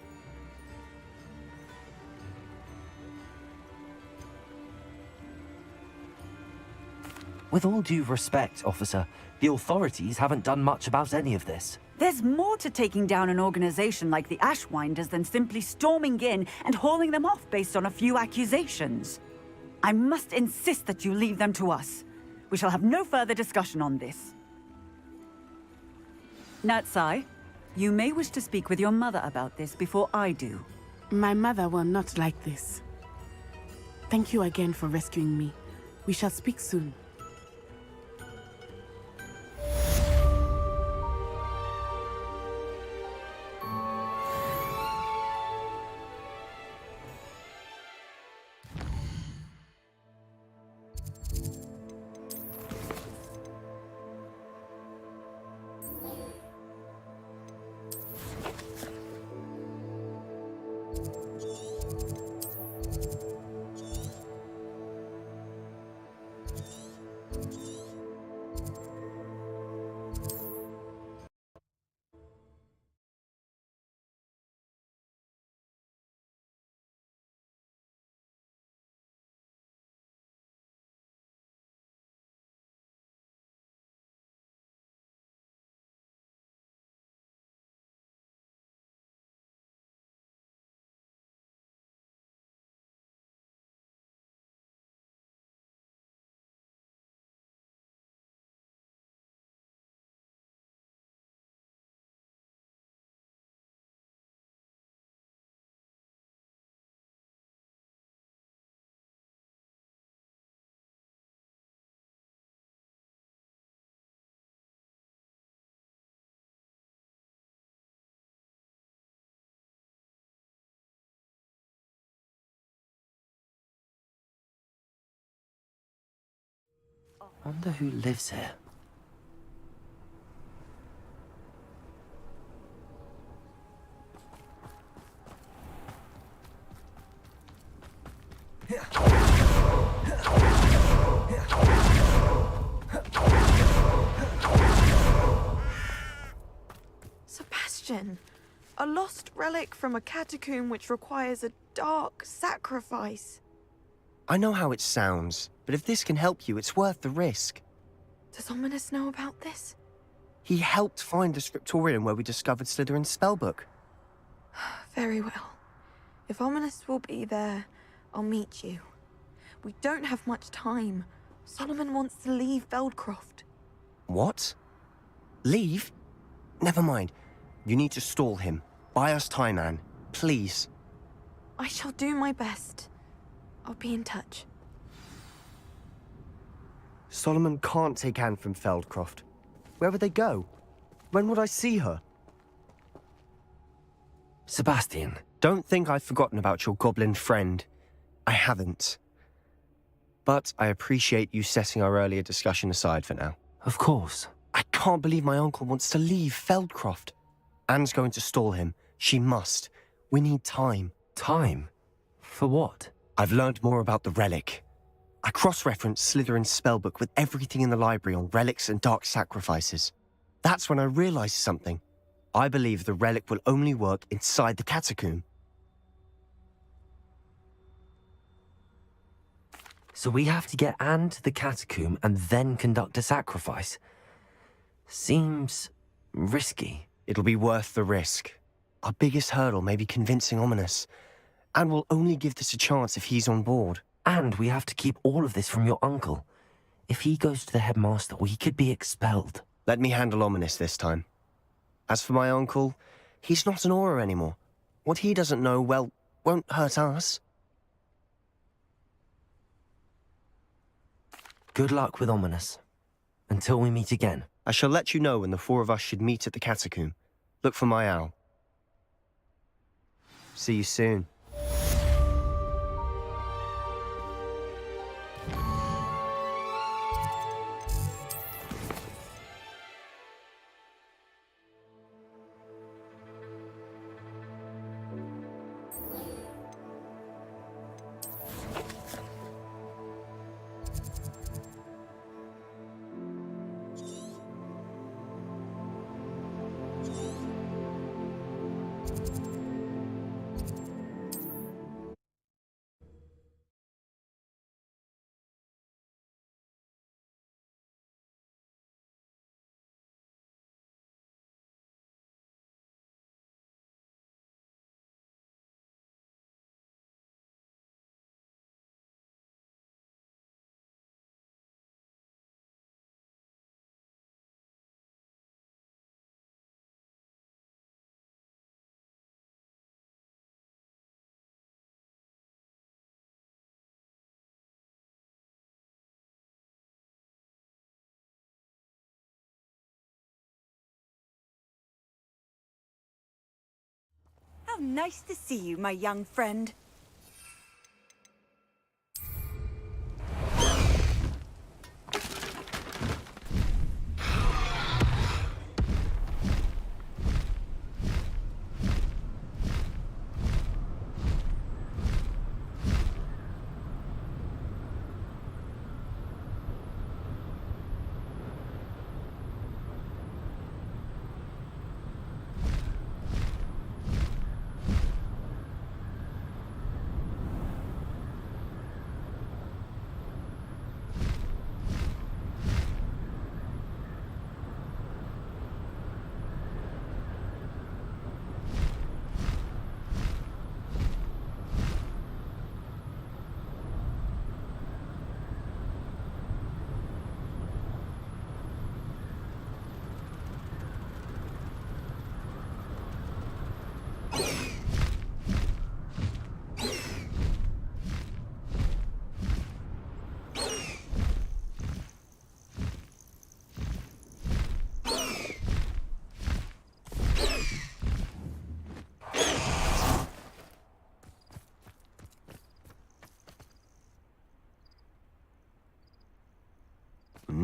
With all due respect, officer, the authorities haven't done much about any of this. There's more to taking down an organization like the Ashwinders than simply storming in and hauling them off based on a few accusations. I must insist that you leave them to us. We shall have no further discussion on this. Natsai, you may wish to speak with your mother about this before I do. My mother will not like this. Thank you again for rescuing me. We shall speak soon. Wonder who lives here. Sebastian, a lost relic from a catacomb which requires a dark sacrifice. I know how it sounds, but if this can help you, it's worth the risk. Does Ominous know about this? He helped find the scriptorium where we discovered Slytherin's spellbook. Very well. If Ominous will be there, I'll meet you. We don't have much time. Solomon wants to leave Feldcroft. What? Leave? Never mind. You need to stall him. Buy us time, Anne. Please. I shall do my best. I'll be in touch. Solomon can't take Anne from Feldcroft. Where would they go? When would I see her? Sebastian. Don't think I've forgotten about your goblin friend. I haven't. But I appreciate you setting our earlier discussion aside for now. Of course. I can't believe my uncle wants to leave Feldcroft. Anne's going to stall him. She must. We need time. Time? For what? I've learned more about the relic. I cross-referenced Slytherin's spellbook with everything in the library on relics and dark sacrifices. That's when I realized something. I believe the relic will only work inside the catacomb. So we have to get Anne to the catacomb and then conduct a sacrifice. Seems risky. It'll be worth the risk. Our biggest hurdle may be convincing Ominous. And we'll only give this a chance if he's on board. And we have to keep all of this from your uncle. If he goes to the headmaster, we could be expelled. Let me handle Ominous this time. As for my uncle, he's not an Auror anymore. What he doesn't know, well, won't hurt us. Good luck with Ominous. Until we meet again. I shall let you know when the four of us should meet at the catacomb. Look for my owl. See you soon. How nice to see you, my young friend.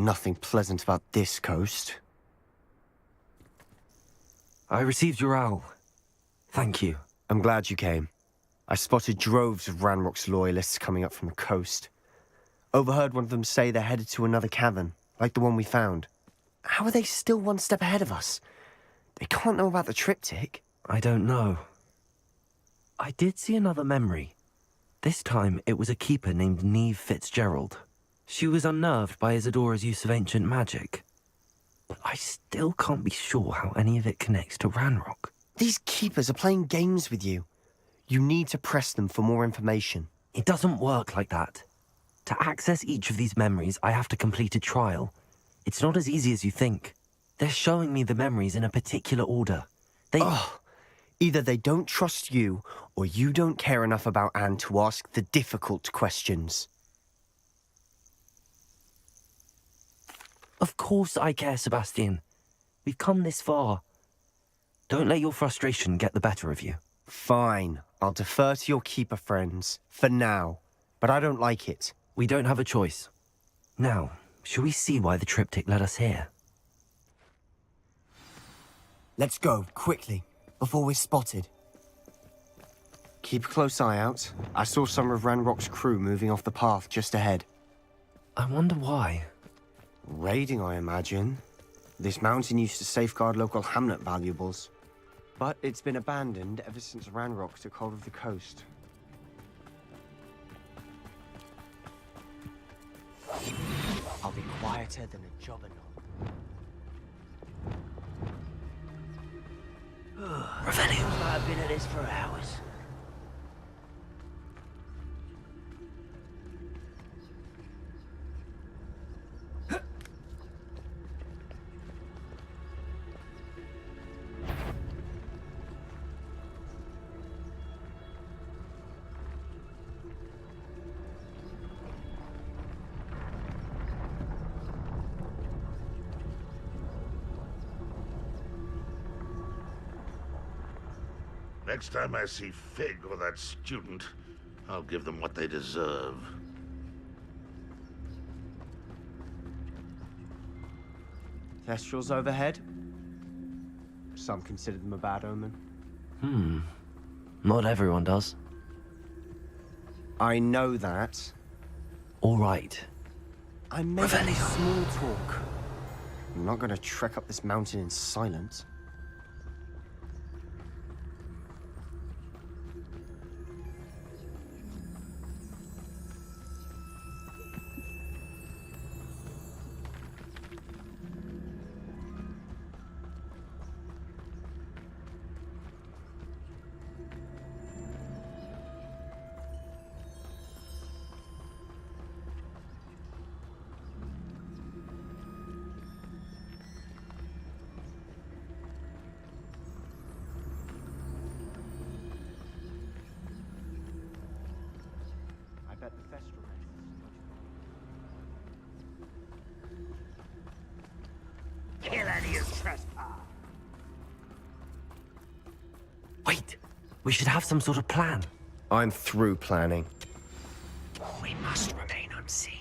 nothing pleasant about this coast. I received your owl. Thank you. I'm glad you came. I spotted droves of Ranrock's loyalists coming up from the coast. Overheard one of them say they're headed to another cavern, like the one we found. How are they still one step ahead of us? They can't know about the triptych. I don't know. I did see another memory. This time, it was a keeper named Neve Fitzgerald. She was unnerved by Isadora's use of ancient magic. But I still can't be sure how any of it connects to Ranrock. These keepers are playing games with you. You need to press them for more information. It doesn't work like that. To access each of these memories, I have to complete a trial. It's not as easy as you think. They're showing me the memories in a particular order. Either they don't trust you, or you don't care enough about Anne to ask the difficult questions. Of course I care, Sebastian. We've come this far. Don't let your frustration get the better of you. Fine. I'll defer to your keeper friends, for now. But I don't like it. We don't have a choice. Now, shall we see why the triptych led us here? Let's go, quickly, before we're spotted. Keep a close eye out. I saw some of Ranrock's crew moving off the path just ahead. I wonder why. Raiding, I imagine. This mountain used to safeguard local hamlet valuables. But it's been abandoned ever since Ranrock took hold of the coast. I'll be quieter than a jobberknoll. Revelio. I've been at this for hours. Next time I see Fig or that student, I'll give them what they deserve. Thestrals overhead? Some consider them a bad omen. Not everyone does. I know that. All right. I'm making small talk. I'm not going to trek up this mountain in silence. Kill any of trespass. Wait, we should have some sort of plan. I'm through planning. We must remain unseen.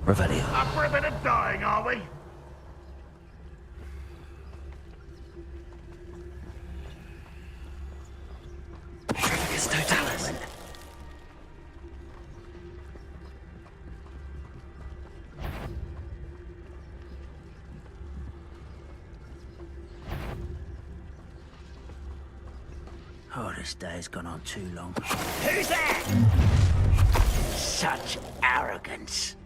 Revelio. Up for a bit of dying, are we? Totalis. Oh, this day's gone on too long. Who's that? Such arrogance.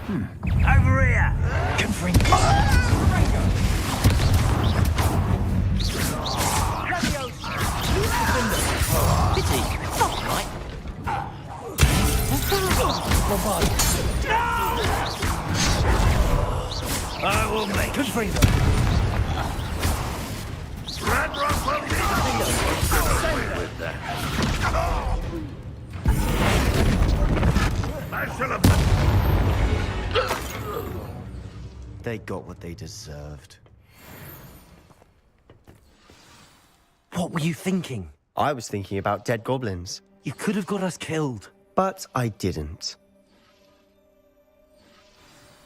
Over here! Confring. Pity. Not right. I will make it free them. Ranrock will be away with that. I shall have... They got what they deserved. What were you thinking? I was thinking about dead goblins. You could have got us killed. But I didn't.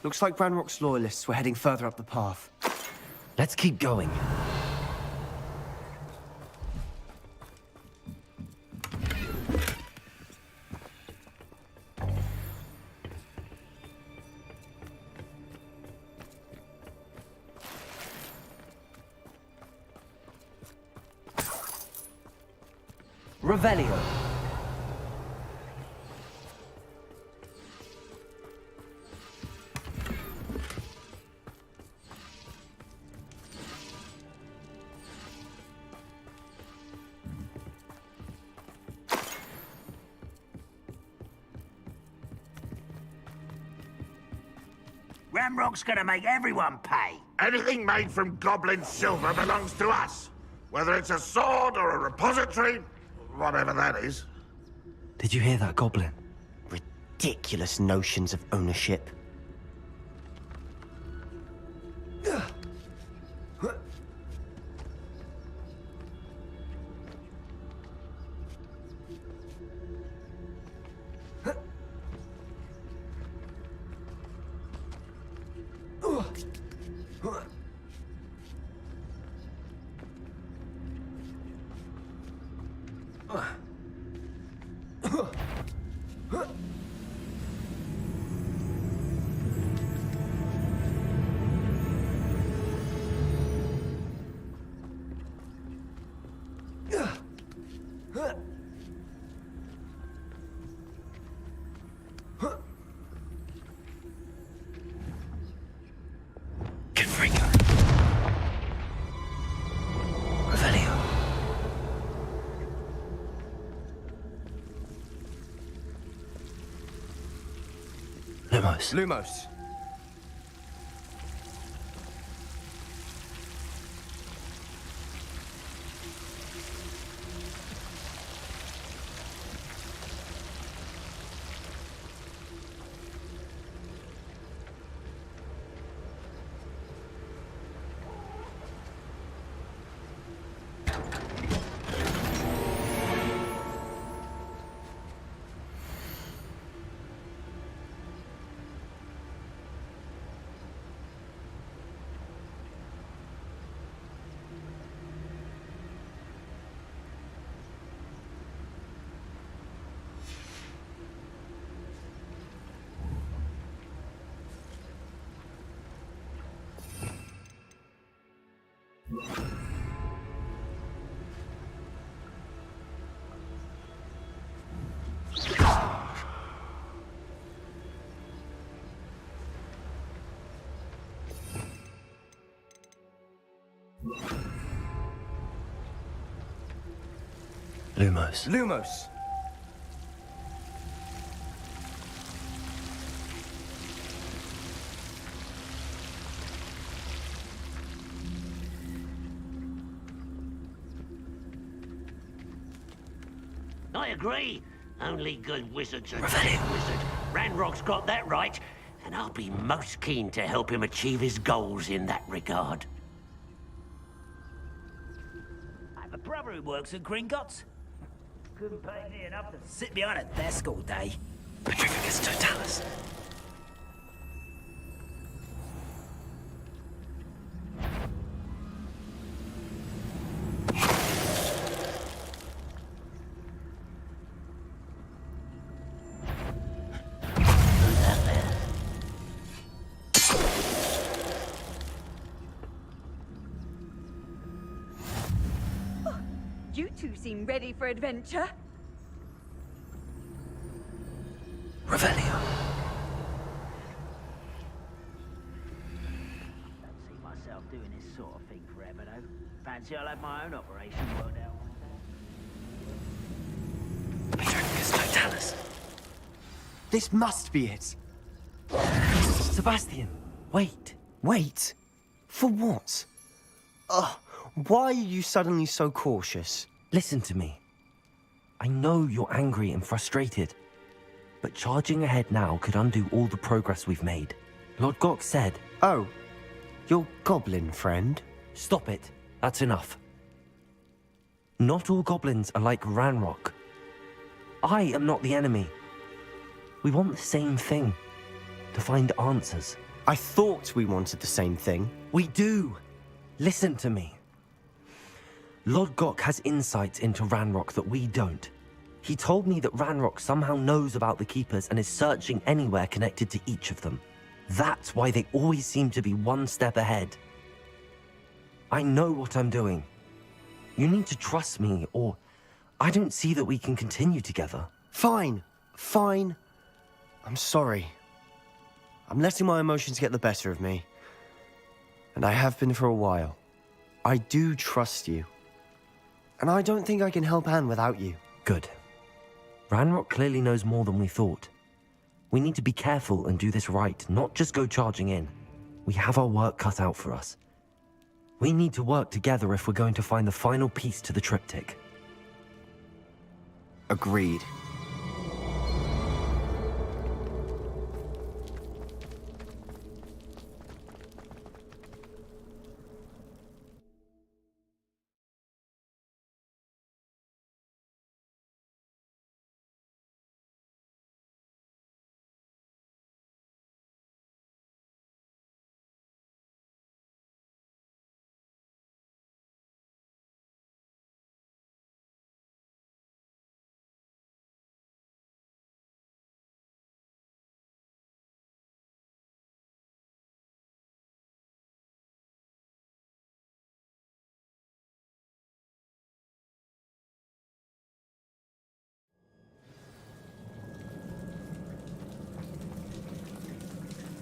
Looks like Ranrock's loyalists were heading further up the path. Let's keep going. Revelio. Ramrock's gonna make everyone pay. Anything made from goblin silver belongs to us. Whether it's a sword or a repository, whatever that is. Did you hear that, Goblin? Ridiculous notions of ownership. Lumos. Lumos. Lumos. I agree. Only good wizards are dead wizard. Ranrock's got that right, and I'll be most keen to help him achieve his goals in that regard. I have a brother who works at Gringotts. Couldn't pay me enough to sit behind a desk all day. Petrificus Totalis. You two seem ready for adventure. Revelio. Don't see myself doing this sort of thing forever, though. Fancy I'll have my own operation worked out one day. Petrificus Totalis. This must be it. Sebastian, wait. Wait? For what? Why are you suddenly so cautious? Listen to me. I know you're angry and frustrated, but charging ahead now could undo all the progress we've made. Lord Gok said... Oh, your goblin friend? Stop it. That's enough. Not all goblins are like Ranrock. I am not the enemy. We want the same thing. To find answers. I thought we wanted the same thing. We do. Listen to me. Lodgok has insights into Ranrock that we don't. He told me that Ranrock somehow knows about the Keepers and is searching anywhere connected to each of them. That's why they always seem to be one step ahead. I know what I'm doing. You need to trust me, or I don't see that we can continue together. Fine. Fine. I'm sorry. I'm letting my emotions get the better of me. And I have been for a while. I do trust you. And I don't think I can help Anne without you. Good. Ranrock clearly knows more than we thought. We need to be careful and do this right, not just go charging in. We have our work cut out for us. We need to work together if we're going to find the final piece to the triptych. Agreed.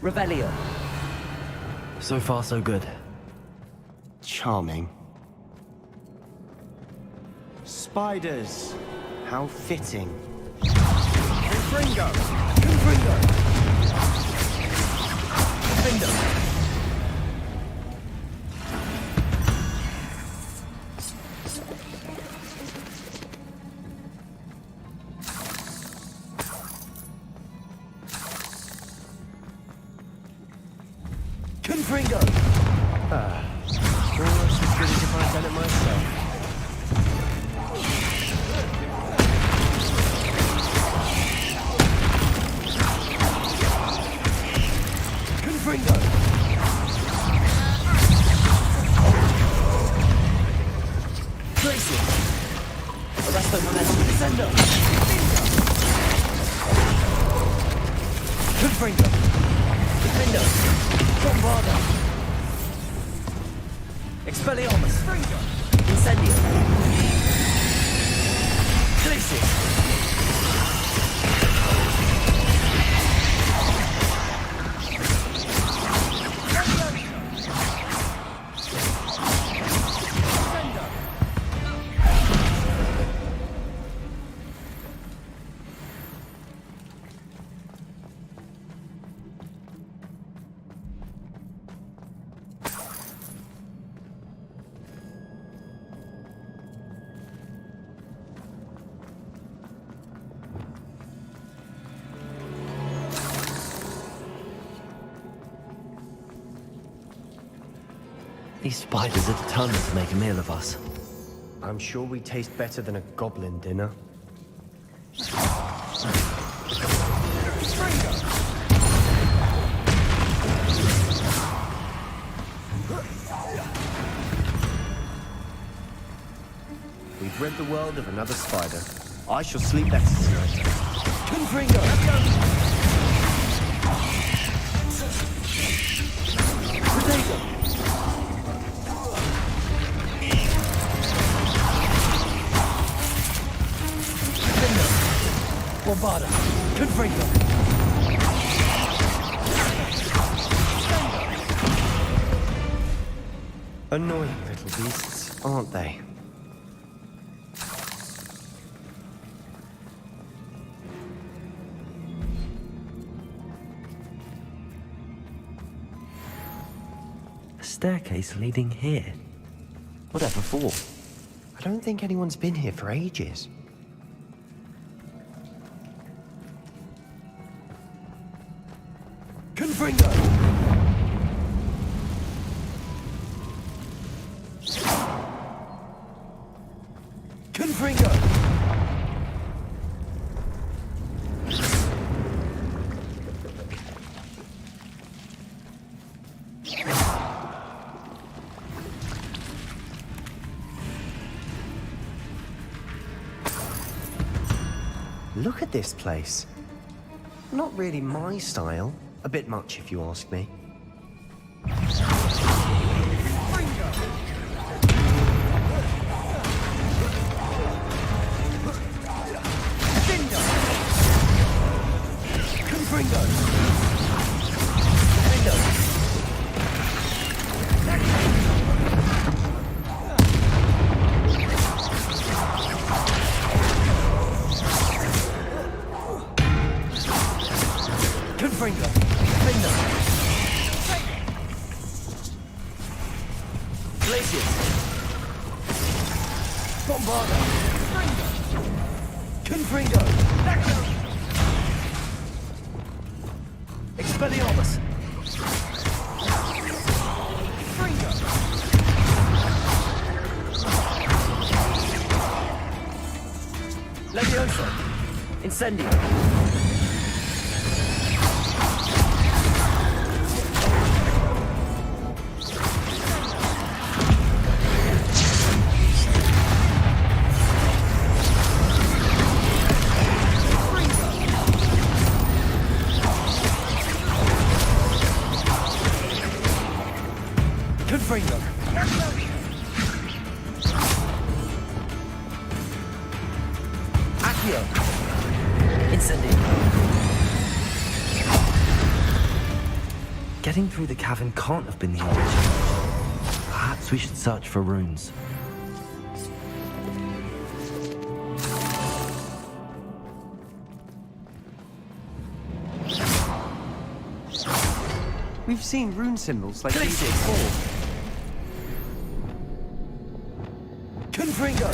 Revelio. So far, so good. Charming. Spiders. How fitting. Confringo! Confringo! Confringo! Confringo! Almost as good as if I'd done it myself. Confringo! Tracy! Arresto momentum descendo! Confringo! Defendo! Bombarda! Expelliarmus! Incendio! Glacius! These spiders are determined to make a meal of us. I'm sure we taste better than a goblin dinner. We've rid the world of another spider. I shall sleep better tonight. Confringo! Potato! Bombarda! Confringo! Annoying little beasts, aren't they? A staircase leading here. Whatever for? I don't think anyone's been here for ages. Confringo! Look at this place. Not really my style. A bit much, if you ask me. Incendio. Confringo. Accio. Incendio. Getting through the cavern can't have been the only challenge. Perhaps we should search for runes. We've seen rune symbols like these before. Confringo!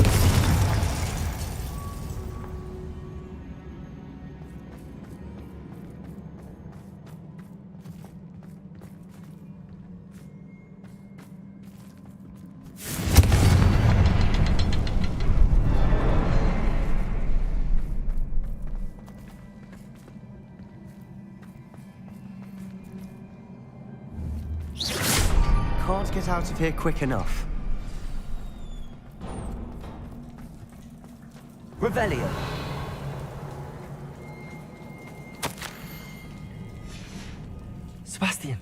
Can't get out of here quick enough. Revelio. Sebastian,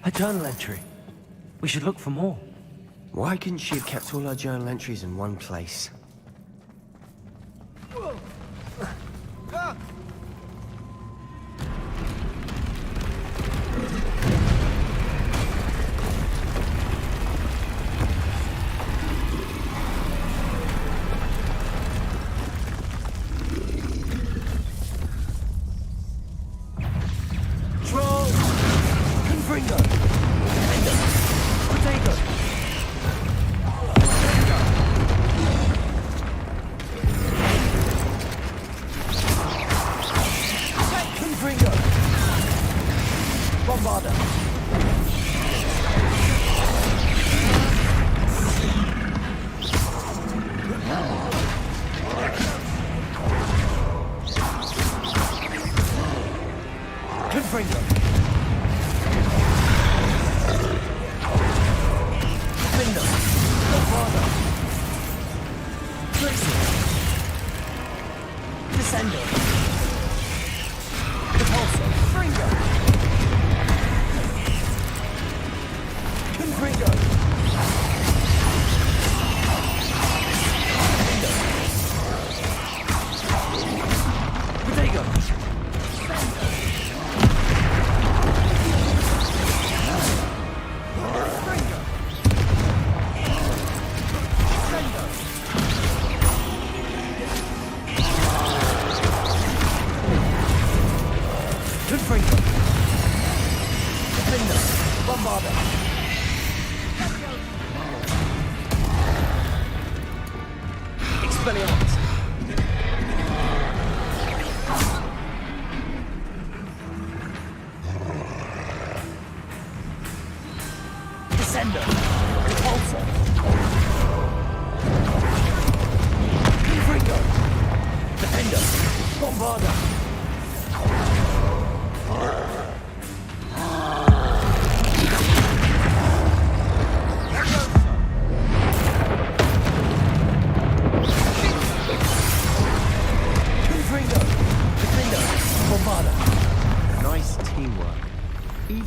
a journal entry. We should look for more. Why couldn't she have kept all her journal entries in one place?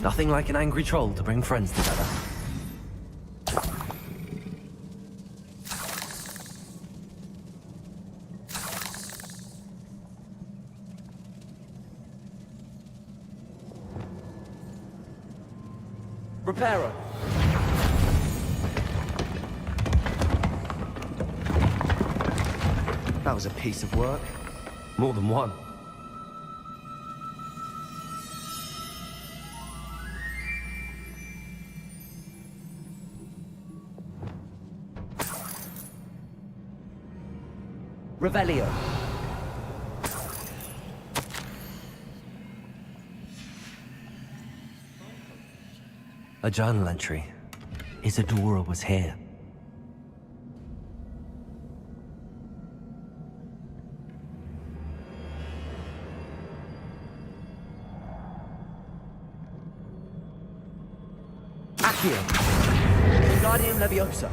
Nothing like an angry troll to bring friends together. Reparo. That was a piece of work. More than one. Revelio. A journal entry. Isadora was here. Accio. Guardian Leviosa.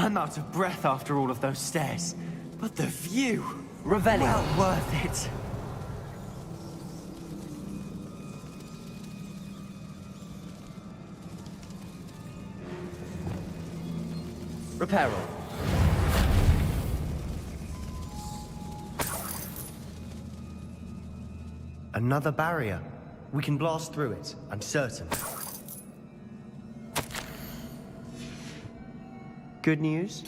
I'm out of breath after all of those stairs. But the view! Revelio. Well worth it. Reparo. Another barrier. We can blast through it, I'm certain. Good news?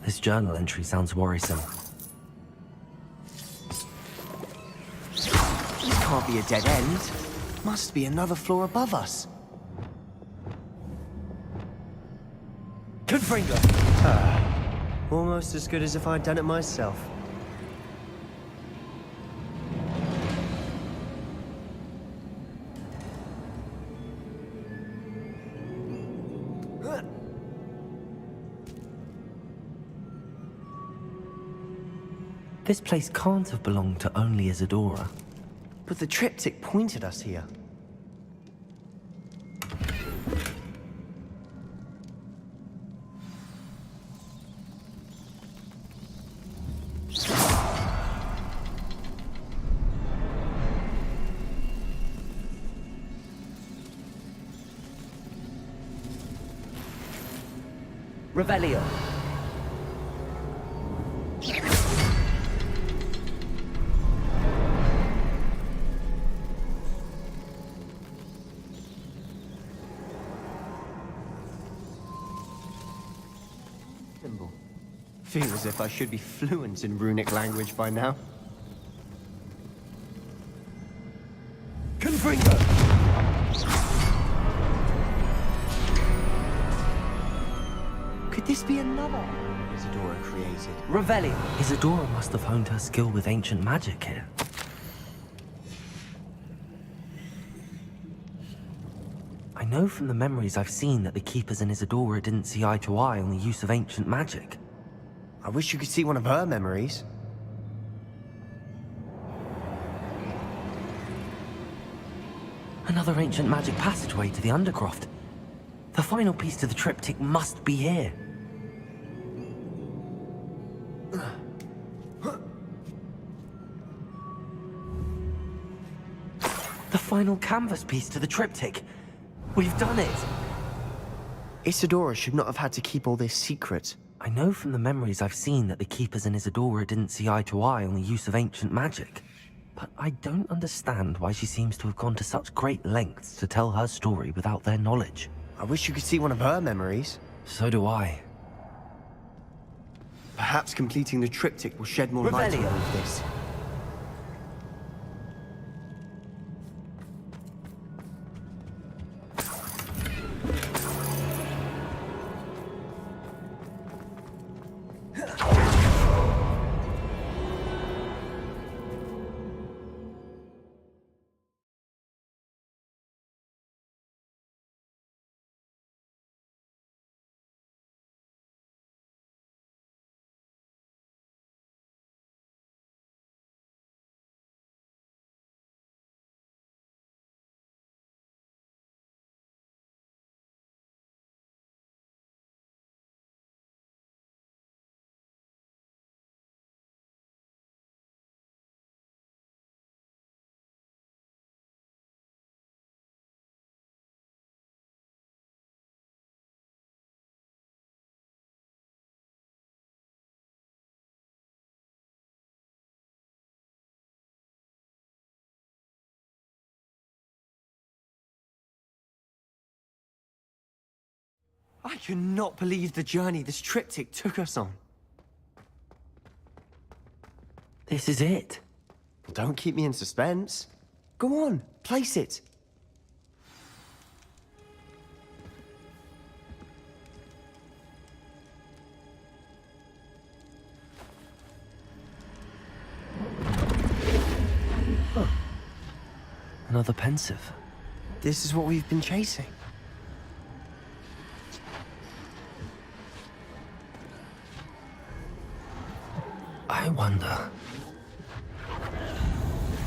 This journal entry sounds worrisome. This can't be a dead end. Must be another floor above us. Confringo! Almost as good as if I'd done it myself. This place can't have belonged to only Isadora. But the triptych pointed us here. Revelio. Feel as if I should be fluent in runic language by now. Confringo! Could this be another Isadora created? Revelio. Isadora must have honed her skill with ancient magic here. I know from the memories I've seen that the Keepers and Isadora didn't see eye to eye on the use of ancient magic. I wish you could see one of her memories. Another ancient magic passageway to the Undercroft. The final piece to the triptych must be here. The final canvas piece to the triptych. We've done it! Isadora should not have had to keep all this secret. I know from the memories I've seen that the Keepers and Isadora didn't see eye to eye on the use of ancient magic. But I don't understand why she seems to have gone to such great lengths to tell her story without their knowledge. I wish you could see one of her memories. So do I. Perhaps completing the triptych will shed more light on all of this. I cannot believe the journey this triptych took us on. This is it. Don't keep me in suspense. Go on, place it. Another pensive. This is what we've been chasing. I wonder.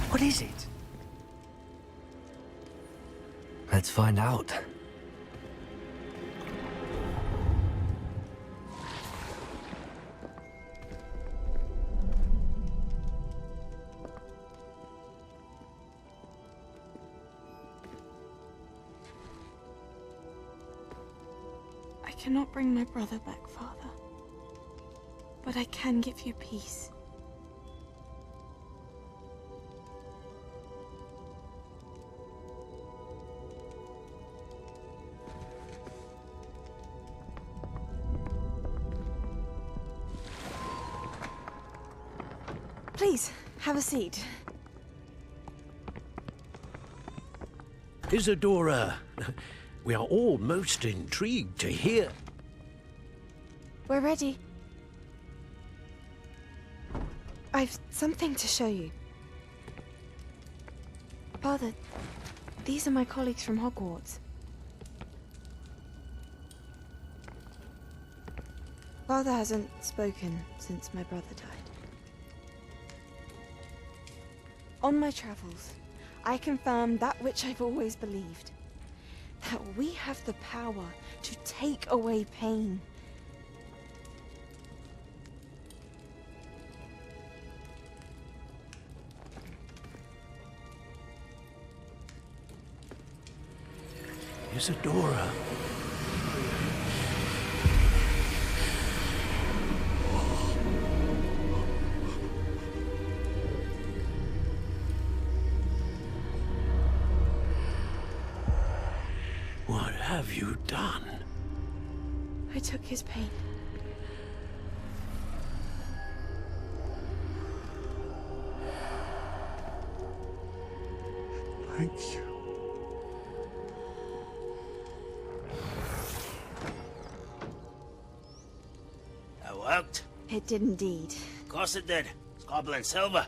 What is it? Let's find out. I cannot bring my brother back, Father. But I can give you peace. Please, have a seat. Isadora, we are all most intrigued to hear. We're ready. I've something to show you. Father, these are my colleagues from Hogwarts. Father hasn't spoken since my brother died. On my travels, I confirmed that which I've always believed. That we have the power to take away pain. Isadora. What have you done? I took his pain. Thank you. That worked? It did indeed. Of course it did. It's goblin silver.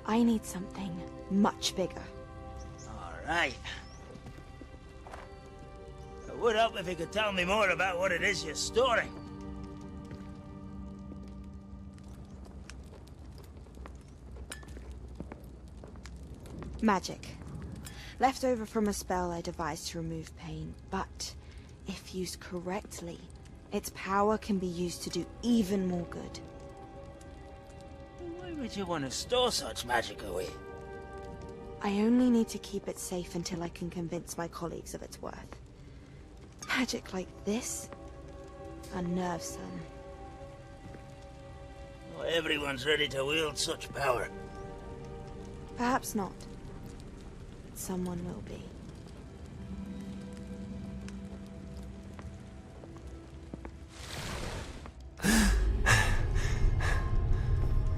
I need something much bigger. All right. It would help if you could tell me more about what it is you're storing. Magic. Left over from a spell I devised to remove pain, but if used correctly, its power can be used to do even more good. Why would you want to store such magic away? I only need to keep it safe until I can convince my colleagues of its worth. Magic like this unnerves them. Not everyone's ready to wield such power. Perhaps not. Someone will be.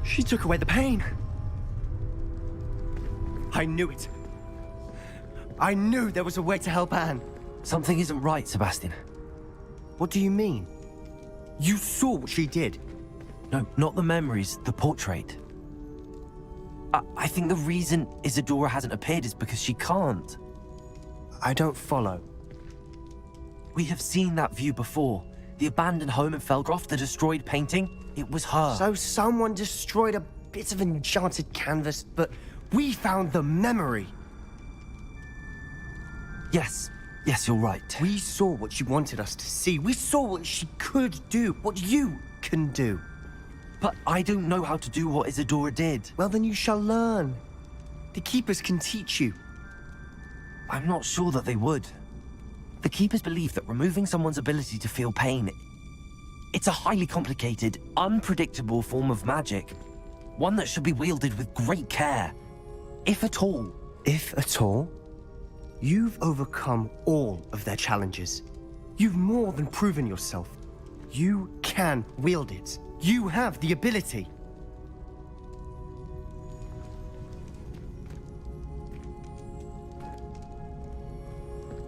She took away the pain. I knew it. I knew there was a way to help Anne. Something isn't right, Sebastian. What do you mean? You saw what she did. No, not the memories, the portrait. I think the reason Isadora hasn't appeared is because she can't. I don't follow. We have seen that view before. The abandoned home in Felgroth, the destroyed painting, it was her. So someone destroyed a bit of enchanted canvas, but we found the memory. Yes, you're right. We saw what she wanted us to see. We saw what she could do, what you can do. But I don't know how to do what Isadora did. Well, then you shall learn. The Keepers can teach you. I'm not sure that they would. The Keepers believe that removing someone's ability to feel pain, it's a highly complicated, unpredictable form of magic. One that should be wielded with great care. If at all. If at all? You've overcome all of their challenges. You've more than proven yourself. You can wield it. You have the ability.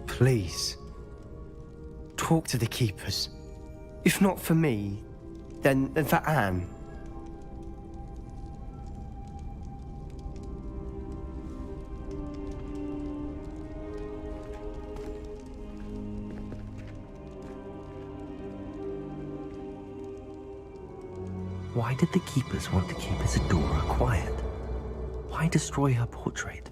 Please, talk to the keepers. If not for me, then for Anne. Why did the keepers want to keep Isadora quiet? Why destroy her portrait?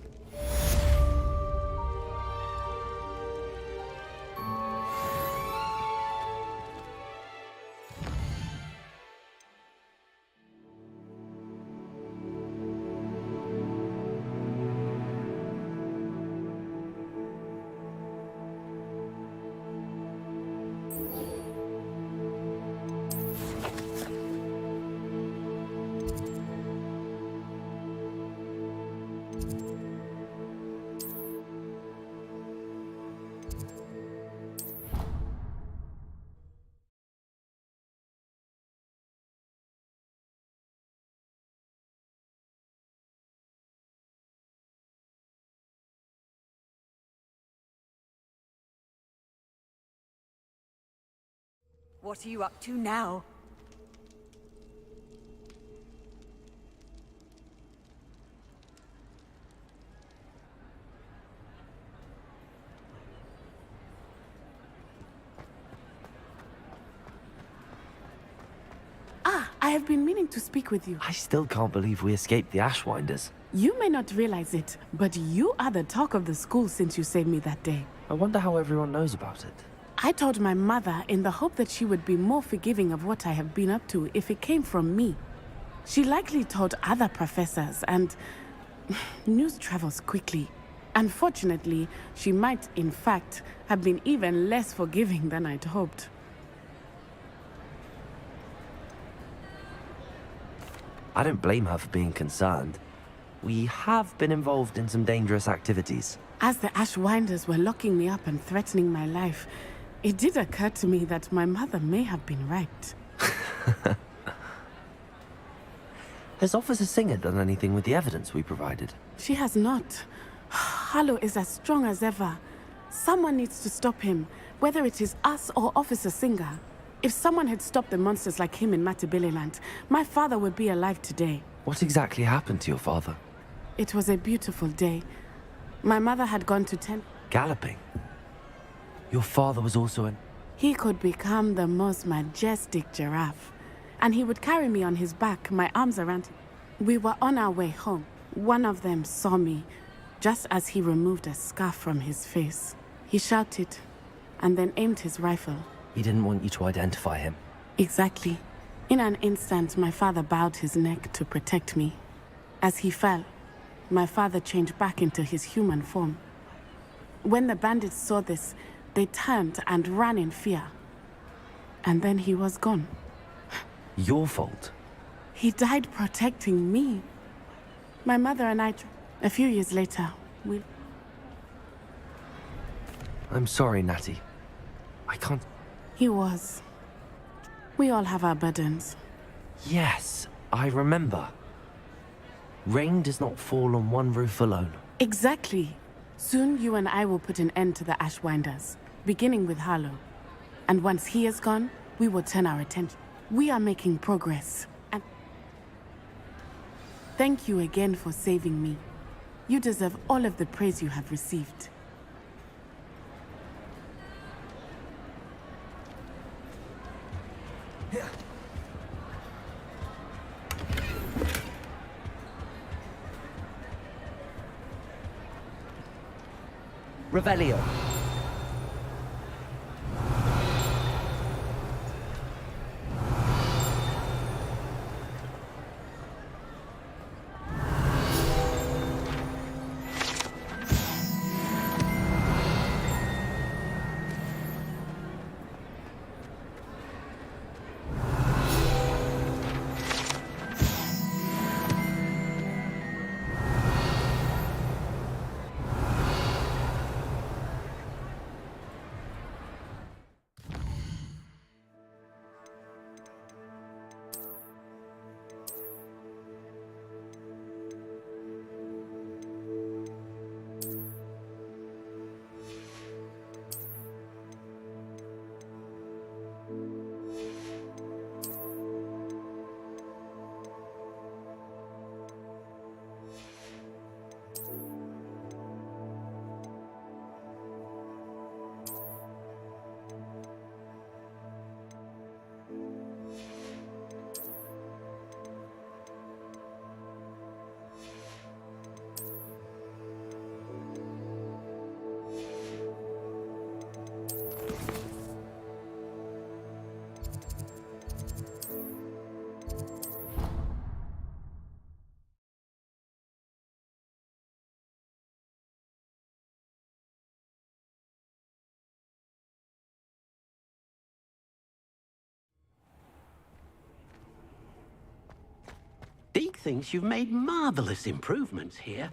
What are you up to now? I have been meaning to speak with you. I still can't believe we escaped the Ashwinders. You may not realize it, but you are the talk of the school since you saved me that day. I wonder how everyone knows about it. I told my mother in the hope that she would be more forgiving of what I have been up to if it came from me. She likely told other professors, and news travels quickly. Unfortunately, she might, in fact, have been even less forgiving than I'd hoped. I don't blame her for being concerned. We have been involved in some dangerous activities. As the Ashwinders were locking me up and threatening my life, it did occur to me that my mother may have been right. Has Officer Singer done anything with the evidence we provided? She has not. Harlow is as strong as ever. Someone needs to stop him, whether it is us or Officer Singer. If someone had stopped the monsters like him in Matabeleland, my father would be alive today. What exactly happened to your father? It was a beautiful day. My mother had gone to Galloping? Your father was also an... He could become the most majestic giraffe. And he would carry me on his back, my arms around him. We were on our way home. One of them saw me, just as he removed a scarf from his face. He shouted, and then aimed his rifle. He didn't want you to identify him. Exactly. In an instant, my father bowed his neck to protect me. As he fell, my father changed back into his human form. When the bandits saw this, they turned and ran in fear. And then he was gone. Your fault? He died protecting me. My mother and I, a few years later, we... I'm sorry, Natty. I can't... He was. We all have our burdens. Yes, I remember. Rain does not fall on one roof alone. Exactly. Soon you and I will put an end to the Ashwinders, beginning with Harlow. And once he is gone, we will turn our attention. We are making progress. And thank you again for saving me. You deserve all of the praise you have received. Revelio. Dick thinks you've made marvelous improvements here.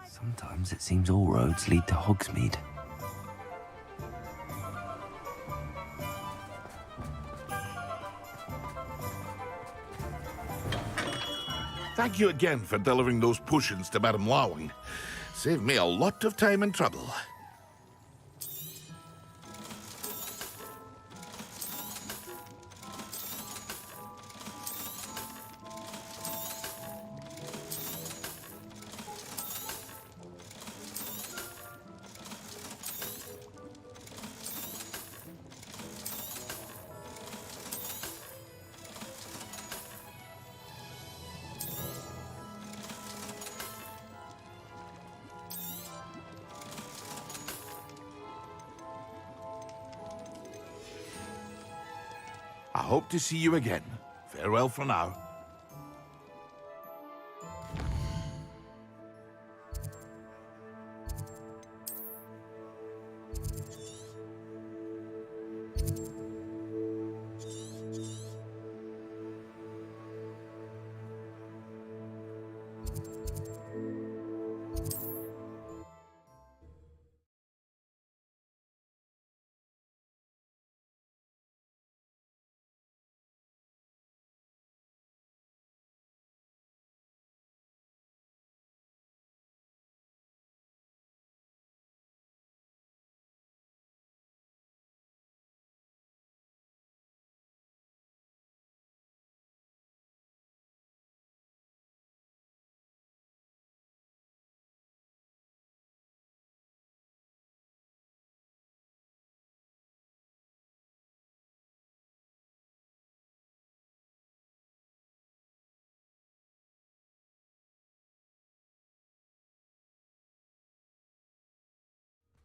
Sometimes it seems all roads lead to Hogsmeade. Thank you again for delivering those potions to Madame Wowing. Saved me a lot of time and trouble. I hope to see you again. Farewell for now.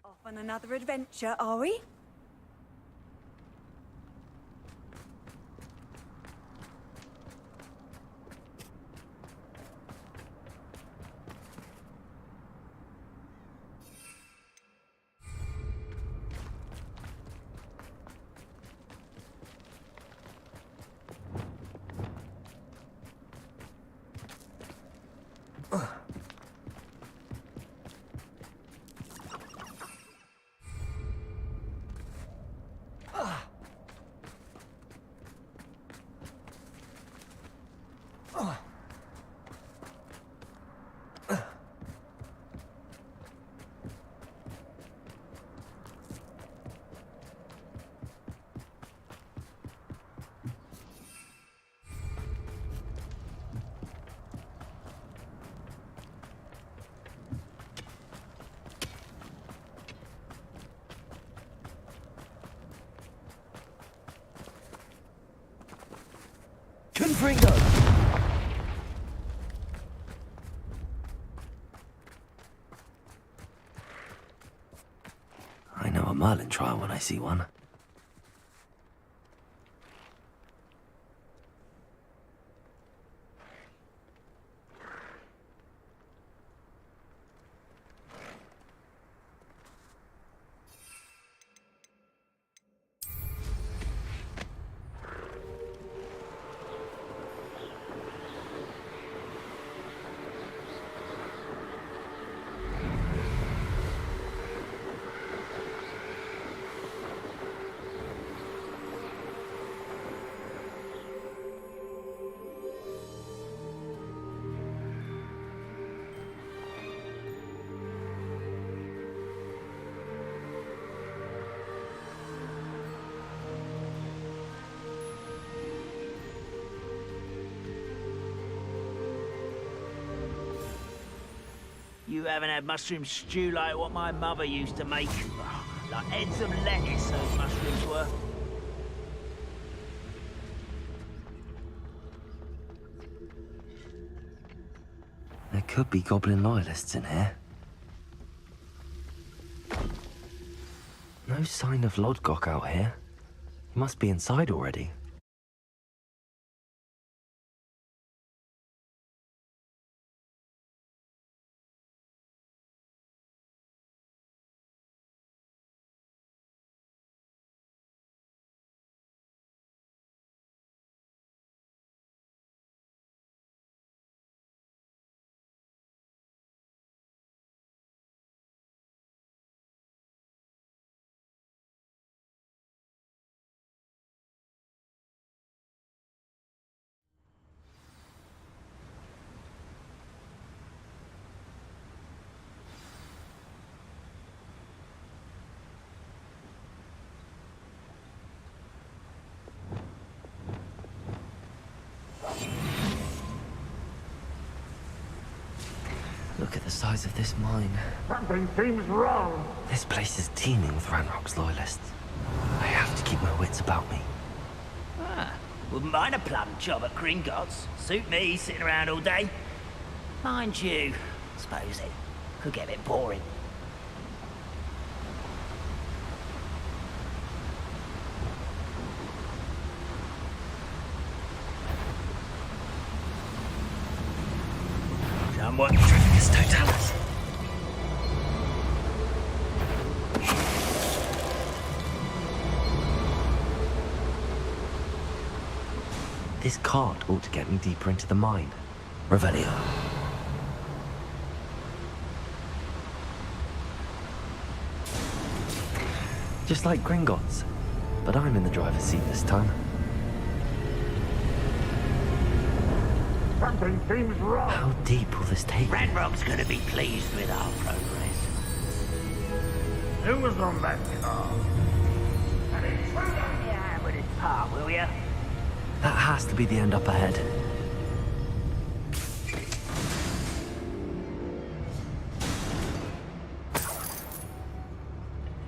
Off on another adventure, are we? Confringo! I know a Merlin trial when I see one. You haven't had mushroom stew like what my mother used to make. Like heads of lettuce, those mushrooms were. There could be goblin loyalists in here. No sign of Lodgok out here. He must be inside already. Look at the size of this mine. Something seems wrong. This place is teeming with Ranrock's loyalists. I have to keep my wits about me. Ah, wouldn't mind a plum job at Gringotts. Suit me, sitting around all day. Mind you, suppose it could get a bit boring. Somewhat Trivius Totalis. This cart ought to get me deeper into the mine. Revelio. Just like Gringotts, but I'm in the driver's seat this time. Something seems wrong. How deep will this take? Ranrock's gonna be pleased with our progress. Who was on that car? Yeah, with his pa, will ya? That has to be the end up ahead.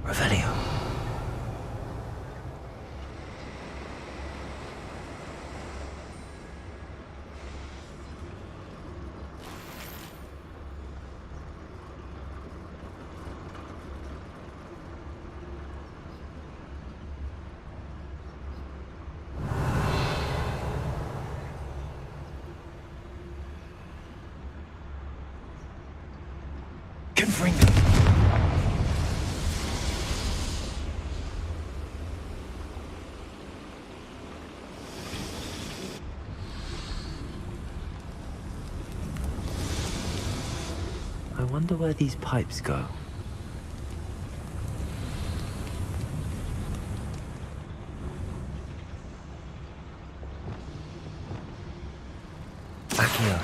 Revelio. covering me. I wonder where these pipes go. Accio.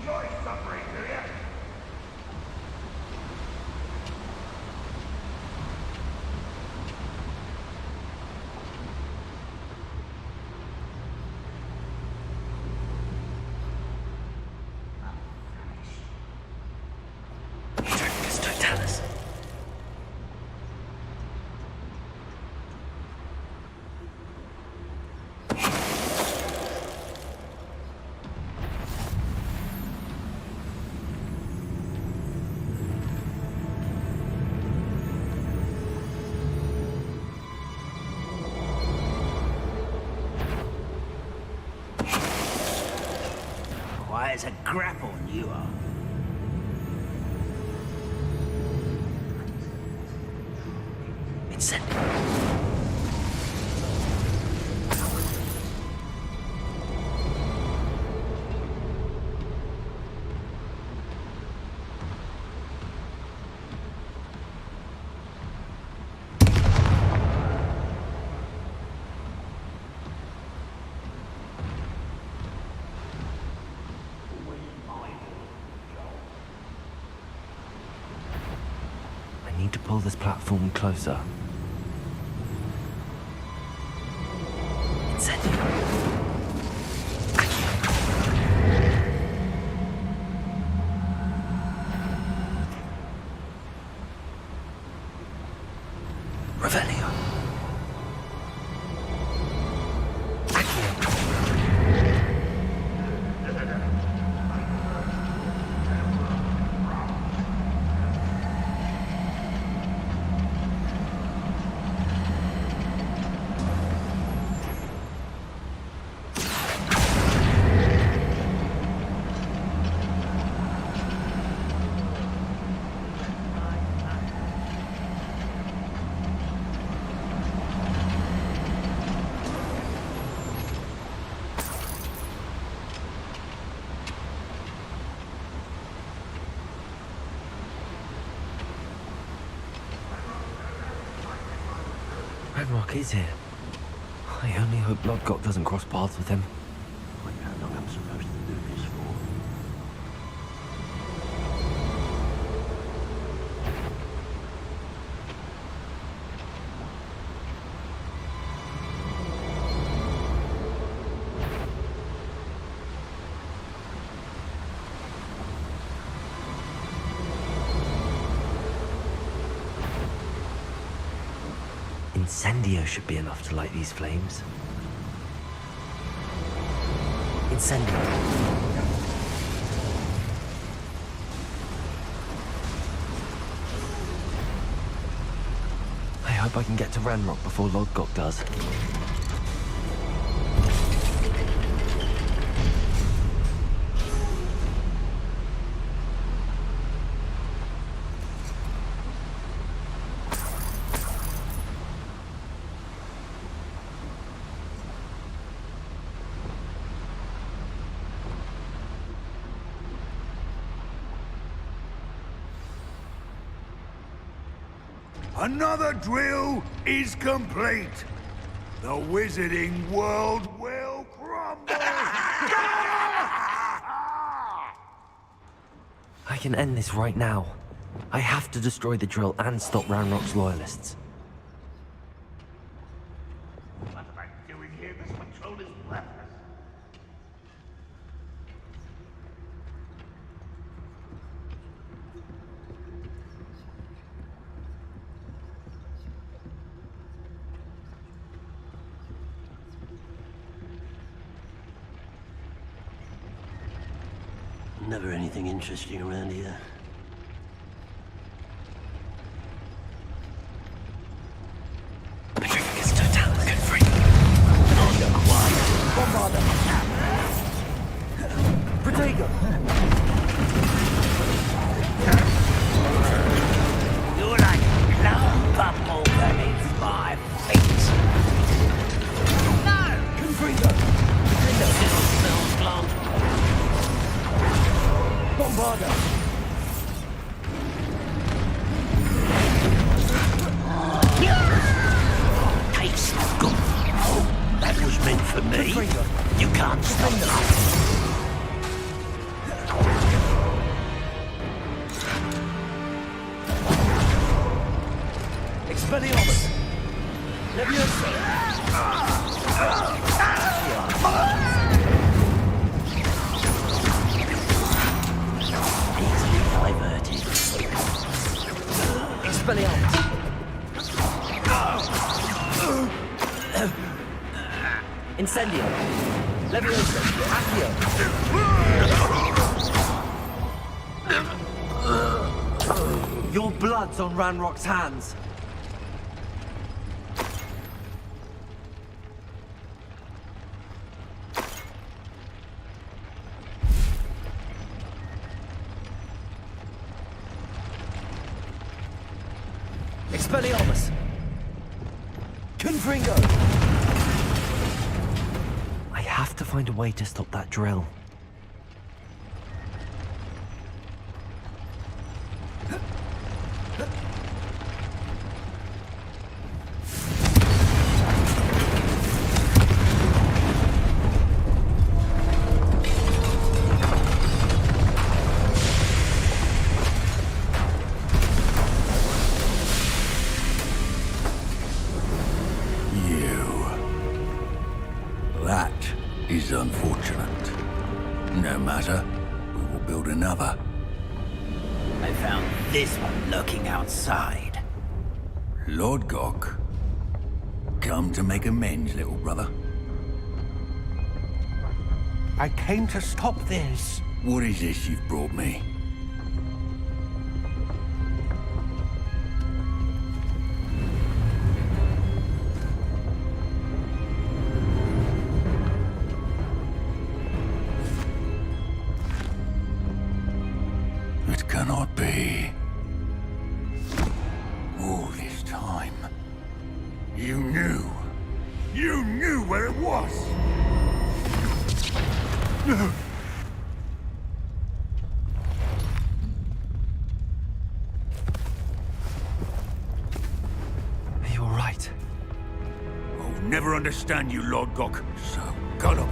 Enjoy suffering, do you? Just don't tell us. Quiet as a grapple, you are. Incendio. I need to pull this platform closer. Incendio. Revelio. Ranrock is here. I only hope Lodgok doesn't cross paths with him. Wonder how long I'm supposed to do this for. Incendio should be enough to light these flames. Incendio. I hope I can get to Ranrock before Lodgok does. Another drill is complete. The wizarding world will crumble. I can end this right now. I have to destroy the drill and stop Ranrock's loyalists. What am I doing here? This patrol is worthless. Never anything interesting around here. You're like love bubble beneath my feet. No! Confringo! Little smells gland. Bombardo! Taste good. Oh, that was meant for me. You can't stop that. Expelliarmus! Leviosa! Easily diverted. Expelliarmus! Incendio! Leviosa! Accio! Your blood's on Ranrock's hands! Expelliarmus! Confringo! I have to find a way to stop that drill. That is unfortunate. No matter, we will build another. I found this one lurking outside. Lord Gok, come to make amends, little brother. I came to stop this. What is this you've brought me? It cannot be. All this time, you knew. You knew where it was! Are you alright? I'll never understand you, Lord Gok. So gullible.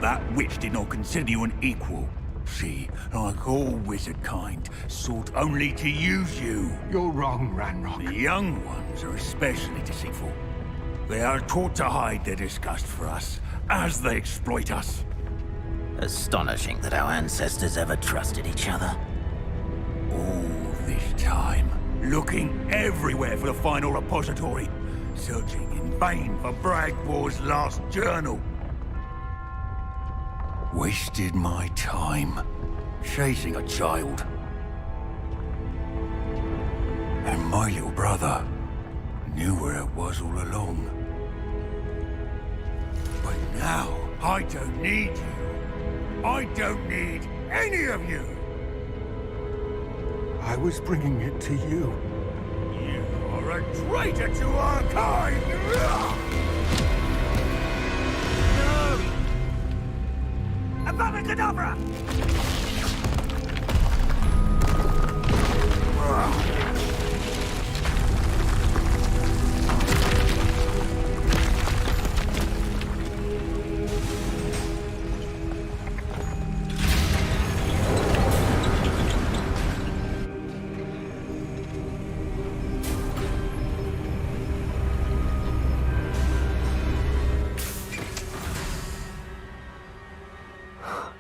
That witch did not consider you an equal. She, like all wizard kind, sought only to use you. You're wrong, Ranrock. The young ones are especially deceitful. They are taught to hide their disgust for us, as they exploit us. Astonishing that our ancestors ever trusted each other. All this time, looking everywhere for the final repository, searching in vain for Bragbor's last journal. Wasted my time chasing a child. And my little brother knew where it was all along. But now, I don't need you. I don't need any of you. I was bringing it to you. You are a traitor to our kind! Avada Kedavra!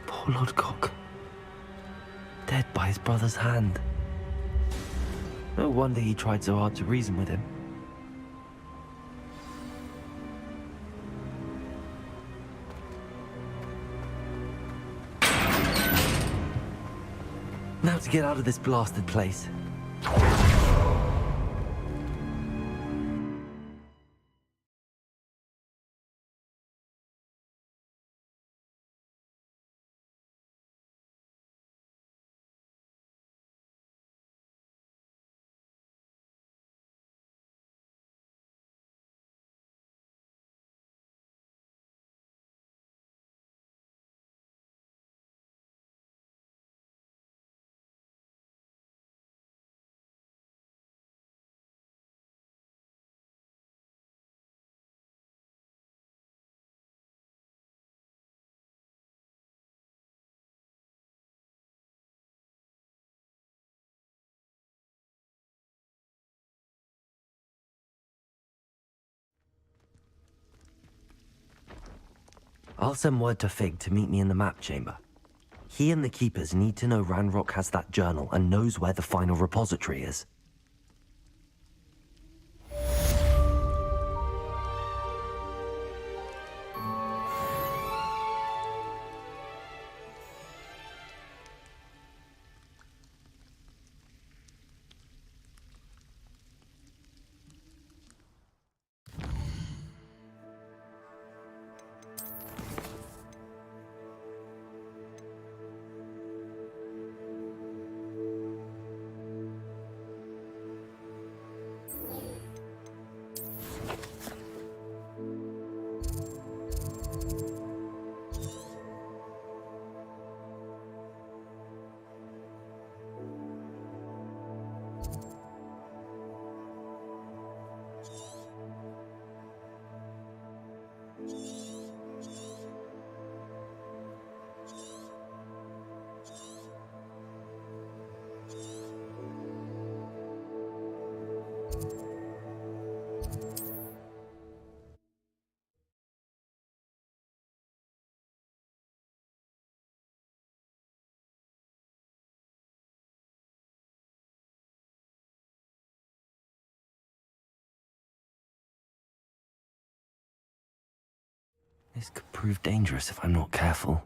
Poor Lord Gok. Dead by his brother's hand. No wonder he tried so hard to reason with him. get out of this blasted place. I'll send word to Fig to meet me in the map chamber. He and the Keepers need to know Ranrock has that journal and knows where the final repository is. This could prove dangerous if I'm not careful.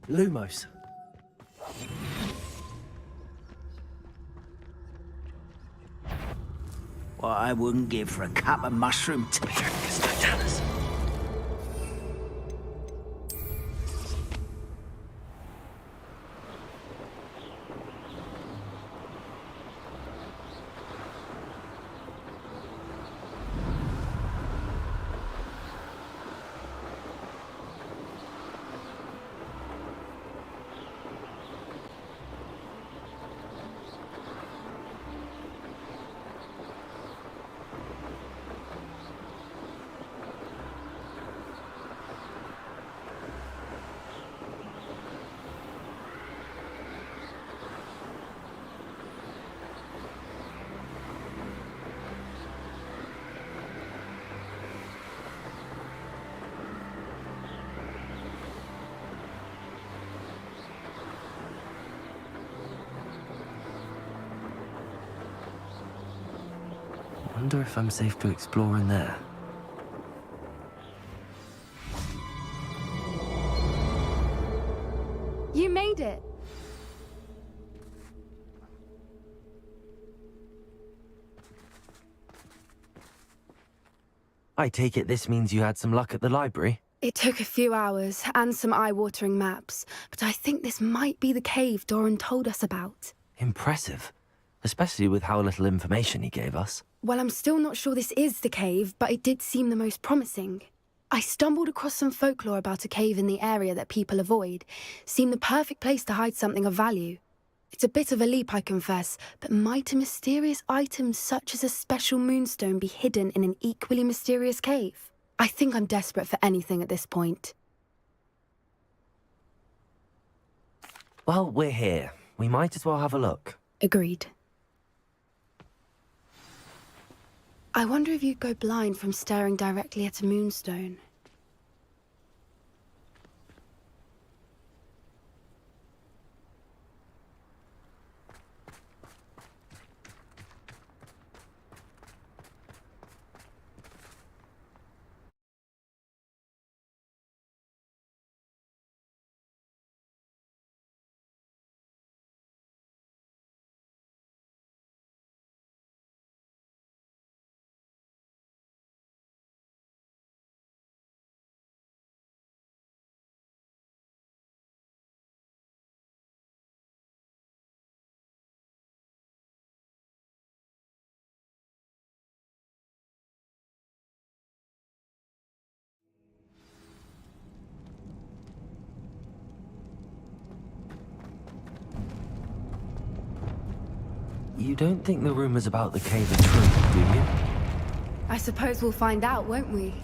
Lumos. What I wouldn't give for a cup of mushroom tea. Wonder if I'm safe to explore in there. You made it. I take it this means you had some luck at the library? It took a few hours and some eye-watering maps, but I think this might be the cave Doran told us about. Impressive. Especially with how little information he gave us. Well, I'm still not sure this is the cave, but it did seem the most promising. I stumbled across some folklore about a cave in the area that people avoid. Seemed the perfect place to hide something of value. It's a bit of a leap, I confess, but might a mysterious item such as a special moonstone be hidden in an equally mysterious cave? I think I'm desperate for anything at this point. Well, we're here. We might as well have a look. Agreed. I wonder if you'd go blind from staring directly at a moonstone. You don't think the rumors about the cave are true, do you? I suppose we'll find out, won't we?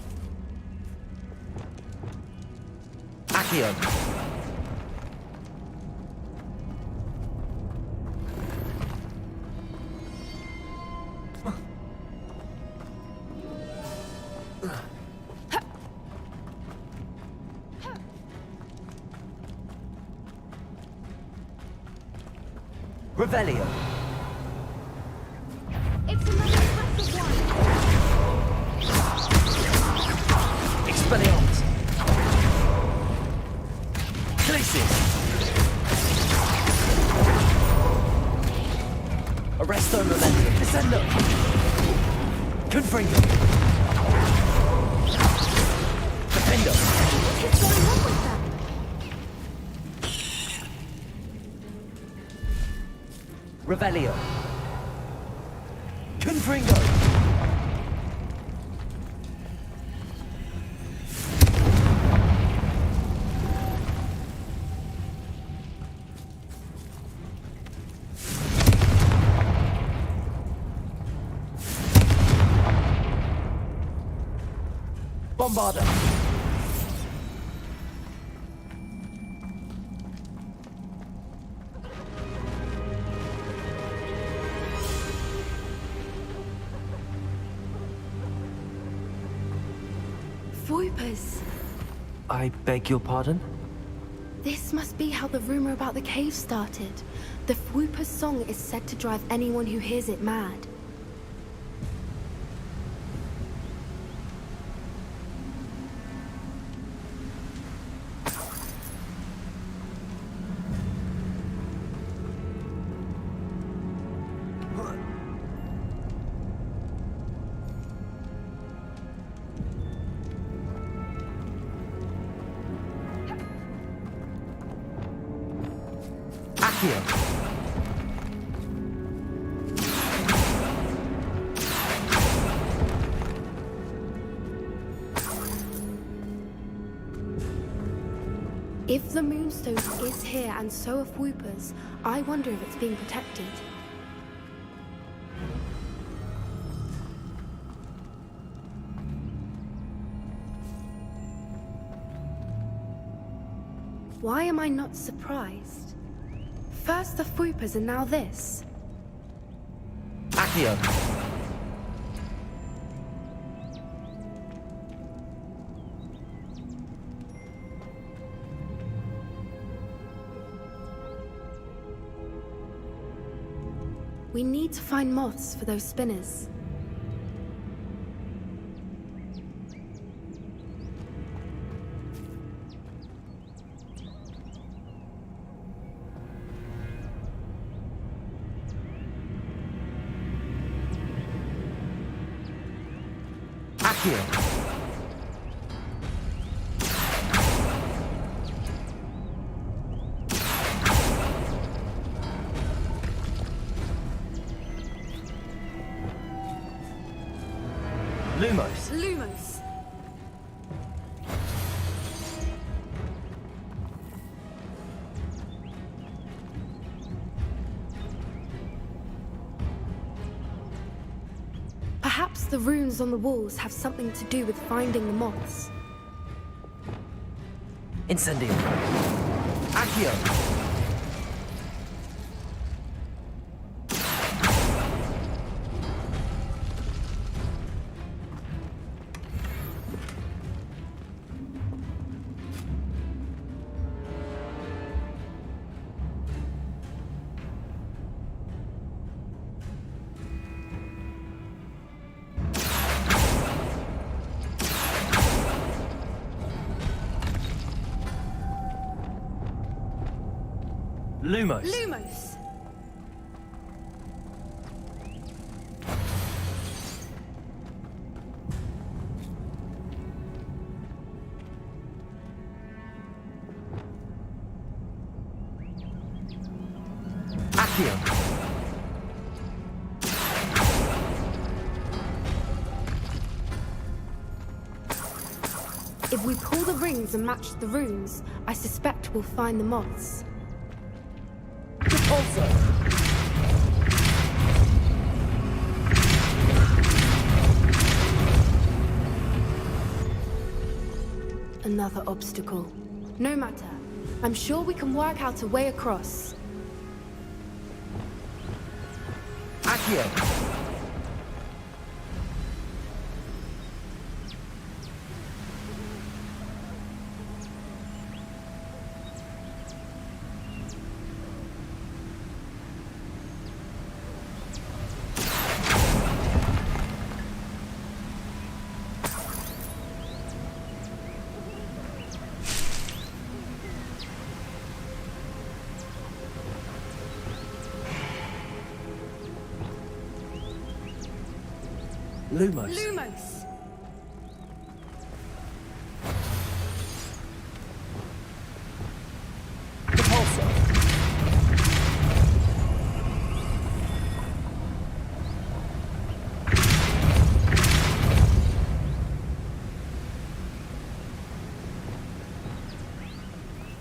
Accio! Revelio! It's another passive one. Expelliarmus! Glacius! Arresto Momentum! Descendo! Confringo! Defendo! What is going on with them? Revelio! Confringo! Bombarda! Voipers. I beg your pardon? This must be how the rumor about the cave started. The Fwooper's song is said to drive anyone who hears it mad. Accio. If the Moonstone is here and so are Whoopers, I wonder if it's being protected. Why am I not surprised? First the Whoopers and now this. Accio. We need to find moths for those spinners. Accio. Lumos. Lumos. Perhaps the runes on the walls have something to do with finding the moths. Incendio. Accio. Lumos. Lumos. Accio. If we pull the rings and match the runes, I suspect we'll find the moths. Another obstacle. No matter. I'm sure we can work out a way across. Accio. Lumos. Lumos.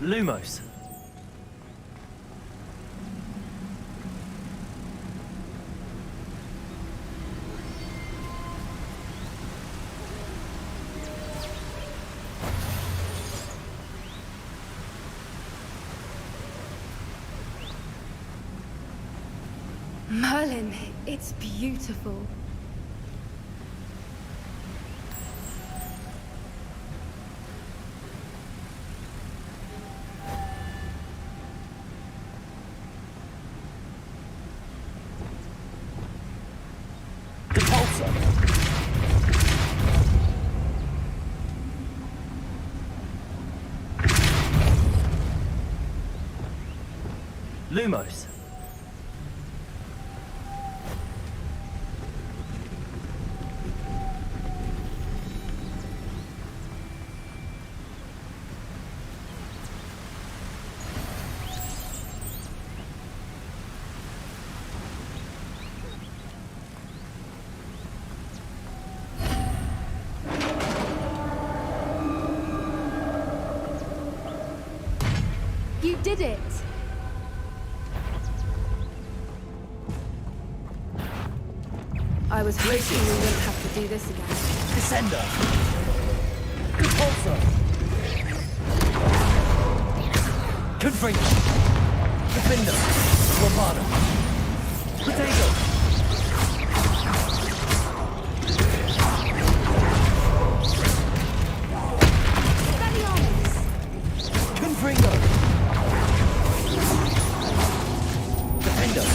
Lumos. Merlin, it's beautiful. Lumos. You did it! I was hoping we wouldn't have to do this again. Descender! Repulsor! Confringo! Defender! Lombardo! Potato! Confringo! Defender!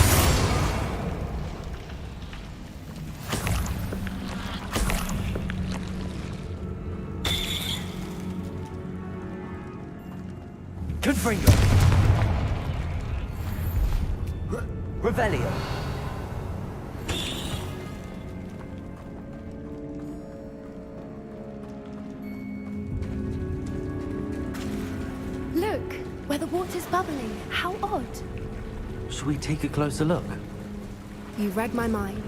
Confringo! Revelio! Look, where the water's bubbling. How odd. Should we take a closer look? You read my mind.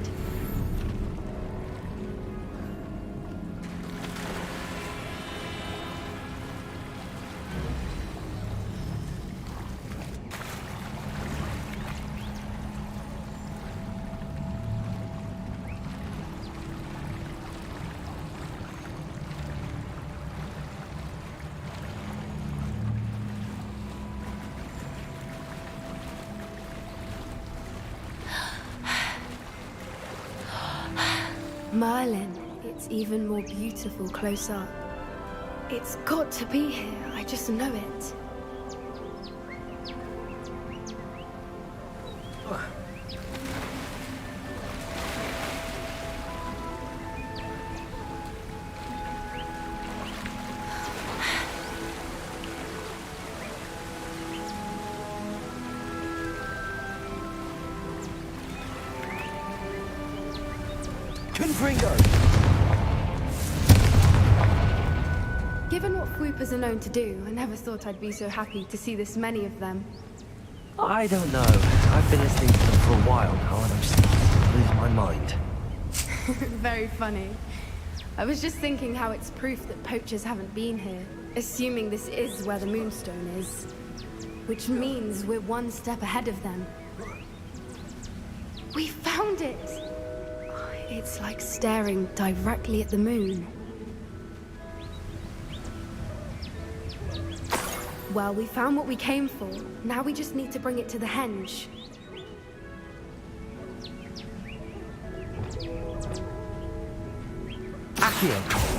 Merlin, it's even more beautiful close up. It's got to be here, I just know it. Confringo! Given what swoopers are known to do, I never thought I'd be so happy to see this many of them. I don't know. I've been listening to them for a while now, and I'm starting to lose my mind. Very funny. I was just thinking how it's proof that poachers haven't been here, assuming this is where the Moonstone is. Which means we're one step ahead of them. We found it! It's like staring directly at the moon. Well, we found what we came for. Now we just need to bring it to the henge. Accio!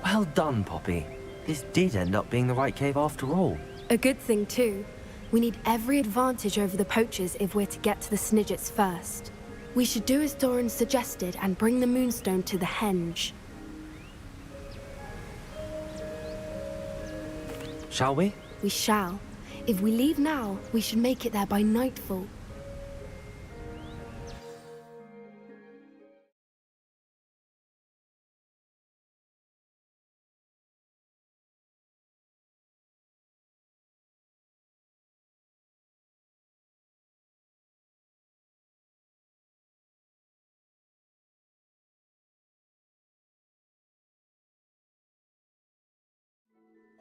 Well done, Poppy. This did end up being the right cave after all. A good thing, too. We need every advantage over the poachers if we're to get to the Snidgets first. We should do as Doran suggested and bring the Moonstone to the henge. Shall we? We shall. If we leave now, we should make it there by nightfall.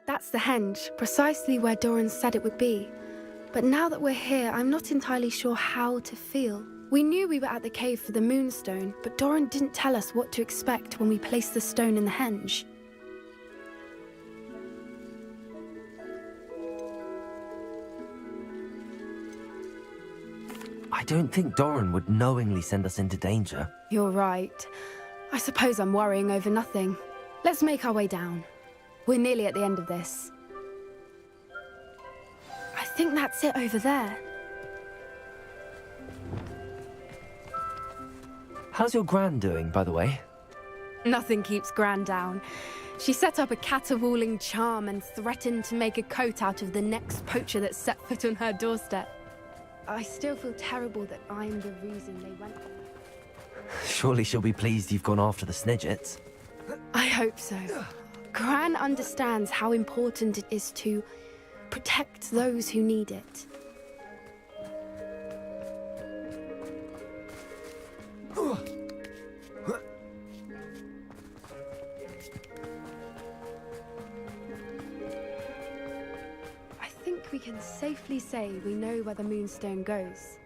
That's the henge, precisely where Doran said it would be. But now that we're here, I'm not entirely sure how to feel. We knew we were at the cave for the Moonstone, but Doran didn't tell us what to expect when we placed the stone in the henge. I don't think Doran would knowingly send us into danger. You're right. I suppose I'm worrying over nothing. Let's make our way down. We're nearly at the end of this. I think that's it over there. How's your Gran doing, by the way? Nothing keeps Gran down. She set up a caterwauling charm and threatened to make a coat out of the next poacher that set foot on her doorstep. I still feel terrible that I'm the reason they went. Surely she'll be pleased you've gone after the Snidgets. I hope so. Gran understands how important it is to protect those who need it. I think we can safely say we know where the Moonstone goes.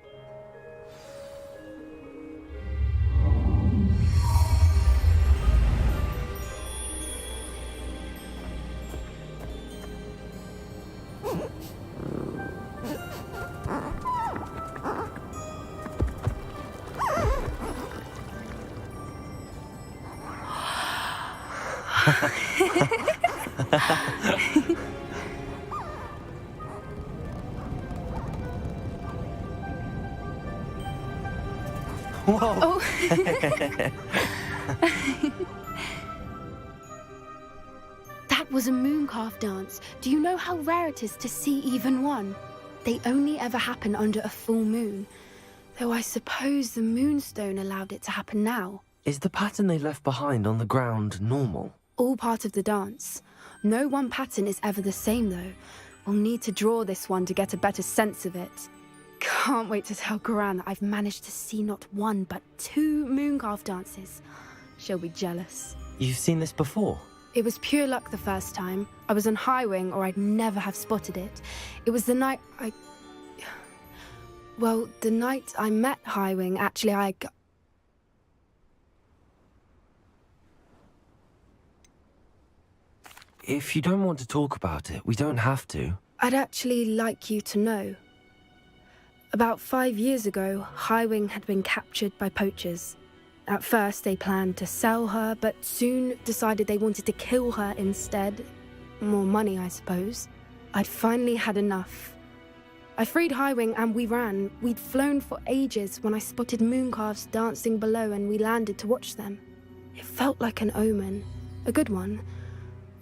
Whoa! Oh. That was a mooncalf dance. Do you know how rare it is to see even one? They only ever happen under a full moon. Though I suppose the Moonstone allowed it to happen now. Is the pattern they left behind on the ground normal? All part of the dance. No one pattern is ever the same, though. We'll need to draw this one to get a better sense of it. Can't wait to tell Gran that I've managed to see not one, but 2 mooncalf dances. She'll be jealous. You've seen this before? It was pure luck the first time. I was on Highwing, or I'd never have spotted it. It was the night Well, the night I met Highwing, actually, If you don't want to talk about it, we don't have to. I'd actually like you to know. About 5 years ago, Highwing had been captured by poachers. At first, they planned to sell her, but soon decided they wanted to kill her instead. More money, I suppose. I'd finally had enough. I freed Highwing and we ran. We'd flown for ages when I spotted mooncalves dancing below and we landed to watch them. It felt like an omen. A good one.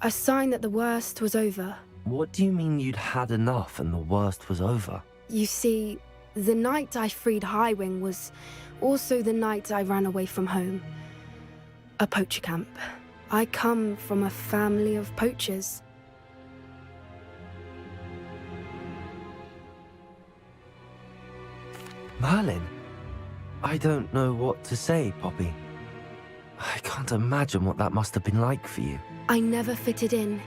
A sign that the worst was over. What do you mean you'd had enough and the worst was over? You see, the night I freed Highwing was also the night I ran away from home. A poacher camp. I come from a family of poachers. Merlin? I don't know what to say, Poppy. I can't imagine what that must have been like for you. I never fitted in,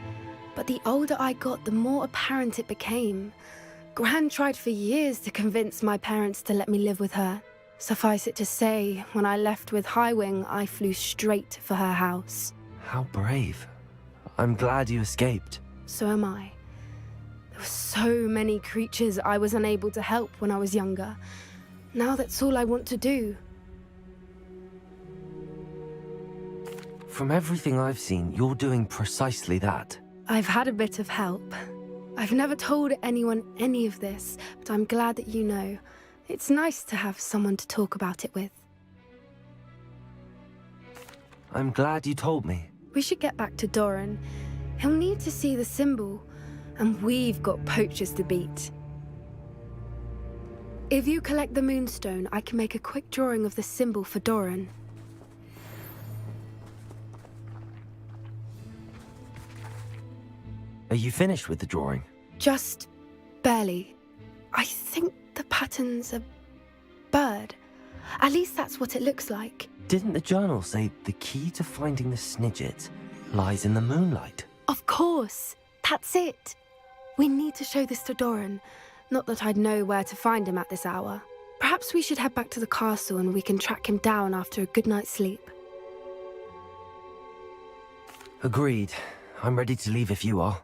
but the older I got, the more apparent it became. Gran tried for years to convince my parents to let me live with her. Suffice it to say, when I left with Highwing, I flew straight for her house. How brave. I'm glad you escaped. So am I. There were so many creatures I was unable to help when I was younger. Now that's all I want to do. From everything I've seen, you're doing precisely that. I've had a bit of help. I've never told anyone any of this, but I'm glad that you know. It's nice to have someone to talk about it with. I'm glad you told me. We should get back to Doran. He'll need to see the symbol, and we've got poachers to beat. If you collect the Moonstone, I can make a quick drawing of the symbol for Doran. Are you finished with the drawing? Just barely. I think the pattern's a bird. At least that's what it looks like. Didn't the journal say the key to finding the Snidget lies in the moonlight? Of course. That's it. We need to show this to Doran. Not that I'd know where to find him at this hour. Perhaps we should head back to the castle and we can track him down after a good night's sleep. Agreed. I'm ready to leave if you are.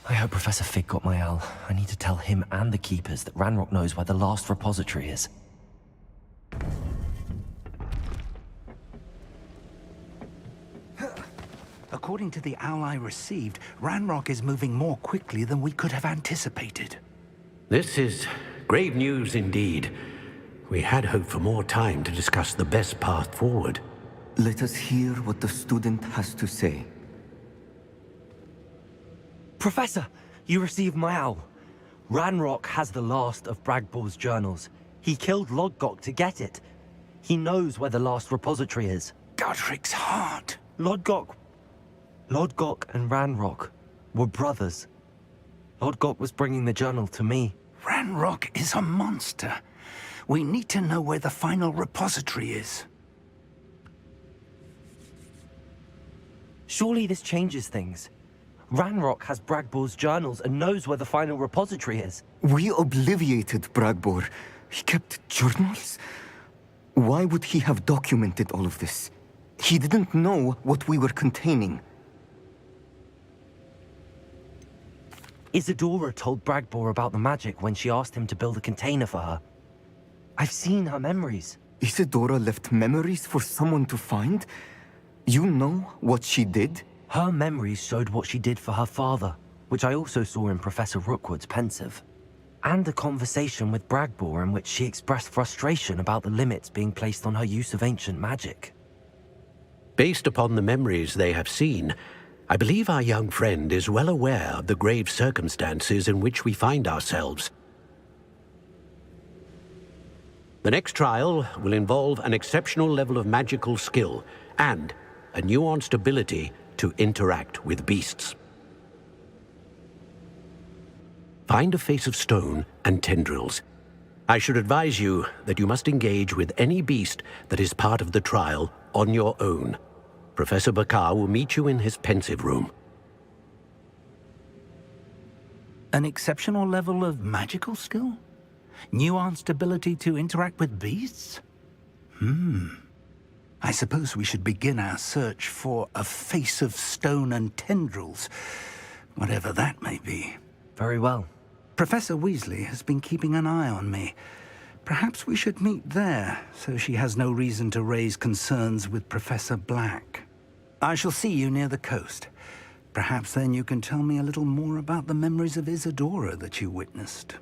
I hope Professor Fig got my owl. I need to tell him and the Keepers that Ranrock knows where the last repository is. According to the owl I received, Ranrock is moving more quickly than we could have anticipated. This is grave news indeed. We had hoped for more time to discuss the best path forward. Let us hear what the student has to say. Professor, you received my owl. Ranrock has the last of Bragbor's journals. He killed Lodgok to get it. He knows where the last repository is. Godric's heart. Lodgok and Ranrock were brothers. Lodgok was bringing the journal to me. Ranrock is a monster. We need to know where the final repository is. Surely this changes things. Ranrock has Bragbor's journals and knows where the final repository is. We obliviated Bragbor. He kept journals? Why would he have documented all of this? He didn't know what we were containing. Isadora told Bragbor about the magic when she asked him to build a container for her. I've seen her memories. Isadora left memories for someone to find? You know what she did? Her memories showed what she did for her father, which I also saw in Professor Rookwood's pensive. And a conversation with Bragbor in which she expressed frustration about the limits being placed on her use of ancient magic. Based upon the memories they have seen, I believe our young friend is well aware of the grave circumstances in which we find ourselves. The next trial will involve an exceptional level of magical skill and a nuanced ability to interact with beasts. Find a face of stone and tendrils. I should advise you that you must engage with any beast that is part of the trial on your own. Professor Bakar will meet you in his pensive room. An exceptional level of magical skill? Nuanced ability to interact with beasts? I suppose we should begin our search for a face of stone and tendrils, whatever that may be. Very well. Professor Weasley has been keeping an eye on me. Perhaps we should meet there, so she has no reason to raise concerns with Professor Black. I shall see you near the coast. Perhaps then you can tell me a little more about the memories of Isadora that you witnessed.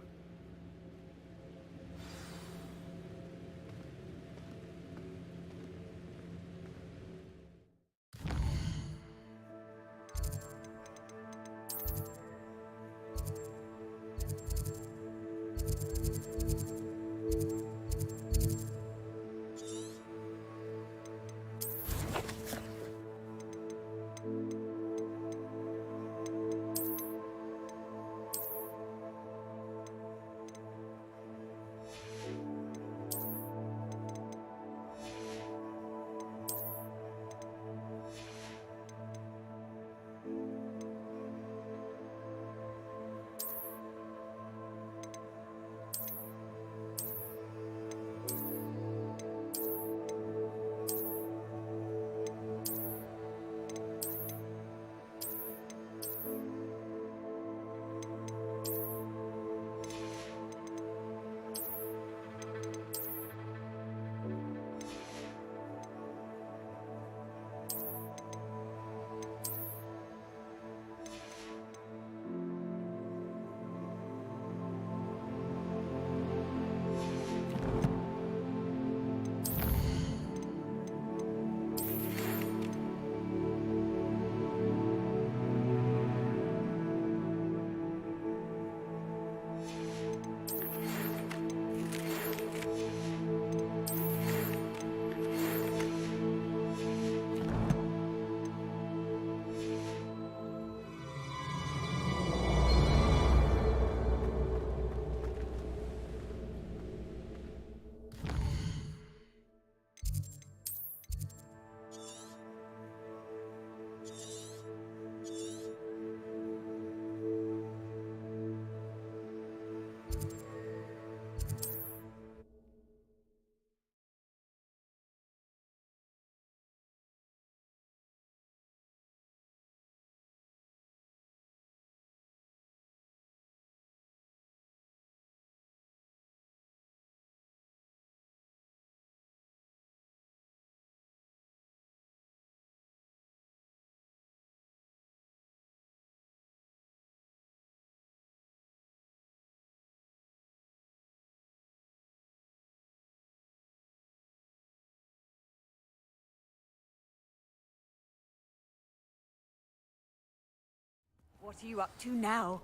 What are you up to now?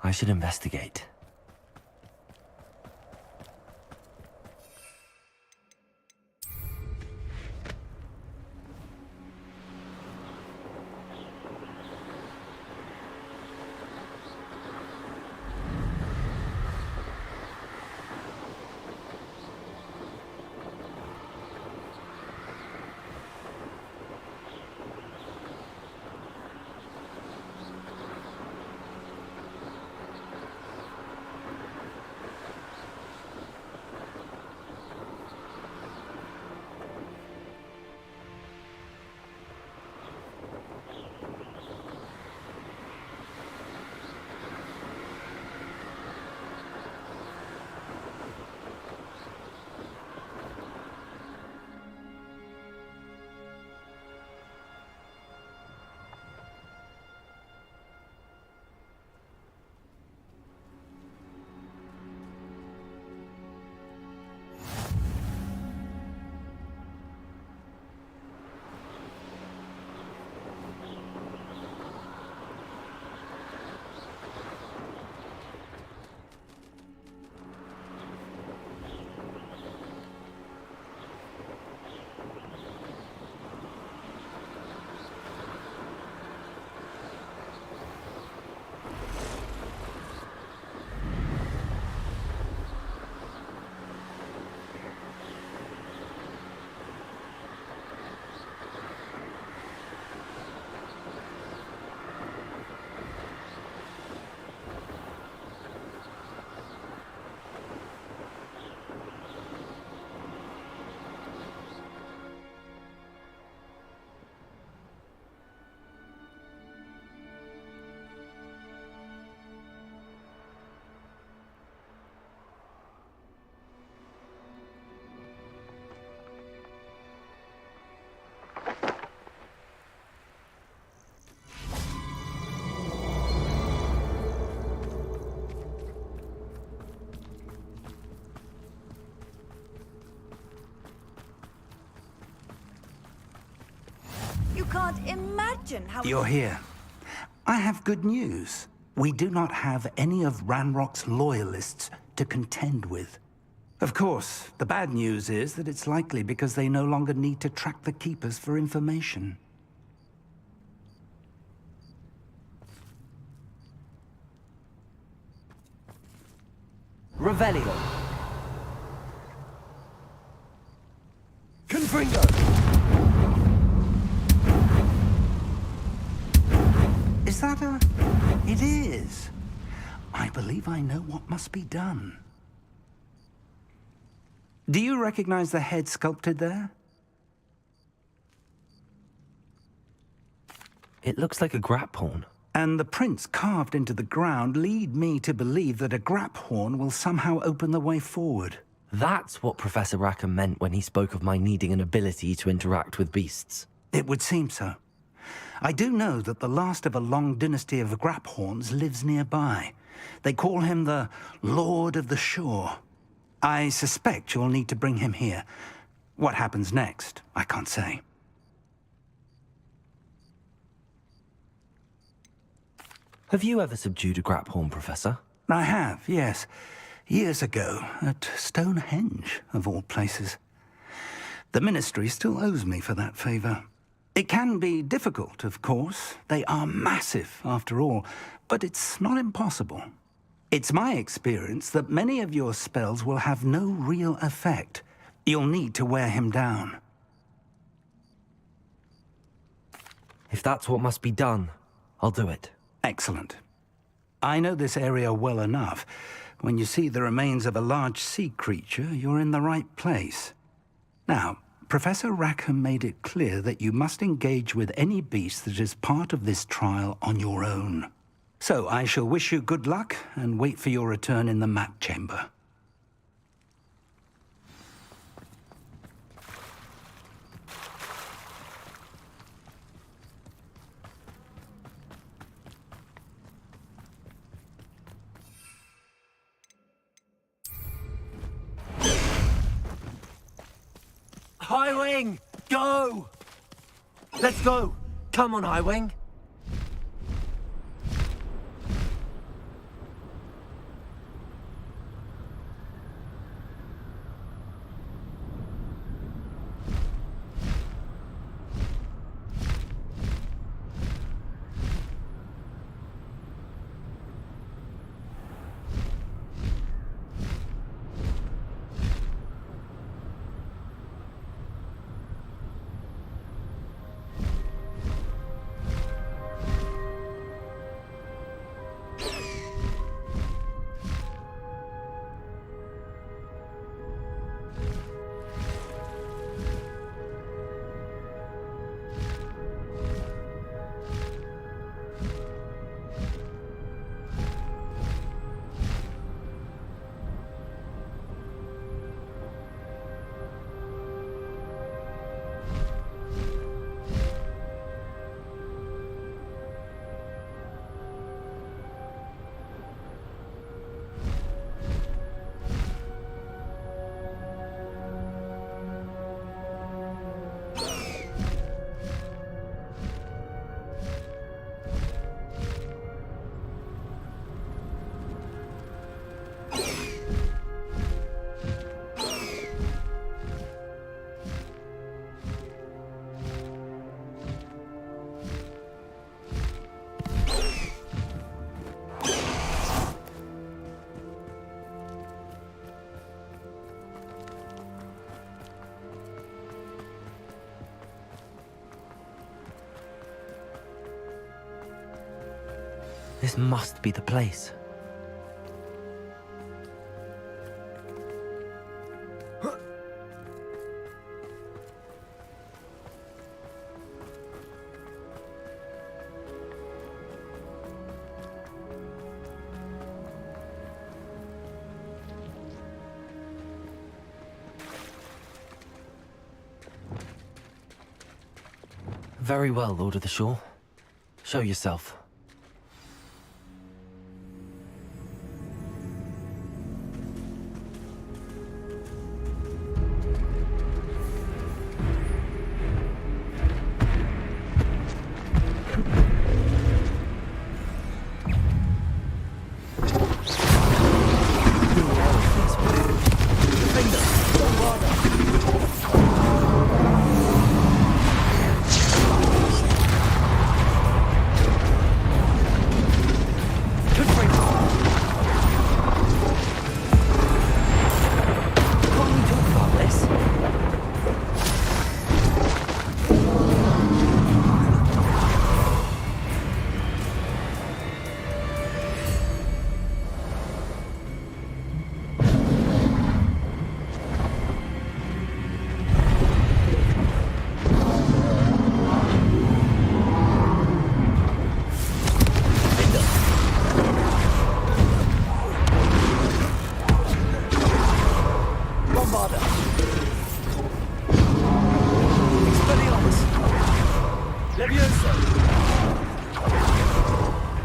I should investigate. You can't imagine how... You're here. I have good news. We do not have any of Ranrock's loyalists to contend with. Of course, the bad news is that it's likely because they no longer need to track the Keepers for information. Revelio. Confringo! Is that a... It is. I believe I know what must be done. Do you recognize the head sculpted there? It looks like a grap horn. And the prints carved into the ground lead me to believe that a grap horn will somehow open the way forward. That's what Professor Rackham meant when he spoke of my needing an ability to interact with beasts. It would seem so. I do know that the last of a long dynasty of grap horns lives nearby. They call him the Lord of the Shore. I suspect you'll need to bring him here. What happens next, I can't say. Have you ever subdued a grap horn, Professor? I have, yes. Years ago, at Stonehenge, of all places. The Ministry still owes me for that favor. It can be difficult, of course. They are massive, after all, but it's not impossible. It's my experience that many of your spells will have no real effect. You'll need to wear him down. If that's what must be done, I'll do it. Excellent. I know this area well enough. When you see the remains of a large sea creature, you're in the right place. Now, Professor Rackham made it clear that you must engage with any beast that is part of this trial on your own. So I shall wish you good luck and wait for your return in the map chamber. Highwing! Go! Let's go! Come on, Highwing! This must be the place. Very well, Lord of the Shore. Show yourself.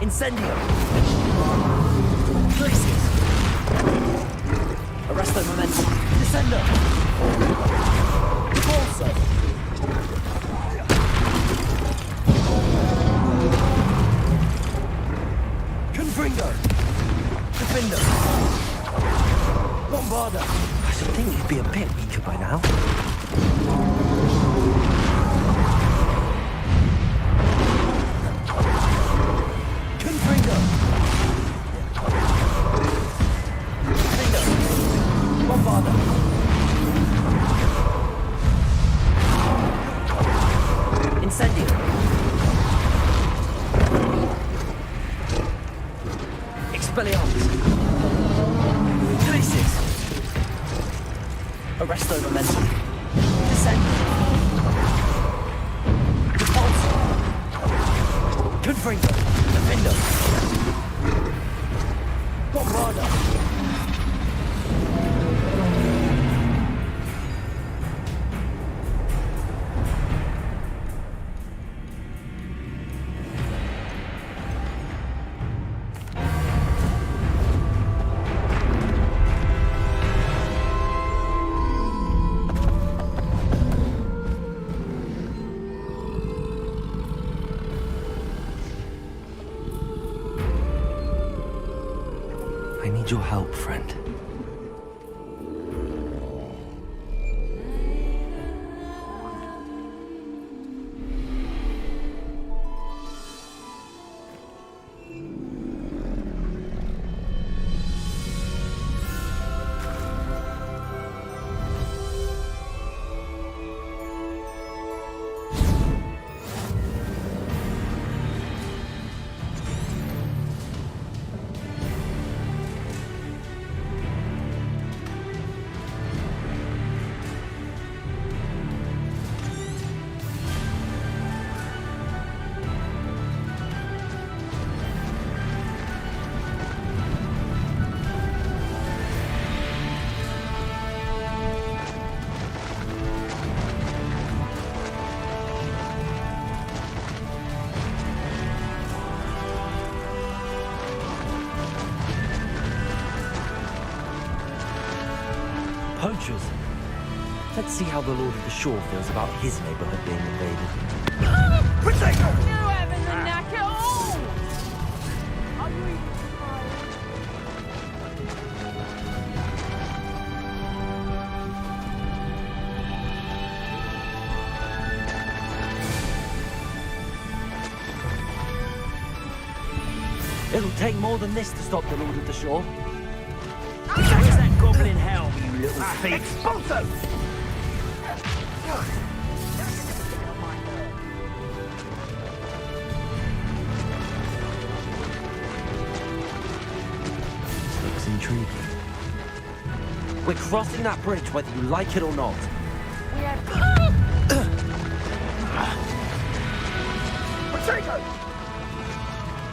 Incendio! Glacius! Arresto momentum! Descendo! Repulso! Confringo! Defender! Bombarda! I should think you'd be a bit weaker by now. Gringo! Defender! Bombarda! I need your help, friend. Poachers. Let's see how the Lord of the Shore feels about his neighborhood being invaded. Protect her! You having the knack at all? Are you even It'll take more than this to stop the Lord of the Shore. Where's that goblin helm, you little thief? Expulso! Looks intriguing. We're crossing that bridge whether you like it or not. Potato!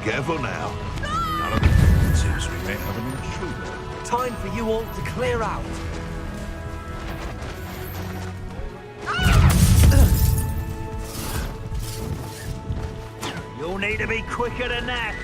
Careful now. None of seems we may have an intruder. Time for you all to clear out. You'll need to be quicker than that.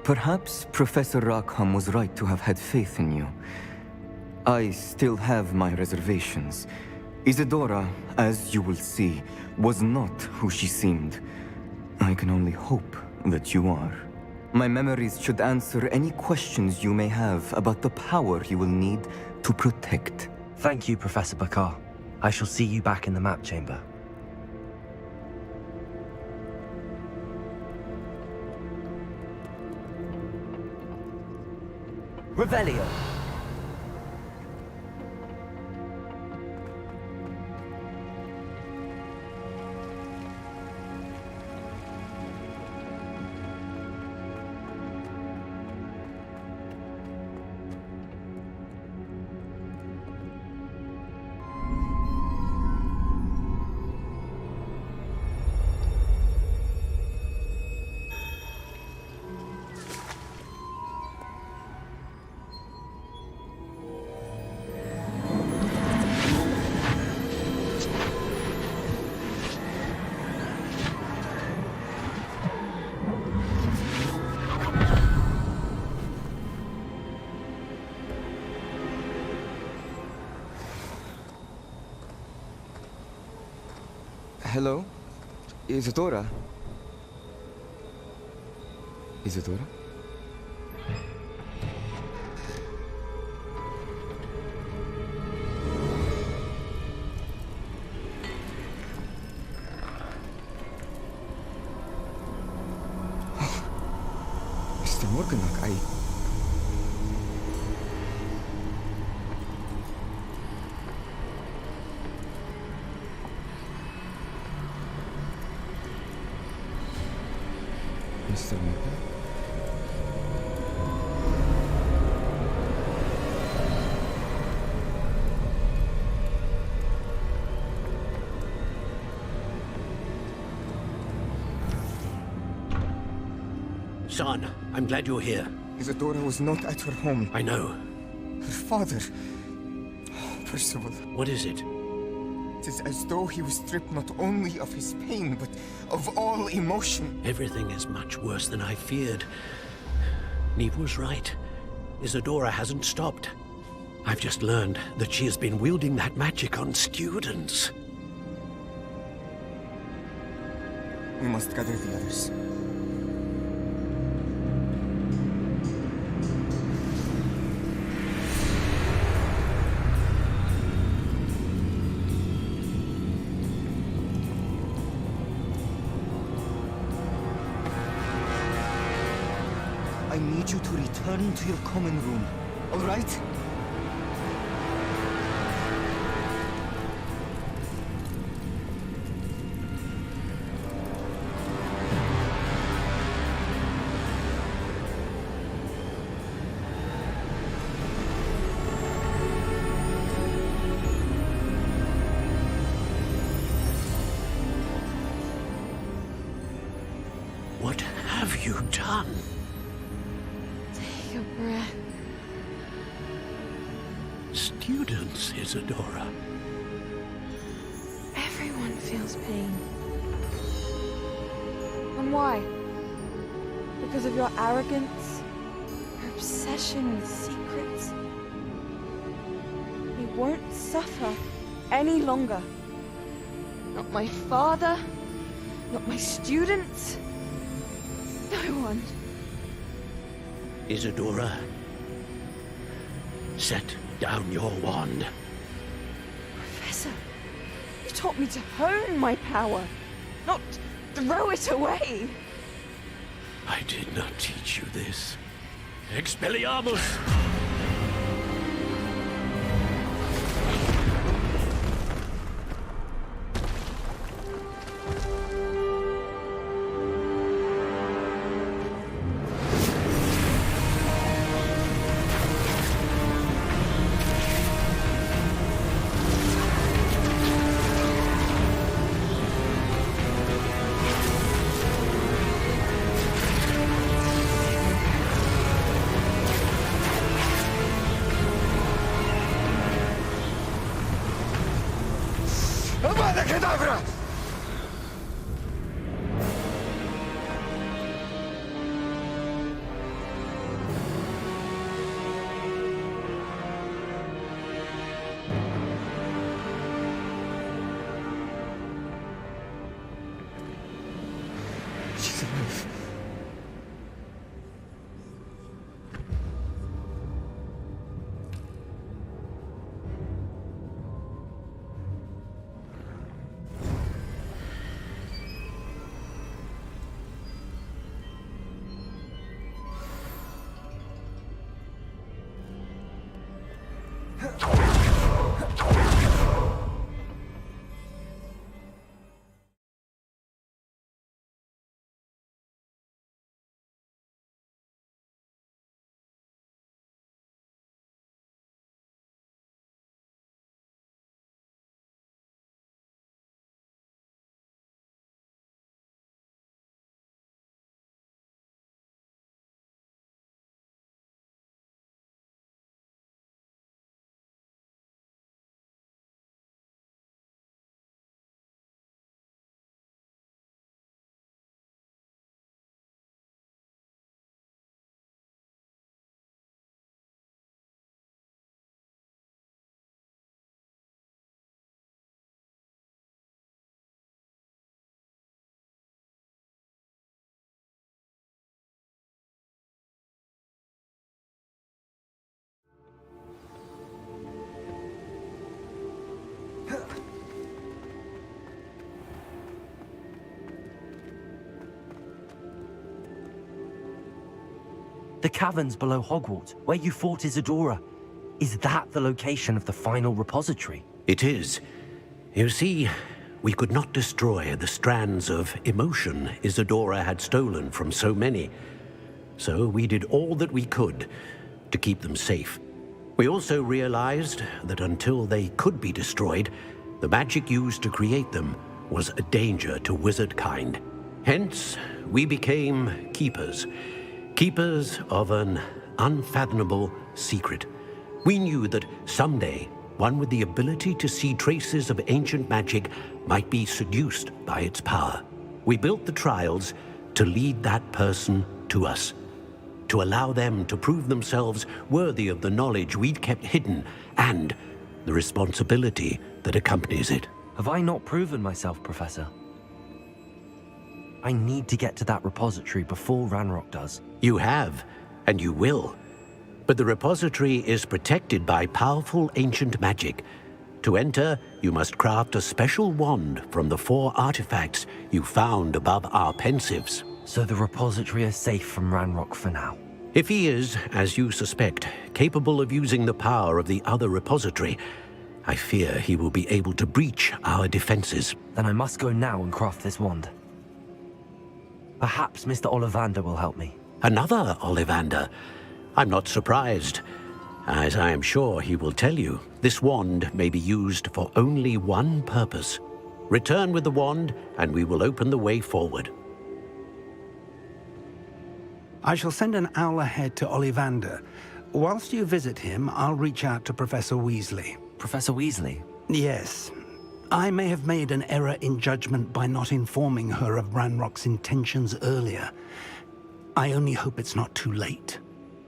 Perhaps Professor Rackham was right to have had faith in you. I still have my reservations. Isadora, as you will see, was not who she seemed. I can only hope that you are. My memories should answer any questions you may have about the power you will need to protect. Thank you, Professor Bakar. I shall see you back in the map chamber. Revelio! Hello? Isadora? Isadora? Mr. Morganach, Mr. Morgan? Son, I'm glad you're here. Isadora was not at her home. I know. Her father... Percival. What is it? It is as though he was stripped not only of his pain, but of all emotion. Everything is much worse than I feared. Neve was right. Isadora hasn't stopped. I've just learned that she has been wielding that magic on students. We must gather the others. I need you to return to your common room, all right? What have you done? Take a breath. Students, Isadora. Everyone feels pain. And why? Because of your arrogance? Your obsession with secrets? We won't suffer any longer. Not my father, not my students, no one. Isadora, set down your wand. Professor, you taught me to hone my power, not throw it away. I did not teach you this. Expelliarmus! The caverns below Hogwarts, where you fought Isadora. Is that the location of the final repository? It is. You see, we could not destroy the strands of emotion Isadora had stolen from so many. So we did all that we could to keep them safe. We also realized that until they could be destroyed, the magic used to create them was a danger to wizard kind. Hence, we became keepers. Keepers of an unfathomable secret. We knew that someday, one with the ability to see traces of ancient magic might be seduced by its power. We built the trials to lead that person to us, to allow them to prove themselves worthy of the knowledge we'd kept hidden and the responsibility that accompanies it. Have I not proven myself, Professor? I need to get to that repository before Ranrock does. You have, and you will. But the repository is protected by powerful ancient magic. To enter, you must craft a special wand from the 4 artifacts you found above our pensives. So the repository is safe from Ranrock for now? If he is, as you suspect, capable of using the power of the other repository, I fear he will be able to breach our defenses. Then I must go now and craft this wand. Perhaps Mr. Ollivander will help me. Another Ollivander? I'm not surprised. As I am sure he will tell you, this wand may be used for only one purpose. Return with the wand, and we will open the way forward. I shall send an owl ahead to Ollivander. Whilst you visit him, I'll reach out to Professor Weasley. Professor Weasley? Yes. I may have made an error in judgment by not informing her of Ranrock's intentions earlier. I only hope it's not too late.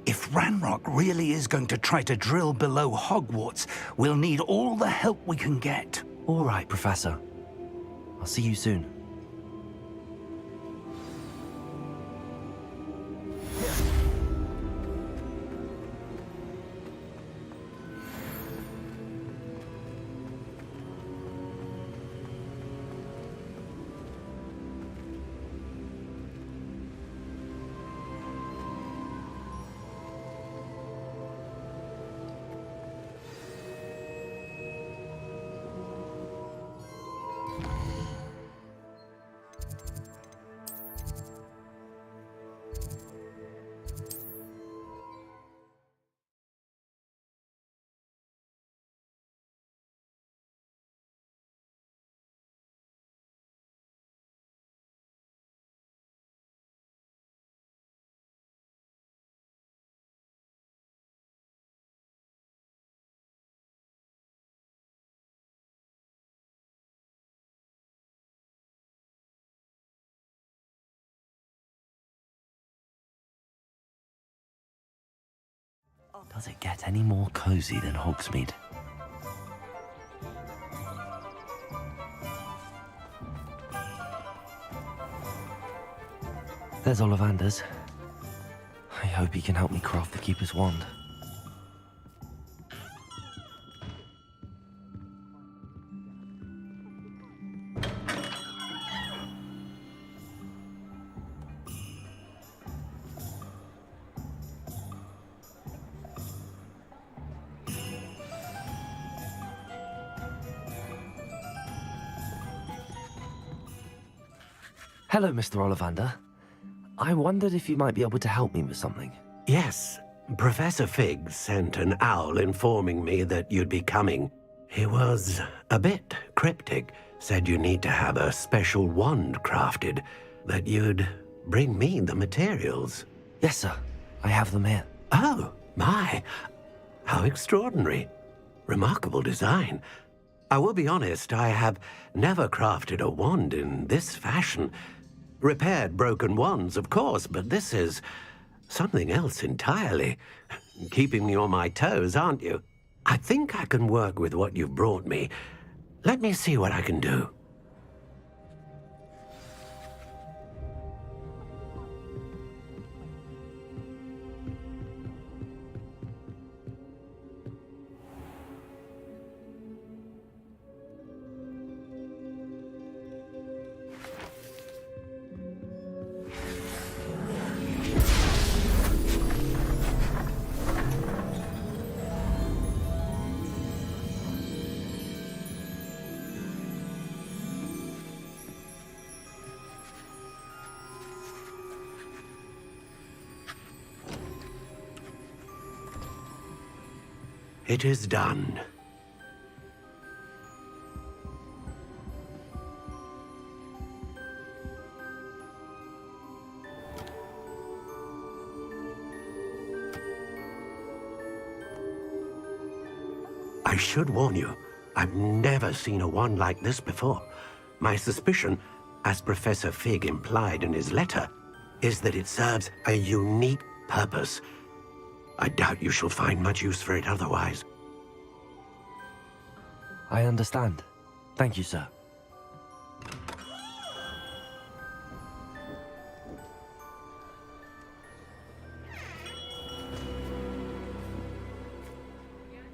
If Ranrock really is going to try to drill below Hogwarts, we'll need all the help we can get. All right, Professor. I'll see you soon. Does it get any more cozy than Hogsmeade? There's Ollivander's. I hope he can help me craft the Keeper's wand. Hello, Mr. Ollivander. I wondered if you might be able to help me with something. Yes, Professor Fig sent an owl informing me that you'd be coming. He was a bit cryptic, said you need to have a special wand crafted, that you'd bring me the materials. Yes, sir. I have them here. Oh, my. How extraordinary. Remarkable design. I will be honest, I have never crafted a wand in this fashion. Repaired broken wands, of course, but this is something else entirely. Keeping me on my toes, aren't you? I think I can work with what you've brought me. Let me see what I can do. It is done. I should warn you, I've never seen a wand like this before. My suspicion, as Professor Fig implied in his letter, is that it serves a unique purpose. I doubt you shall find much use for it otherwise. I understand. Thank you, sir.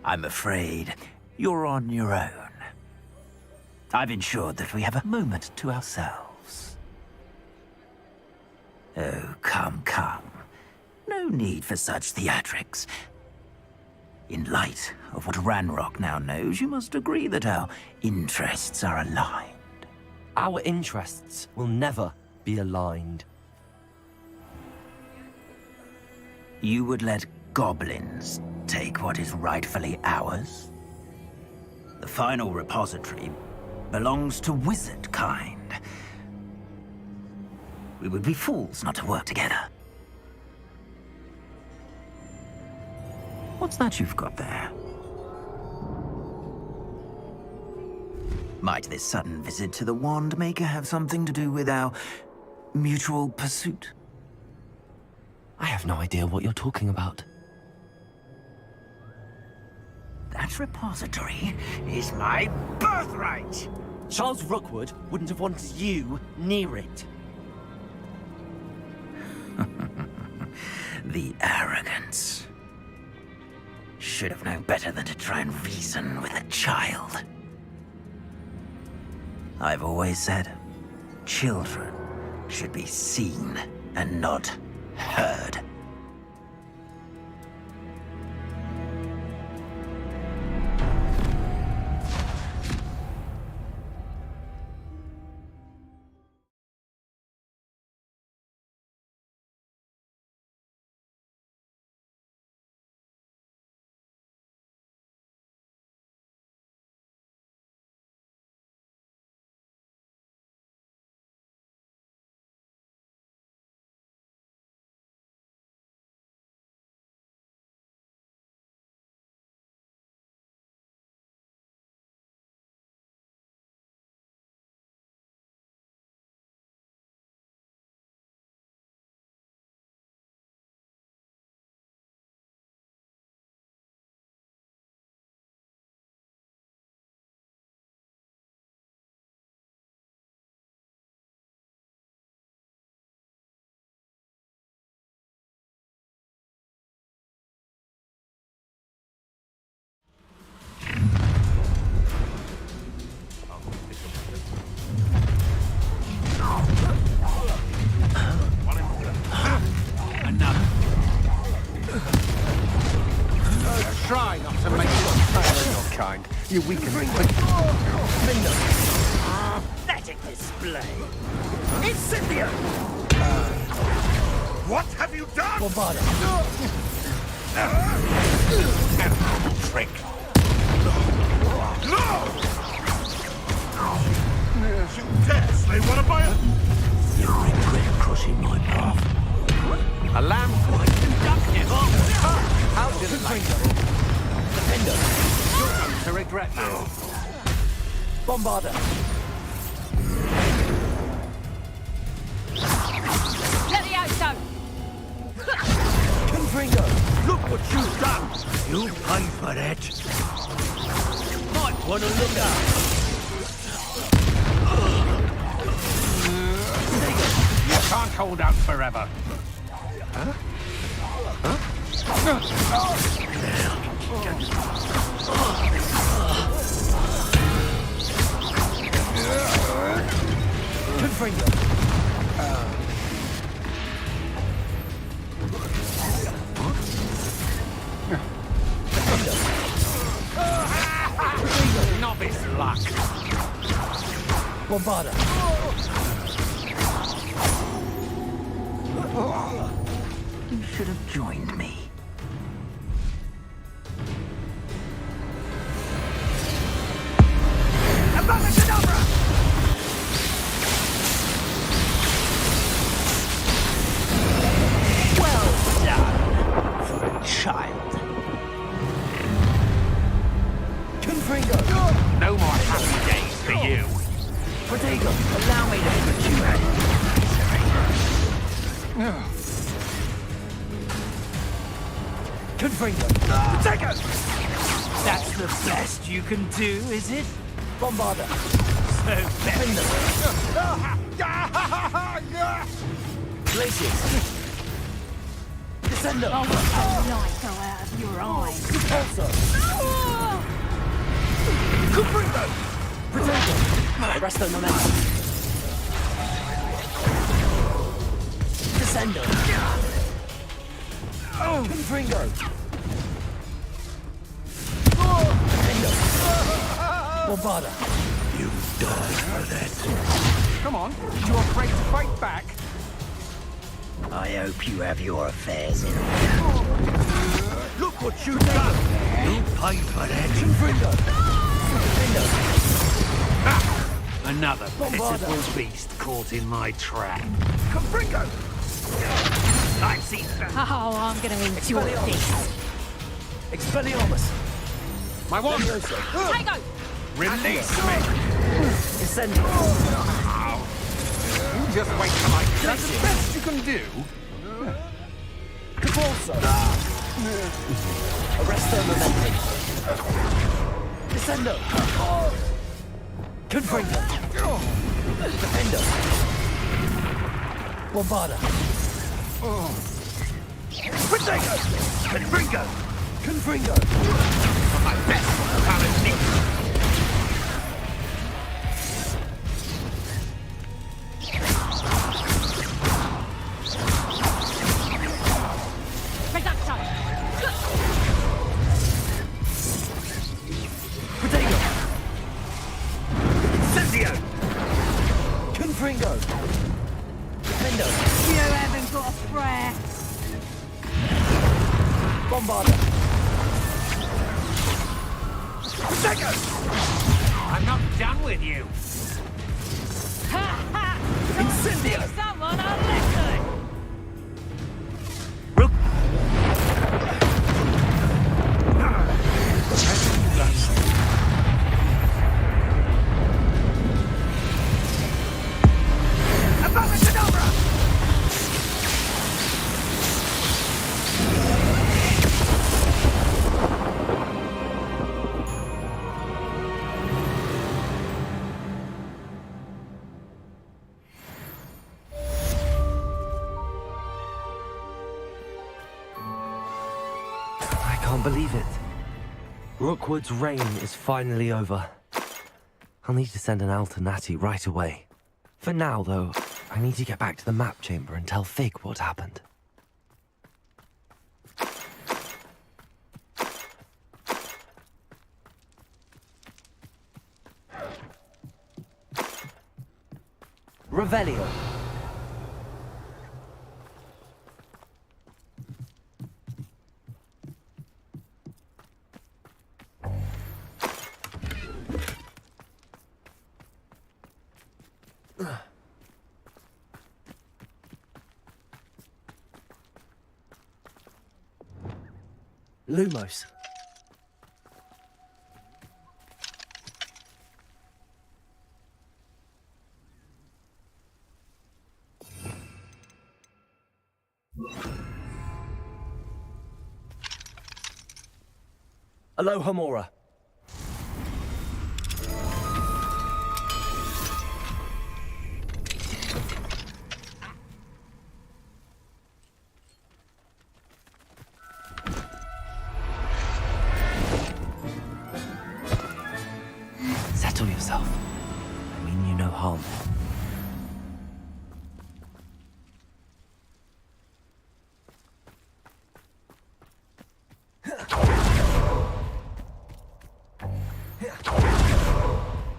I'm afraid you're on your own. I've ensured that we have a moment to ourselves. Oh, come, come. No need for such theatrics. In light of what Ranrock now knows, you must agree that our interests are aligned. Our interests will never be aligned. You would let goblins take what is rightfully ours? The final repository belongs to wizard kind. We would be fools not to work together. What's that you've got there? Might this sudden visit to the Wand Maker have something to do with our mutual pursuit? I have no idea what you're talking about. That repository is my birthright! Charles Rookwood wouldn't have wanted you near it. The arrogance. Should have known better than to try and reason with a child. I've always said, children should be seen and not heard. Try not to make your kind. You weaken me. Pathetic display. Incipient! What have you done? Trick. No! You dare slay one of my... You regret crossing my path. A lamb quite conductive. How did it like Defender, you're going to regret this. Bombarder! Let the out go! Confringo! Look what you've done! You pay for that. Might want to look out! You can't hold out forever. Huh? Huh? Confringo! Novice luck. Bombarder! You should have joined me. Confringo! Protego! That's the best you can do, is it? Bombarda! So Defender! Glacius! Descendo! I'll let the light go out of your eyes. Also! Confringo! Protego! Arresto momentum! Descendo! Confringo! Defendo! Bombarda! You died for that. Come on, you afraid to fight back? I hope you have your affairs in order. Look what you've done! You paid for that. Confringo! Another Bombarda. pitiful beast caught in my trap. Confringo! I've seen that. Oh, I'm gonna enjoy this. Expelliarmus! My wand! Protego! Release me! Descendo! You just wait till I... That's the best you can do. Capulso! Arresto momentum! Descendo! Confringo! Defendo! Bombarda! Protego! Confringo! Confringo! For my best talent me. Reducto! Protego! Incendio! Confringo! Defendo! You haven't got a prayer. Bombarda! Protego! I'm not done with you. Ha ha! Incendio! Give someone a lesson! I can't believe it. Rookwood's reign is finally over. I'll need to send an Al to Natty right away. For now, though, I need to get back to the map chamber and tell Fig what happened. Revelio. Lumos. Aloha Mora. Settle yourself. I mean you no harm.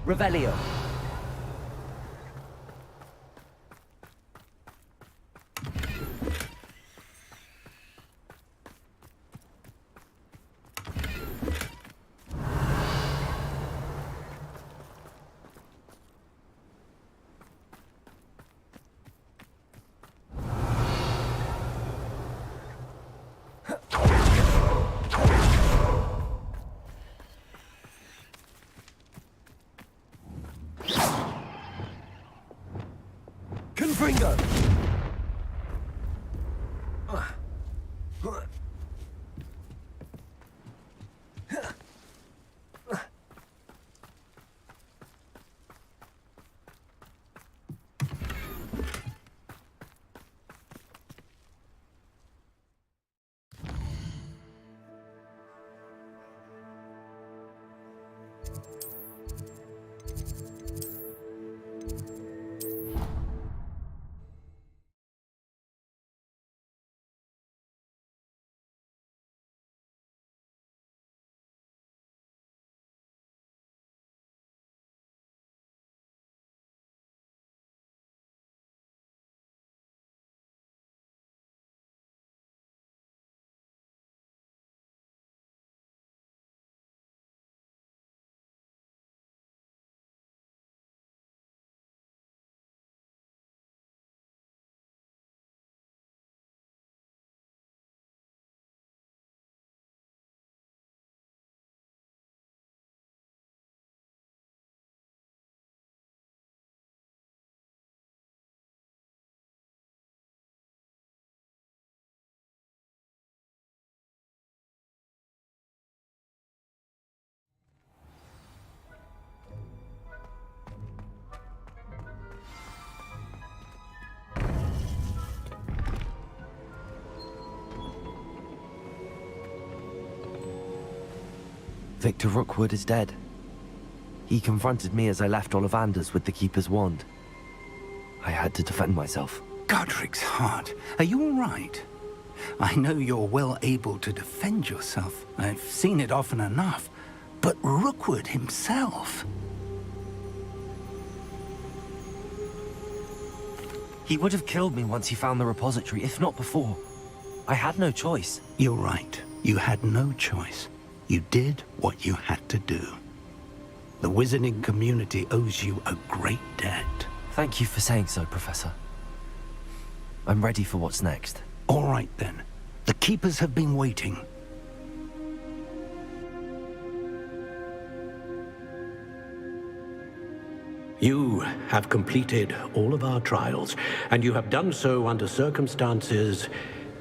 Revelio. Victor Rookwood is dead. He confronted me as I left Ollivander's with the Keeper's wand. I had to defend myself. Godric's heart. Are you all right? I know you're well able to defend yourself. I've seen it often enough. But Rookwood himself... He would have killed me once he found the repository, if not before. I had no choice. You're right. You had no choice. You did what you had to do. The wizarding community owes you a great debt. Thank you for saying so, Professor. I'm ready for what's next. All right, then. The Keepers have been waiting. You have completed all of our trials, and you have done so under circumstances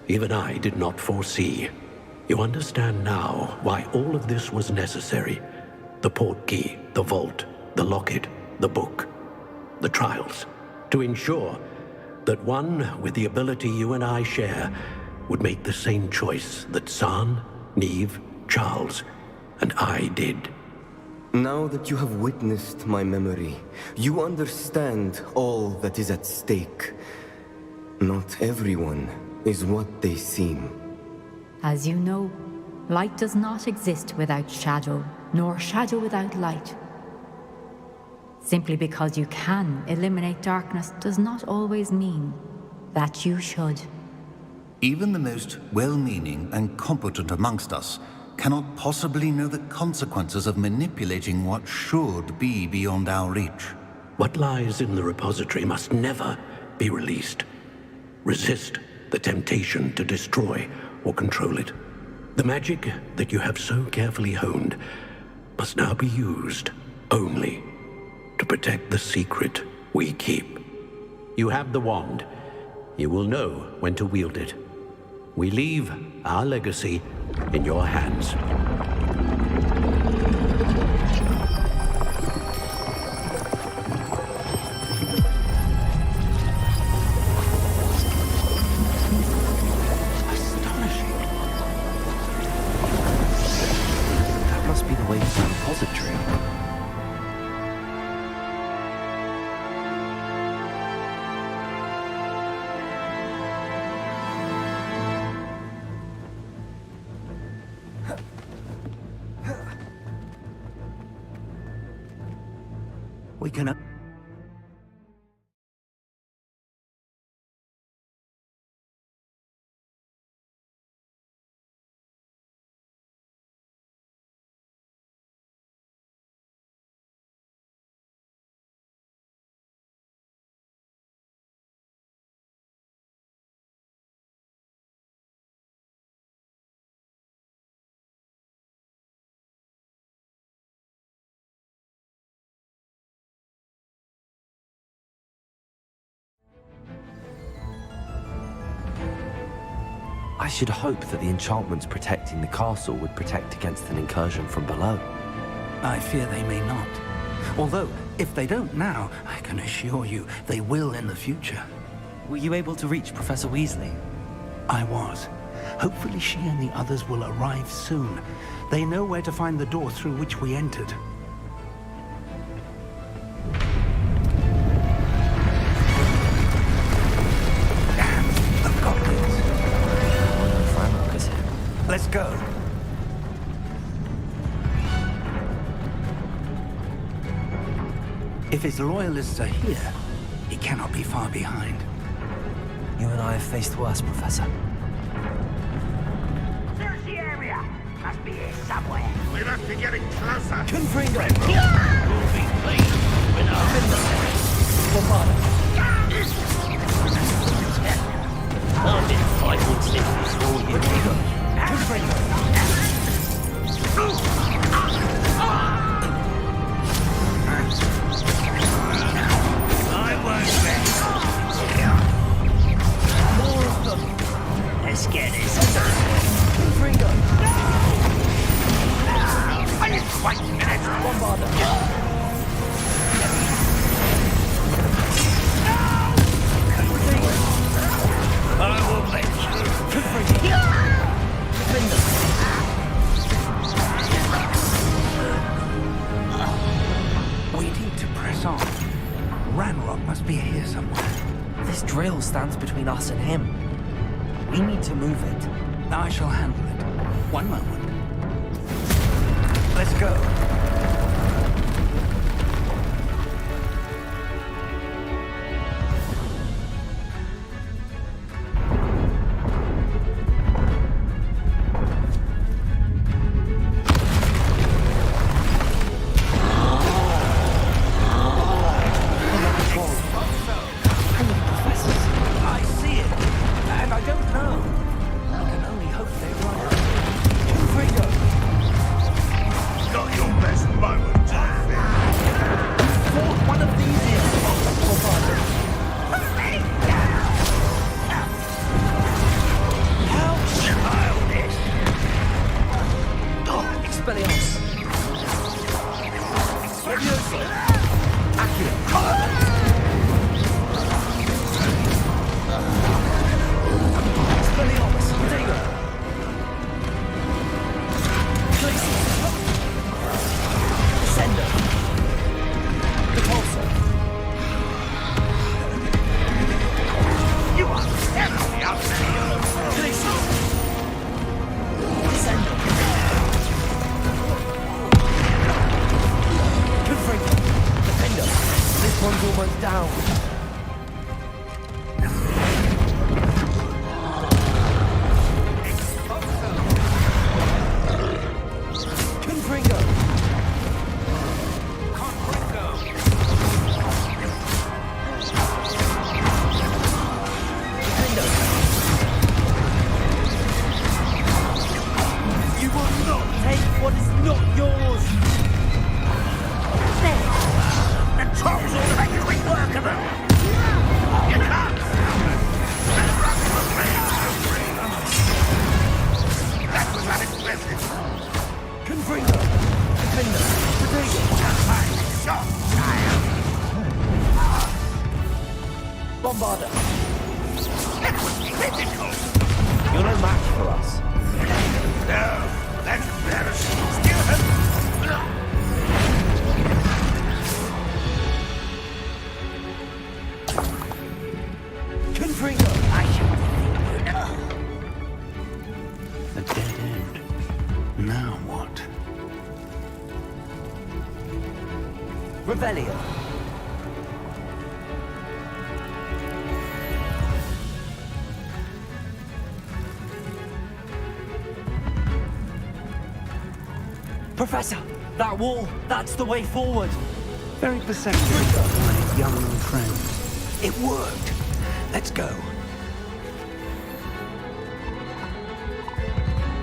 even I did not foresee. You understand now why all of this was necessary. The portkey, the vault, the locket, the book, the trials. To ensure that one with the ability you and I share would make the same choice that San, Neve, Charles, and I did. Now that you have witnessed my memory, you understand all that is at stake. Not everyone is what they seem. As you know, light does not exist without shadow, nor shadow without light. Simply because you can eliminate darkness does not always mean that you should. Even the most well-meaning and competent amongst us cannot possibly know the consequences of manipulating what should be beyond our reach. What lies in the repository must never be released. Resist the temptation to destroy or control it. The magic that you have so carefully honed must now be used only to protect the secret we keep. You have the wand. You will know when to wield it. We leave our legacy in your hands. That must be the way to the repository. We can... I should hope that the enchantments protecting the castle would protect against an incursion from below. I fear they may not. Although, if they don't now, I can assure you they will in the future. Were you able to reach Professor Weasley? I was. Hopefully she and the others will arrive soon. They know where to find the door through which we entered. Let's go. If his loyalists are here, he cannot be far behind. You and I have faced worse, Professor. Search the area. Must be here somewhere. We must be getting closer. Confringo! You'll be pleased when I'm in the I've been fighting since before you. I won't rest. More of them. Let's get this. Confringo. I didn't quite finish. Bombarder. I will make you. Confringo. need to move it. I shall handle it. One moment. Let's go. I see it, and I don't know. I can only hope they're right. Not your best moment, I think. Fought one of these here. How childish! Expelliarmus. Expelliarmus. Accio. Expelliarmus. Protego. Descender. Repulsor. You are terribly outstanding. Glacius. Descender. Confringo. Defender. This one's almost down. Confringo. You will not take what is not yours! The trolls will make quick work of them! You can't! That was unexpected! Confringo! Defender! Protego! Shot! Bombarder! That was critical! You're no match for us. No, that's embarrassing. Still Confringo! I should A dead end. Now what? Revelio. Professor, that wall, that's the way forward. Very perceptive, my young friend. It worked. Let's go.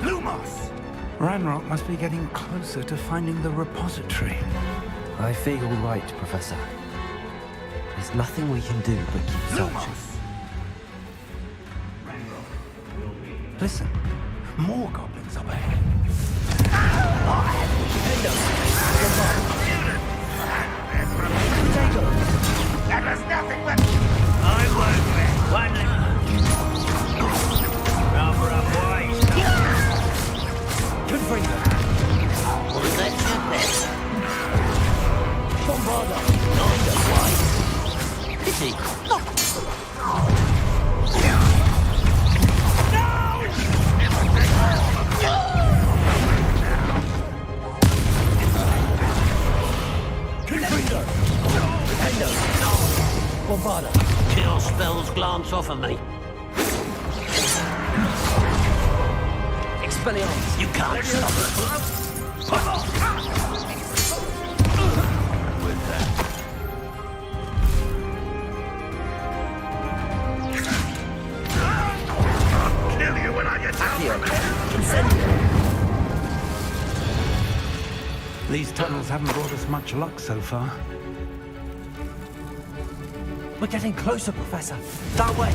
Lumos! Ranrock must be getting closer to finding the repository. I feel all right, Professor. There's nothing we can do but keep searching. Listen, more goblins up ahead. That was nothing but... I won't let one... Rubber up, boys. Confringo. Was that your best? Bombarder. Kind of wide. Pity. No! Confringo. Defender. Bombarder. Kill spells glance off of me. Expelliarmus. You can't stop it. With that. I'll kill you when I get down from it. Incendio. These tunnels haven't brought us much luck so far. We're getting closer, Professor. That way.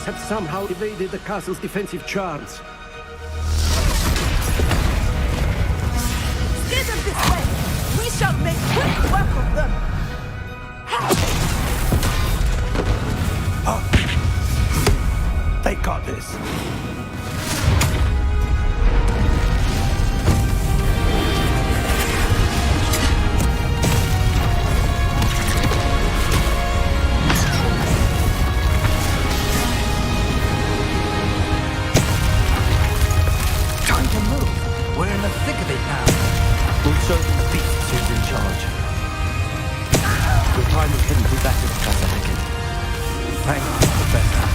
have somehow evaded the castle's defensive charms. Steer them this way! We shall make quick work of them! They got this. Time to move. We're in the thick of it now. We'll show them the beast who's in charge. Your timing couldn't be better, Professor Hackett. Thanks, Professor.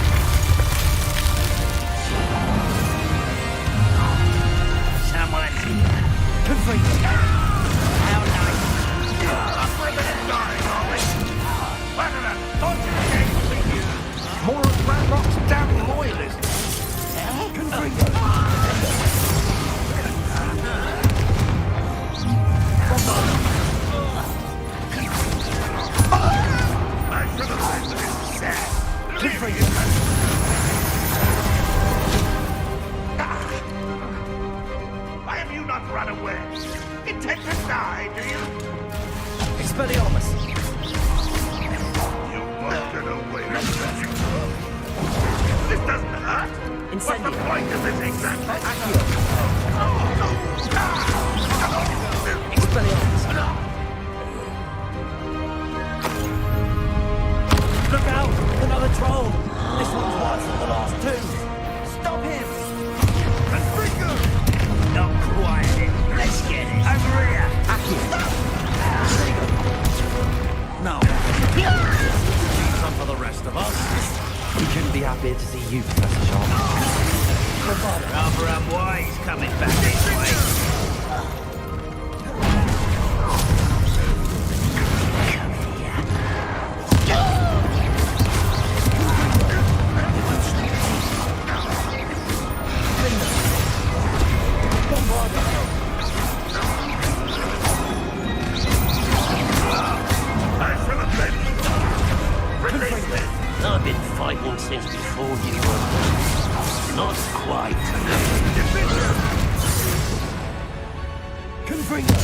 Someone's here. Good for you. How nice. More of Ranrock's damn loyalists. Why have you not run away? Intend to die, do you? Expelliarmus. You won't get away with that. This doesn't hurt. What's the point of this exactly? Expelliarmus. Look out! Another troll! This one's worse than the last two! Stop him! Confringo! Not quiet. Let's get it! Over here! No. Some for the rest of us. We couldn't be happier to see you, Professor Sharp. Rather unwise coming back this way. I've been fighting since before you were. Not quite. Confringo!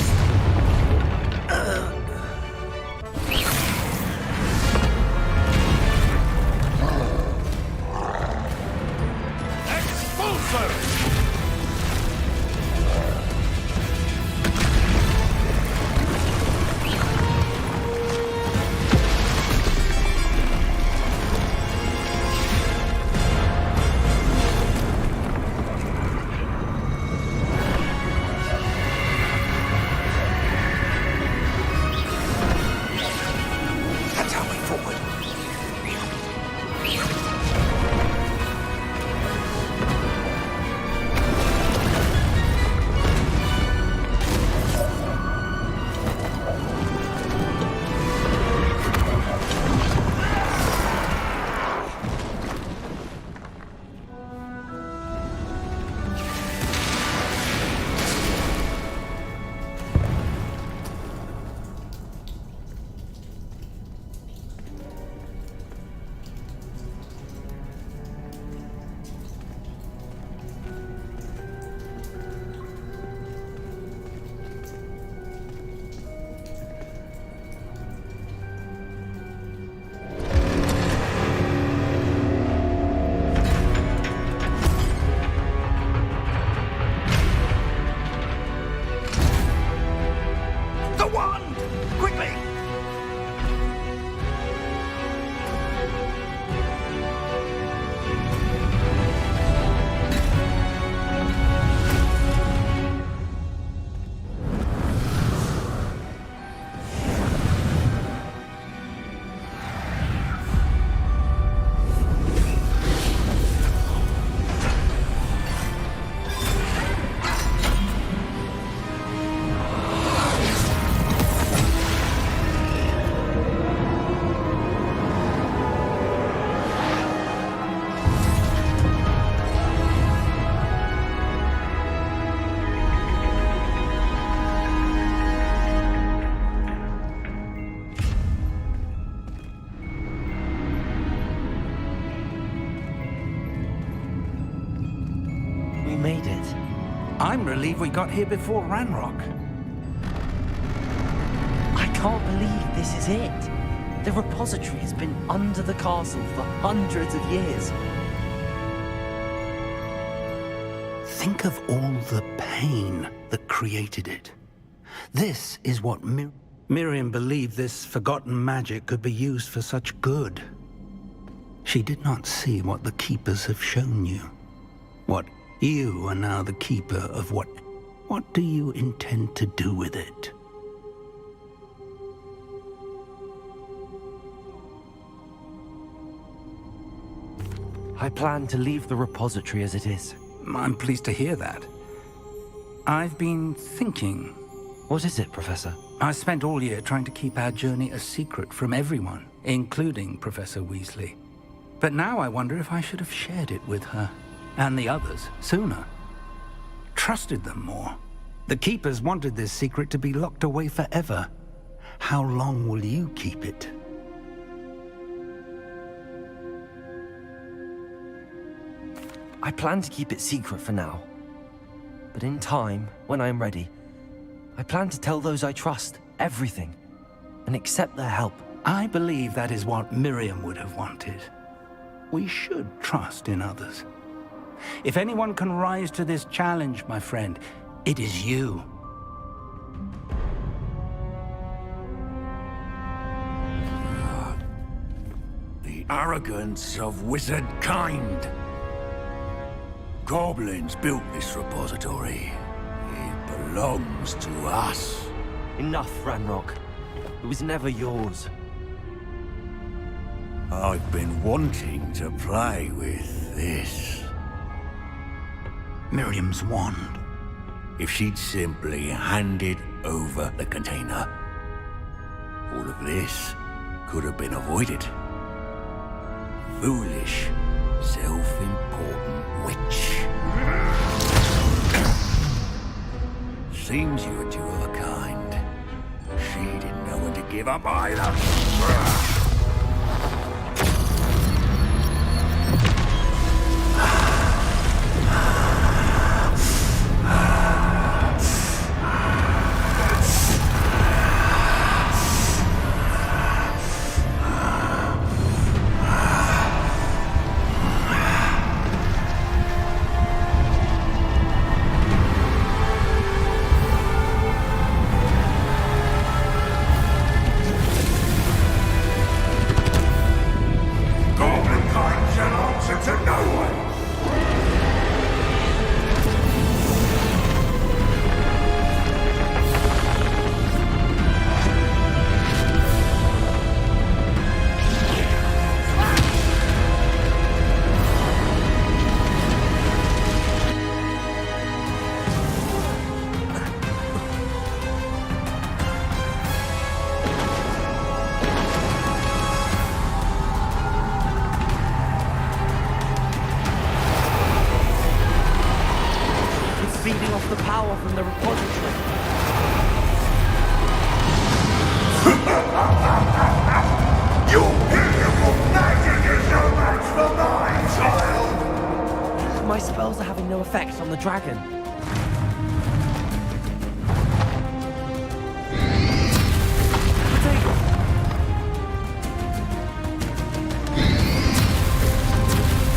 made it. I'm relieved we got here before Ranrock. I can't believe this is it. The repository has been under the castle for hundreds of years. Think of all the pain that created it. This is what Miriam believed this forgotten magic could be used for such good. She did not see what the Keepers have shown you. What you are now the Keeper of what? What do you intend to do with it? I plan to leave the repository as it is. I'm pleased to hear that. I've been thinking. What is it, Professor? I spent all year trying to keep our journey a secret from everyone, including Professor Weasley. But now I wonder if I should have shared it with her, and the others, sooner. Trusted them more. The Keepers wanted this secret to be locked away forever. How long will you keep it? I plan to keep it secret for now. But in time, when I am ready, I plan to tell those I trust everything and accept their help. I believe that is what Miriam would have wanted. We should trust in others. If anyone can rise to this challenge, my friend, it is you. The arrogance of wizard kind. Goblins built this repository. It belongs to us. Enough, Ranrock. It was never yours. I've been wanting to play with this. Miriam's wand. If she'd simply handed over the container, all of this could have been avoided. Foolish, self-important witch. Seems you were two of a kind. She didn't know when to give up either. Feeding off the power from the repository. Your beautiful magic is no match for mine, child! My spells are having no effect on the dragon.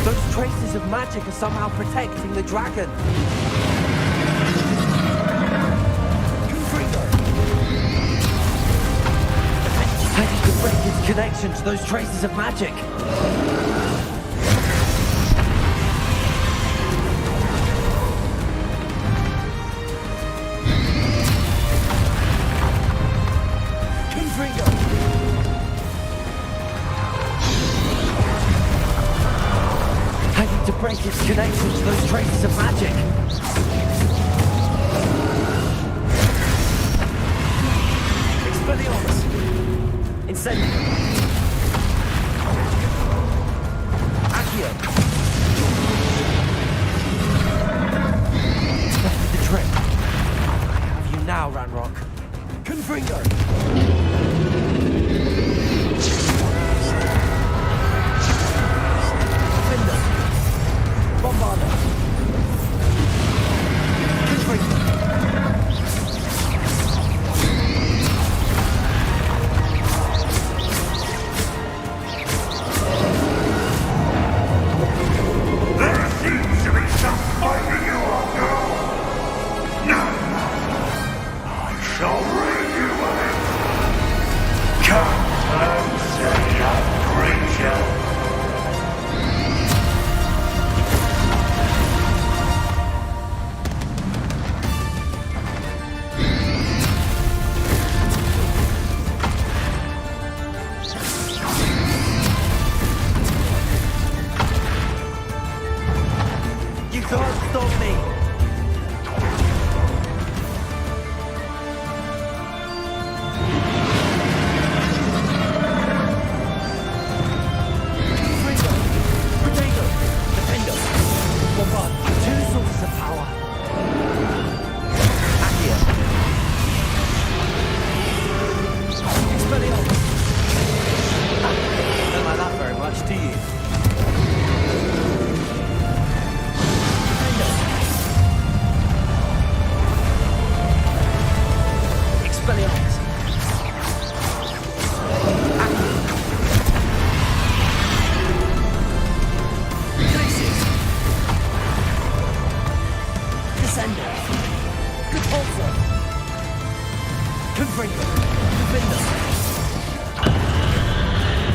Those traces of magic are somehow protecting the dragon. I need to break its connection to those traces of magic. I need to break its connection to those traces of magic. Expelliarmus! Incendium! Accio! That did the trick. I have you now, Ranrock. Confringo! Bombarda! sources of power. Accio. Expelliarmus. Don't like that very much, do you? Expelliarmus. Glacius. Descender. Repulsor. Confringo. Defender.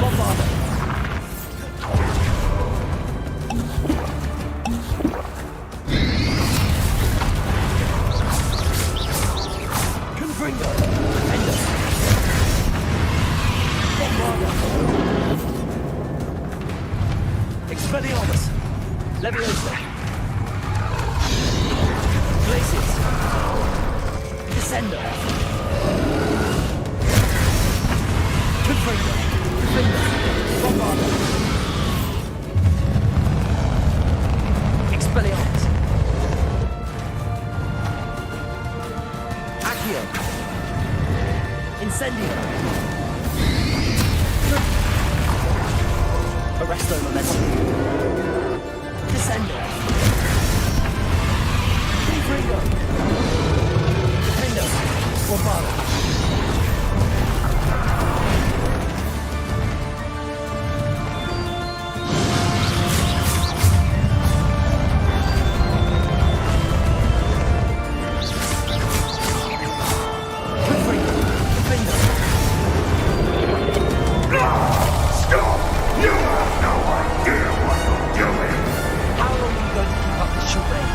Bombarder. Confringo. Defender. Bombarder. Expelliarmus. Leviosa. Glacius. Descender. Confringo. Defender. Bombarder. Expelliarmus. Accio. Incendio. Arresto Momentum. Descender. Confringo. Defender. Bombarder. Stop! You have no idea what you're doing! How long are you going to keep up this charade?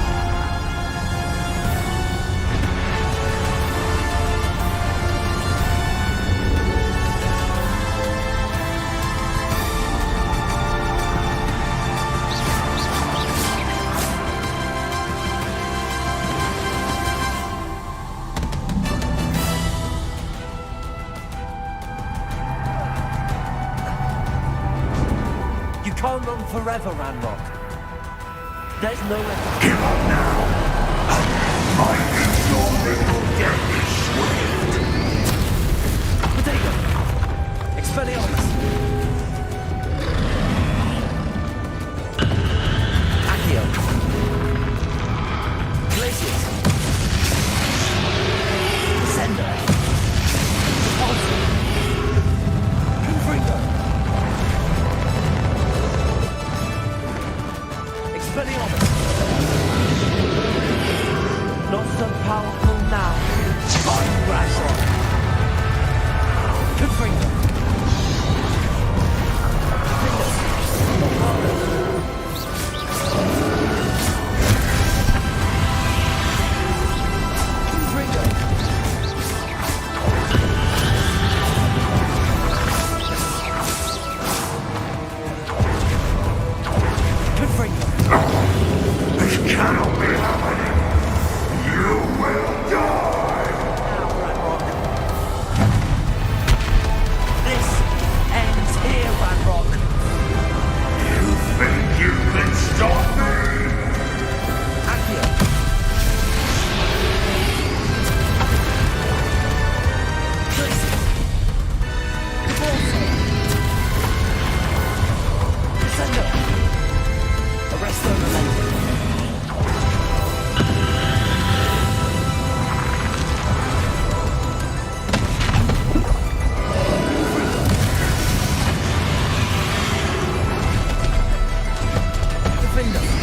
You can't run forever, Ranrock. There's no way. Give up now! My inexorable death is swift! Potato! Expelliarmus! Accio! Glacius! Descender! Repulsor! Confringo! Expelliarmus! Not so powerful now. I'm Ranrock! Confringo! This cannot be happening! You will die! This ends here, Ranrock. You think you can stop me? Accio! Glacius! Repulsor! Descender! Arresto Momentum! Defender!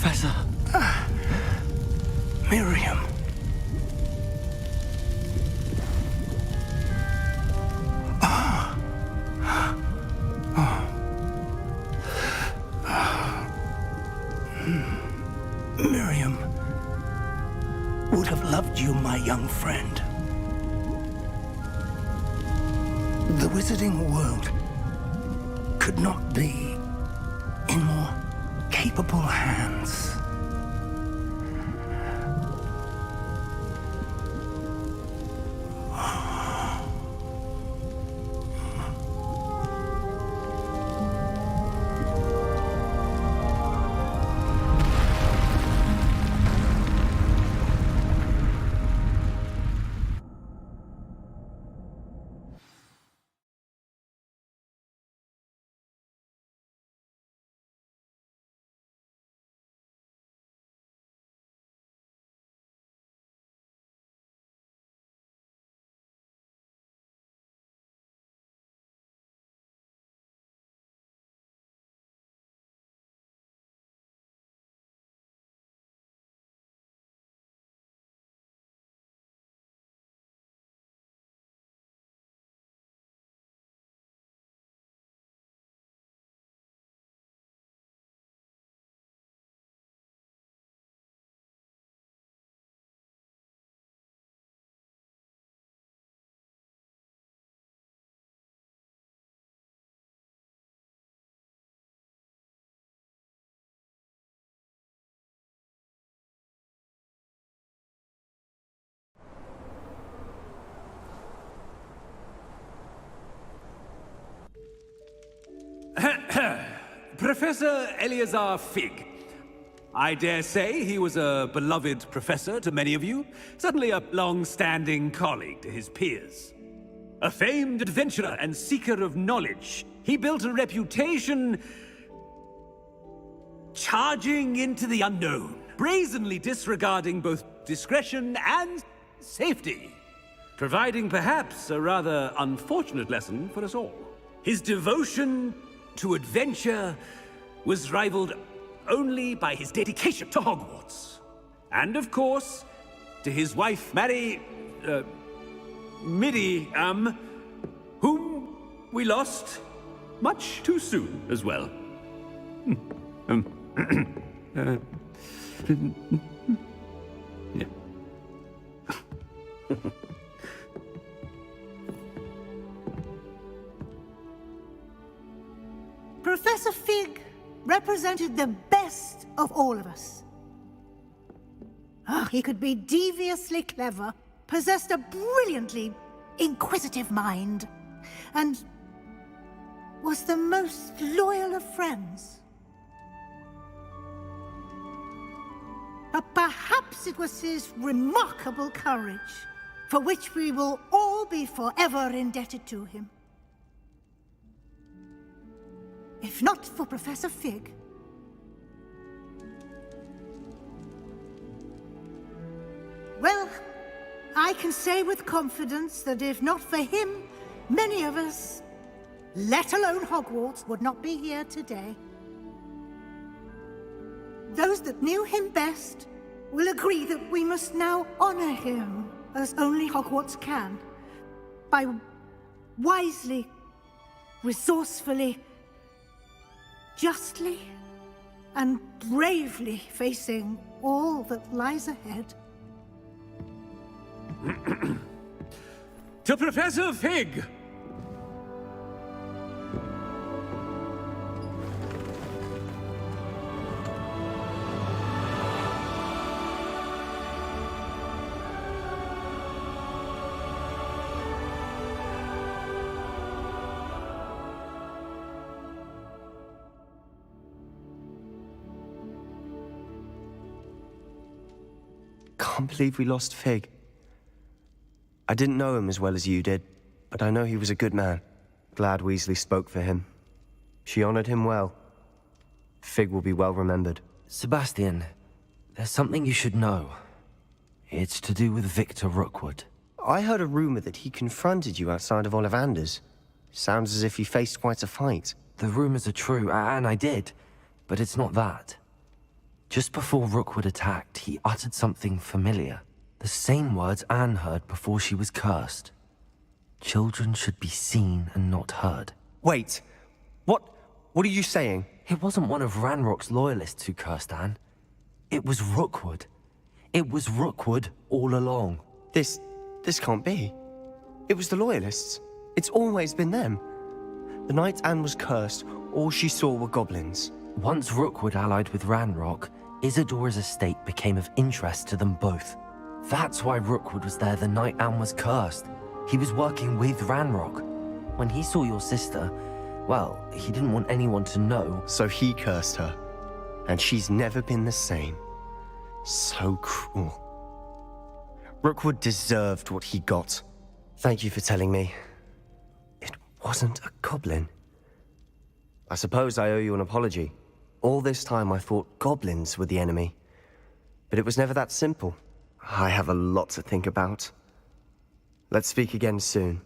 Professor. Miriam. Miriam would have loved you, my young friend. The wizarding world could not be in more capable hands. Professor Eleazar Fig. I dare say he was a beloved professor to many of you, certainly a long-standing colleague to his peers. A famed adventurer and seeker of knowledge, he built a reputation charging into the unknown, brazenly disregarding both discretion and safety, providing perhaps a rather unfortunate lesson for us all. His devotion to adventure was rivaled only by his dedication to Hogwarts. And of course, to his wife, Midi, whom we lost much too soon as well. Yeah. Professor Fig represented the best of all of us. He could be deviously clever, possessed a brilliantly inquisitive mind, and was the most loyal of friends. But perhaps it was his remarkable courage, for which we will all be forever indebted to him. If not for Professor Fig, well, I can say with confidence that if not for him, many of us, let alone Hogwarts, would not be here today. Those that knew him best will agree that we must now honor him as only Hogwarts can, by wisely, resourcefully, justly, and bravely facing all that lies ahead. To Professor Fig! Can't believe we lost Fig. I didn't know him as well as you did, but I know he was a good man. Glad Weasley spoke for him. She honored him well. Fig will be well remembered. Sebastian, there's something you should know. It's to do with Victor Rookwood. I heard a rumor that he confronted you outside of Ollivander's. Sounds as if he faced quite a fight. The rumors are true, and I did, but it's not that. Just before Rookwood attacked, he uttered something familiar. The same words Anne heard before she was cursed. Children should be seen and not heard. Wait, what are you saying? It wasn't one of Ranrock's loyalists who cursed Anne. It was Rookwood. It was Rookwood all along. This can't be. It was the Loyalists. It's always been them. The night Anne was cursed, all she saw were goblins. Once Rookwood allied with Ranrock, Isadora's estate became of interest to them both. That's why Rookwood was there the night Anne was cursed. He was working with Ranrock. When he saw your sister, well, he didn't want anyone to know. So he cursed her. And she's never been the same. So cruel. Rookwood deserved what he got. Thank you for telling me. It wasn't a goblin. I suppose I owe you an apology. All this time I thought goblins were the enemy. But it was never that simple. I have a lot to think about. Let's speak again soon.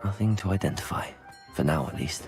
Nothing to identify, for now at least.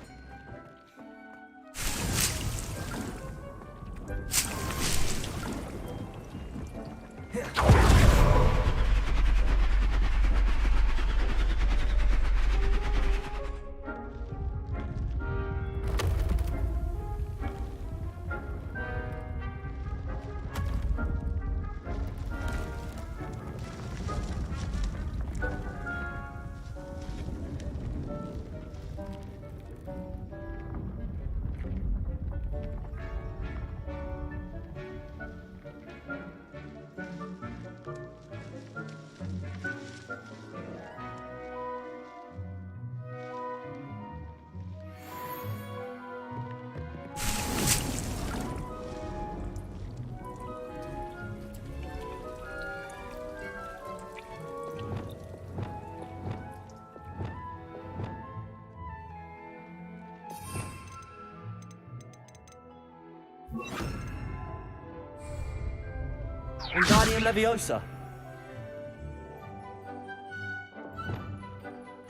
Wingardium Leviosa.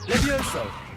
Levioso.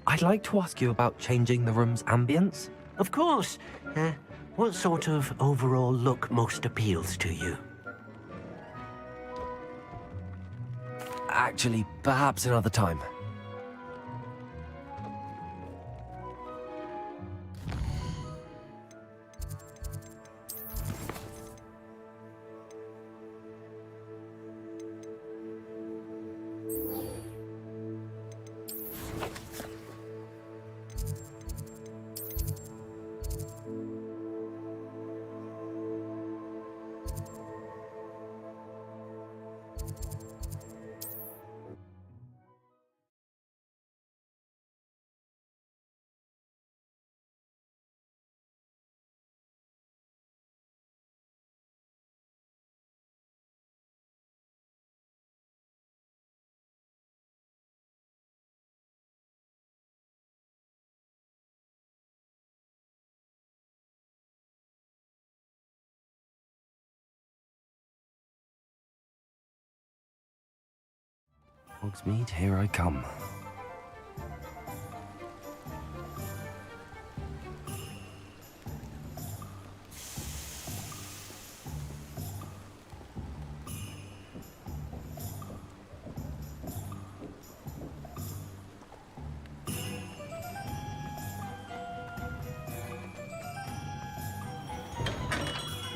I'd like to ask you about changing the room's ambience. Of course. What sort of overall look most appeals to you? Actually, perhaps another time. Hogsmeade, here I come.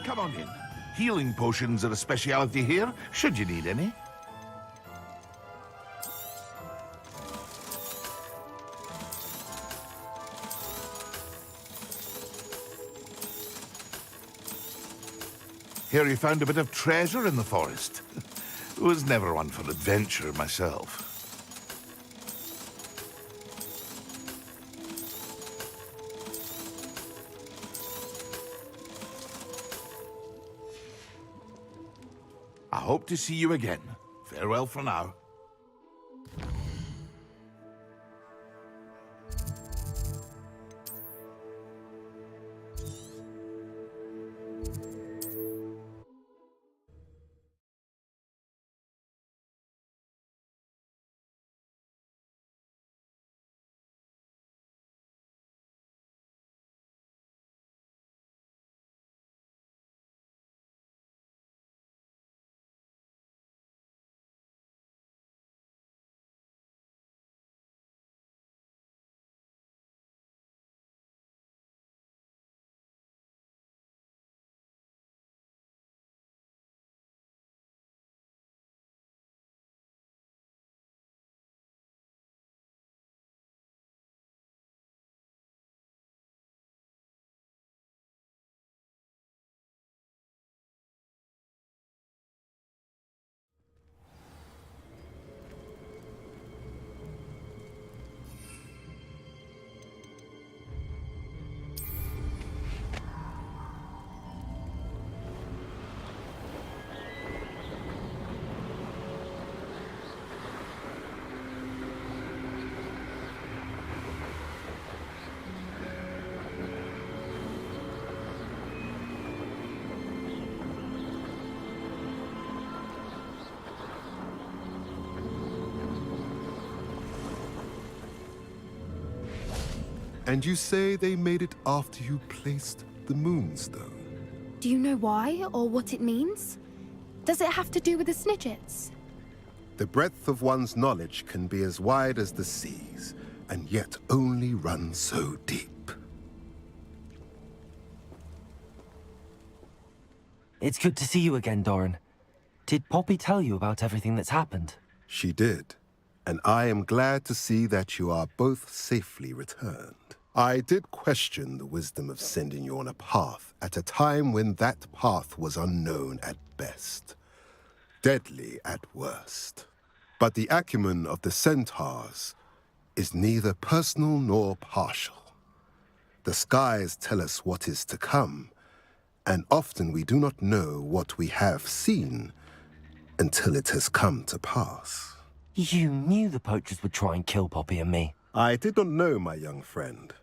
Come on in. Healing potions are a speciality here, should you need any. Hear you found a bit of treasure in the forest. Was never one for adventure myself. I hope to see you again. Farewell for now. And you say they made it after you placed the Moonstone? Do you know why, or what it means? Does it have to do with the Snidgets? The breadth of one's knowledge can be as wide as the seas, and yet only run so deep. It's good to see you again, Doran. Did Poppy tell you about everything that's happened? She did, and I am glad to see that you are both safely returned. I did question the wisdom of sending you on a path at a time when that path was unknown at best, deadly at worst. But the acumen of the centaurs is neither personal nor partial. The skies tell us what is to come, and often we do not know what we have seen until it has come to pass. You knew the poachers would try and kill Poppy and me. I did not know, my young friend.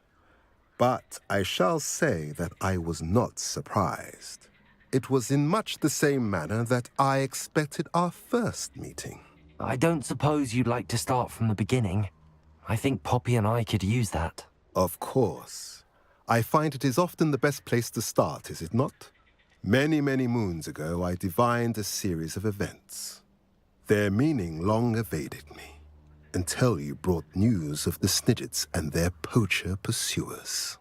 But I shall say that I was not surprised. It was in much the same manner that I expected our first meeting. I don't suppose you'd like to start from the beginning. I think Poppy and I could use that. Of course. I find it is often the best place to start, is it not? Many, many moons ago, I divined a series of events. Their meaning long evaded me, until you brought news of the Snidgets and their poacher pursuers.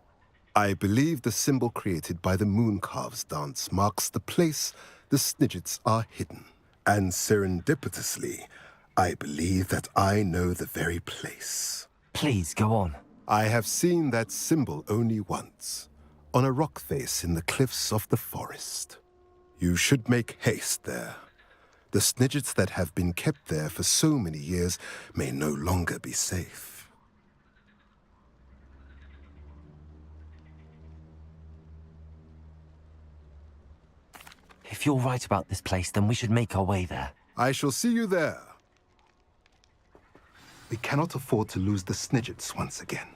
I believe the symbol created by the Mooncalves dance marks the place the Snidgets are hidden. And serendipitously, I believe that I know the very place. Please, go on. I have seen that symbol only once, on a rock face in the cliffs of the forest. You should make haste there. The Snidgets that have been kept there for so many years may no longer be safe. If you're right about this place, then we should make our way there. I shall see you there. We cannot afford to lose the Snidgets once again.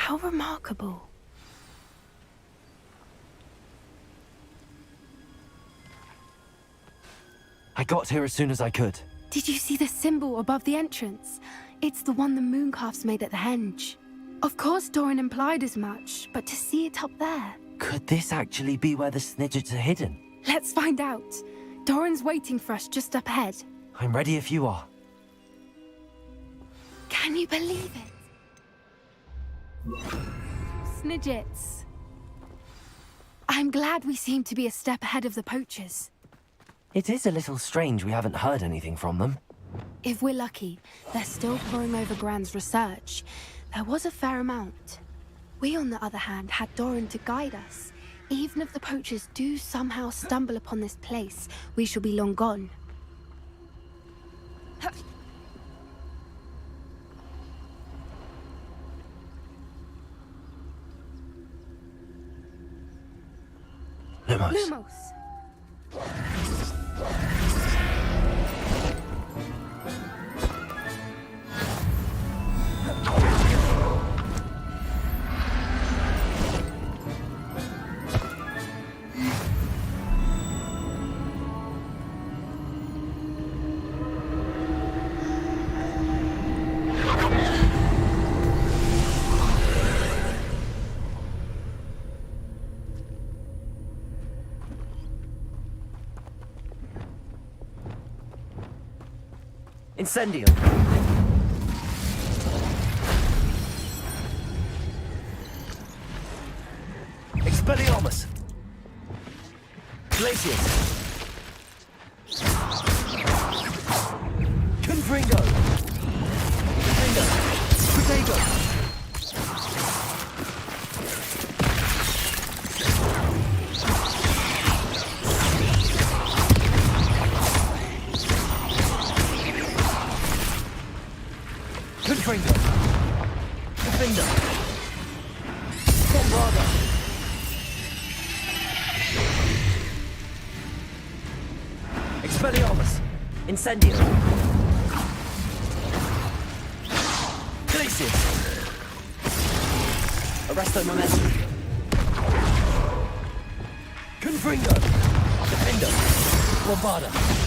How remarkable. I got here as soon as I could. Did you see the symbol above the entrance? It's the one the Mooncalves made at the henge. Of course Doran implied as much, but to see it up there... Could this actually be where the Snidgets are hidden? Let's find out. Doran's waiting for us just up ahead. I'm ready if you are. Can you believe it? Snidgets. I'm glad we seem to be a step ahead of the poachers. It is a little strange we haven't heard anything from them. If we're lucky, they're still poring over Gran's research. There was a fair amount. We, on the other hand, had Doran to guide us. Even if the poachers do somehow stumble upon this place, we shall be long gone. Lumos. Lumos. Incendio. Expelliarmus. Glacius. Confringo. Confringo. Protego. Confringo. Defender. Bombarda. Expelliarmus. Incendio. Glacius. Arresto Momentum. Confringo. Defender. Bombarda.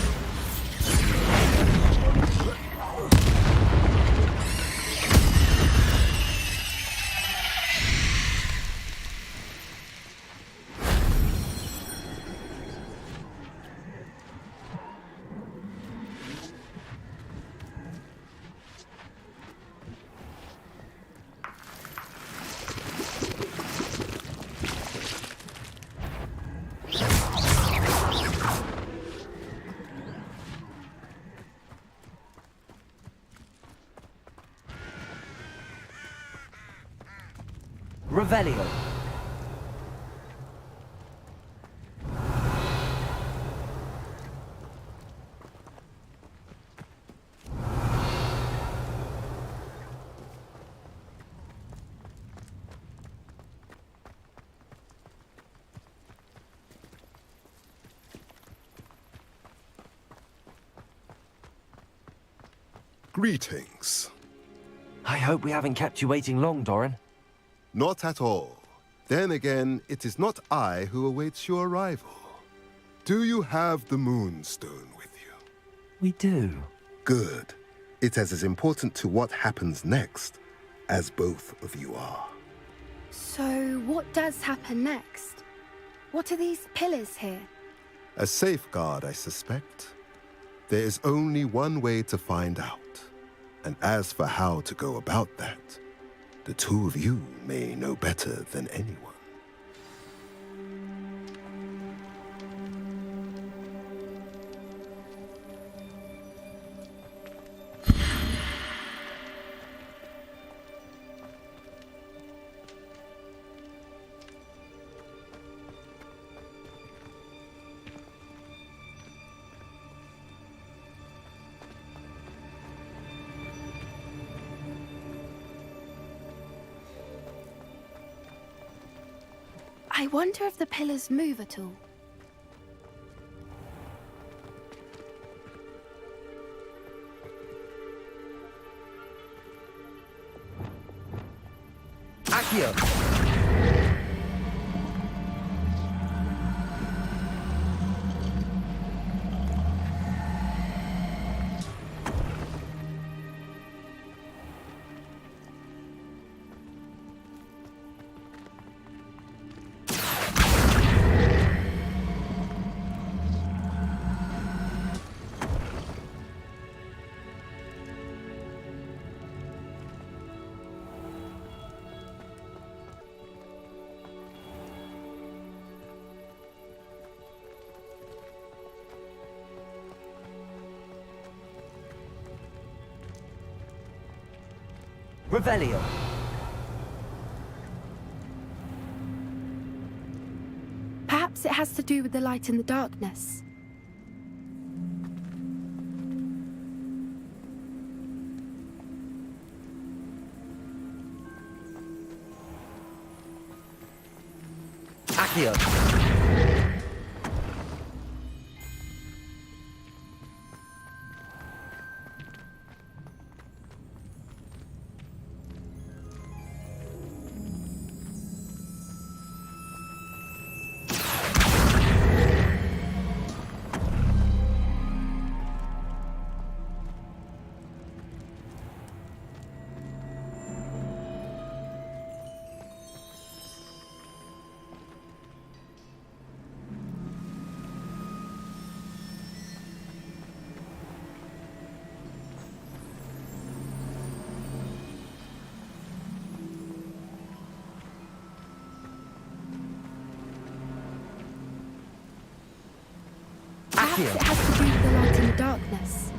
Revelio. Greetings. I hope we haven't kept you waiting long, Doran. Not at all. Then again, it is not I who awaits your arrival. Do you have the Moonstone with you? We do. Good. It is as important to what happens next as both of you are. So, what does happen next? What are these pillars here? A safeguard, I suspect. There is only one way to find out. And as for how to go about that, the two of you may know better than anyone. I wonder if the pillars move at all. Accio. Revelio. Perhaps it has to do with the light in the darkness. Accio. Perhaps it has to do with the light and the darkness.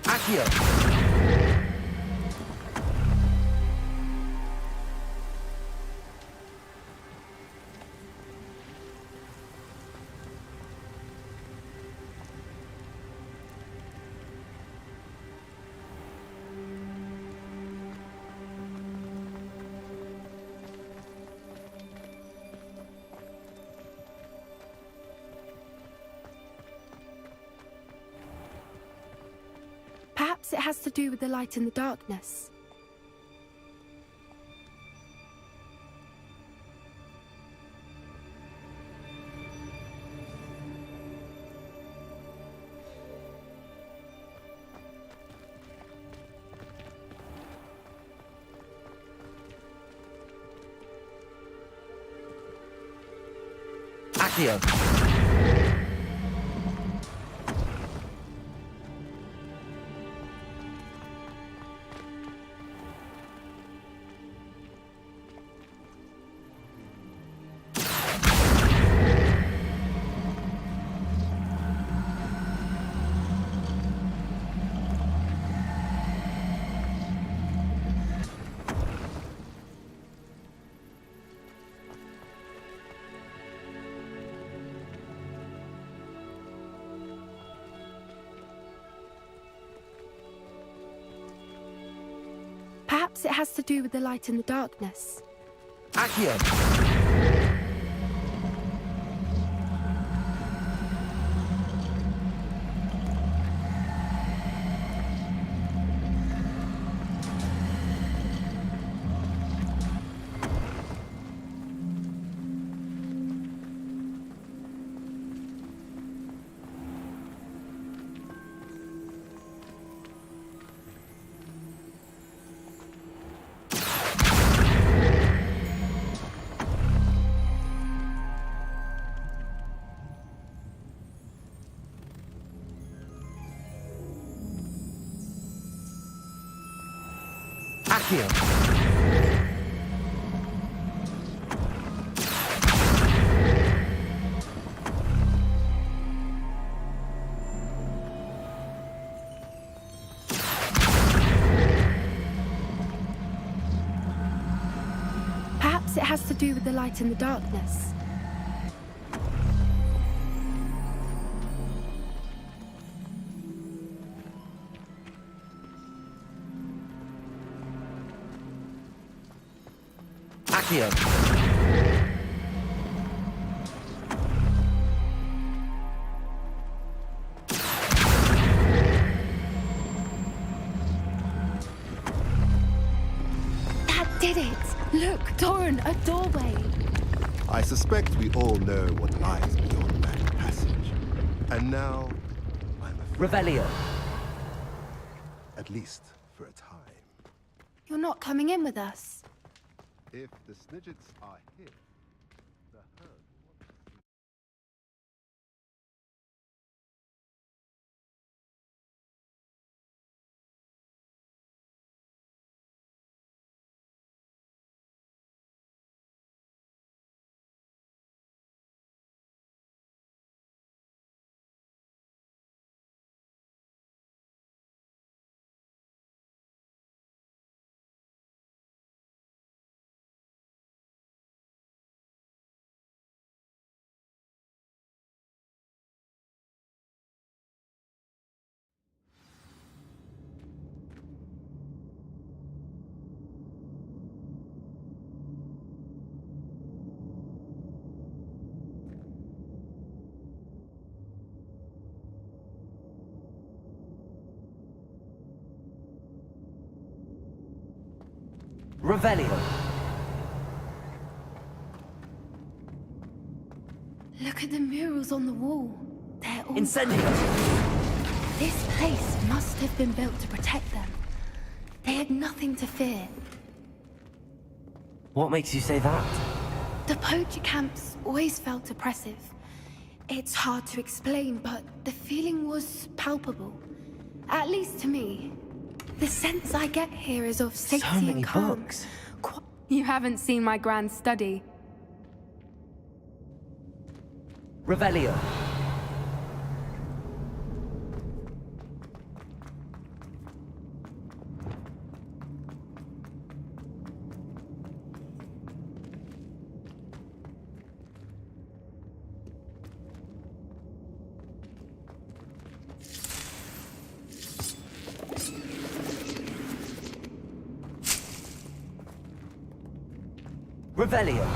Accio. Perhaps it has to do with the light and the darkness. Accio. Perhaps it has to do with the light and the darkness. Accio. Accio. Perhaps it has to do with the light and the darkness. Accio. That did it! Look, Doran, a doorway! I suspect we all know what lies beyond that passage. And now, I'm afraid, Revelio. at least for a time. You're not coming in with us. If the Snidgets are here, the herd Revelio. Look at the murals on the wall. They're Incendio! This place must have been built to protect them. They had nothing to fear. What makes you say that? The poacher camps always felt oppressive. It's hard to explain, but the feeling was palpable. At least to me. The sense I get here is of safety So many and calm. books. You haven't seen my grand study. Revelio. Revelio.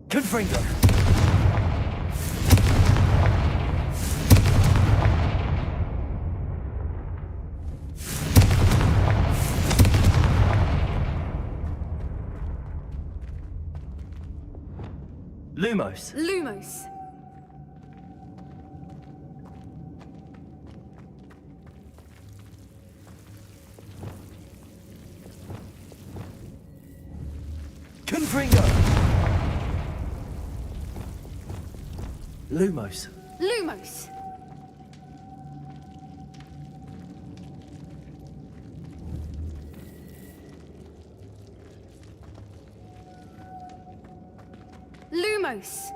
Confringo. Lumos. Lumos. Confringo. Lumos. Lumos. Lumos.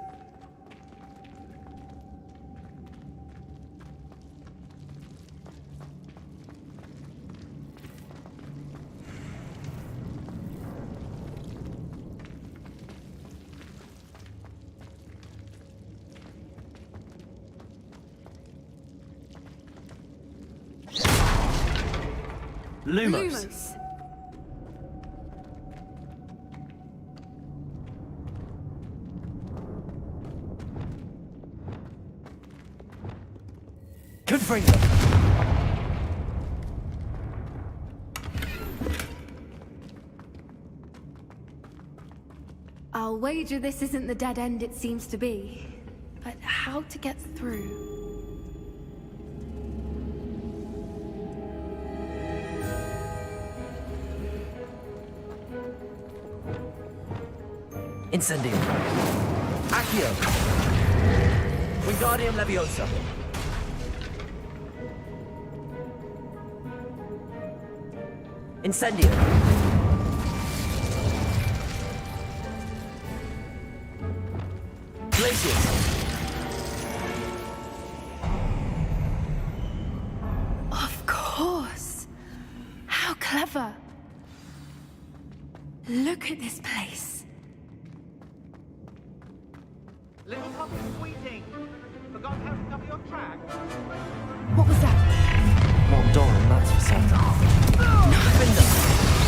Lumos. Confringo. I'll wager this isn't the dead end it seems to be. But how to get through? Incendio. Accio. Wingardium Leviosa. Incendio. Glacius. Of course! How clever! Look at this place. Little puppy sweeting. Forgot how to cover your track? What was that? Not Doran, that's for certain.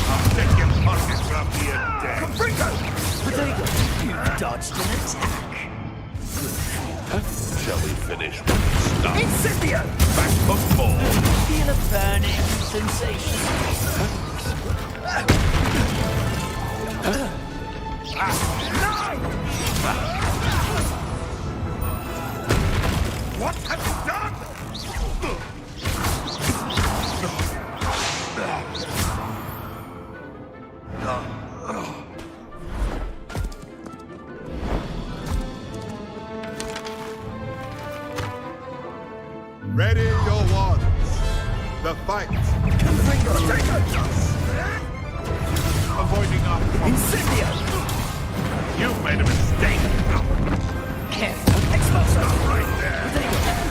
I'll take your pockets off your deck. Confringo! Protego! You dodged an attack. Shall we finish what we started? Incendio! Back for more. Feel a burning sensation. What have you done? Ready your wands. The fight. Avoiding our Incendio! You've made a mistake. Careful. Expulso! Stop right there.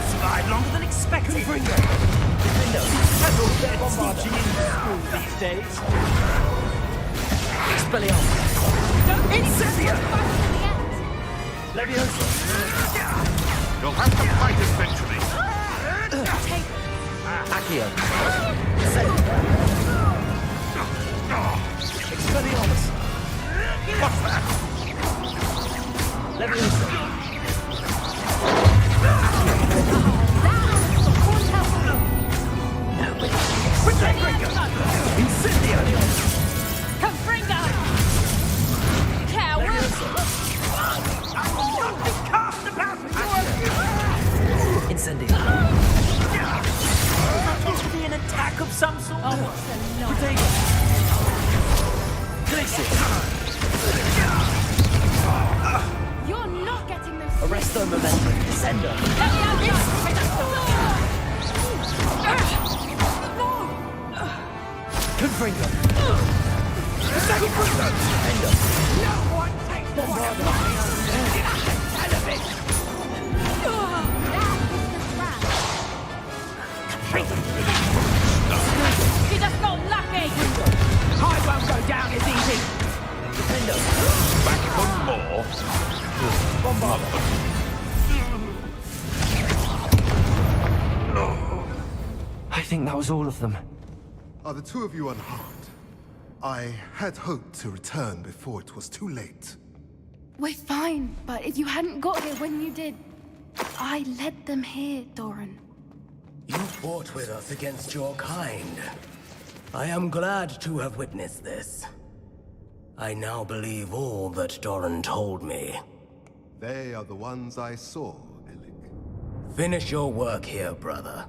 Survived longer than expected. Confringo! Several dead teaching in school these days. Expelliarmus! Incendio! Leviosa! You'll have to fight eventually. Accio! Expelliarmus! What's that? Confringo! Coward! Incendio. That to be an attack of some sort? Oh, what's the lot? You're not getting those. Arresto momentum. Descendo. Confringo. Defendo. No one takes the one of mine! You just got lucky! I won't go down as easy! Defendo. Back for more. Bombardo. I think that was all of them. Are the two of you unharmed? I had hoped to return before it was too late. We're fine, but if you hadn't got here when you did, I led them here, Doran. You fought with us against your kind. I am glad to have witnessed this. I now believe all that Doran told me. They are the ones I saw, Elik. Finish your work here, brother.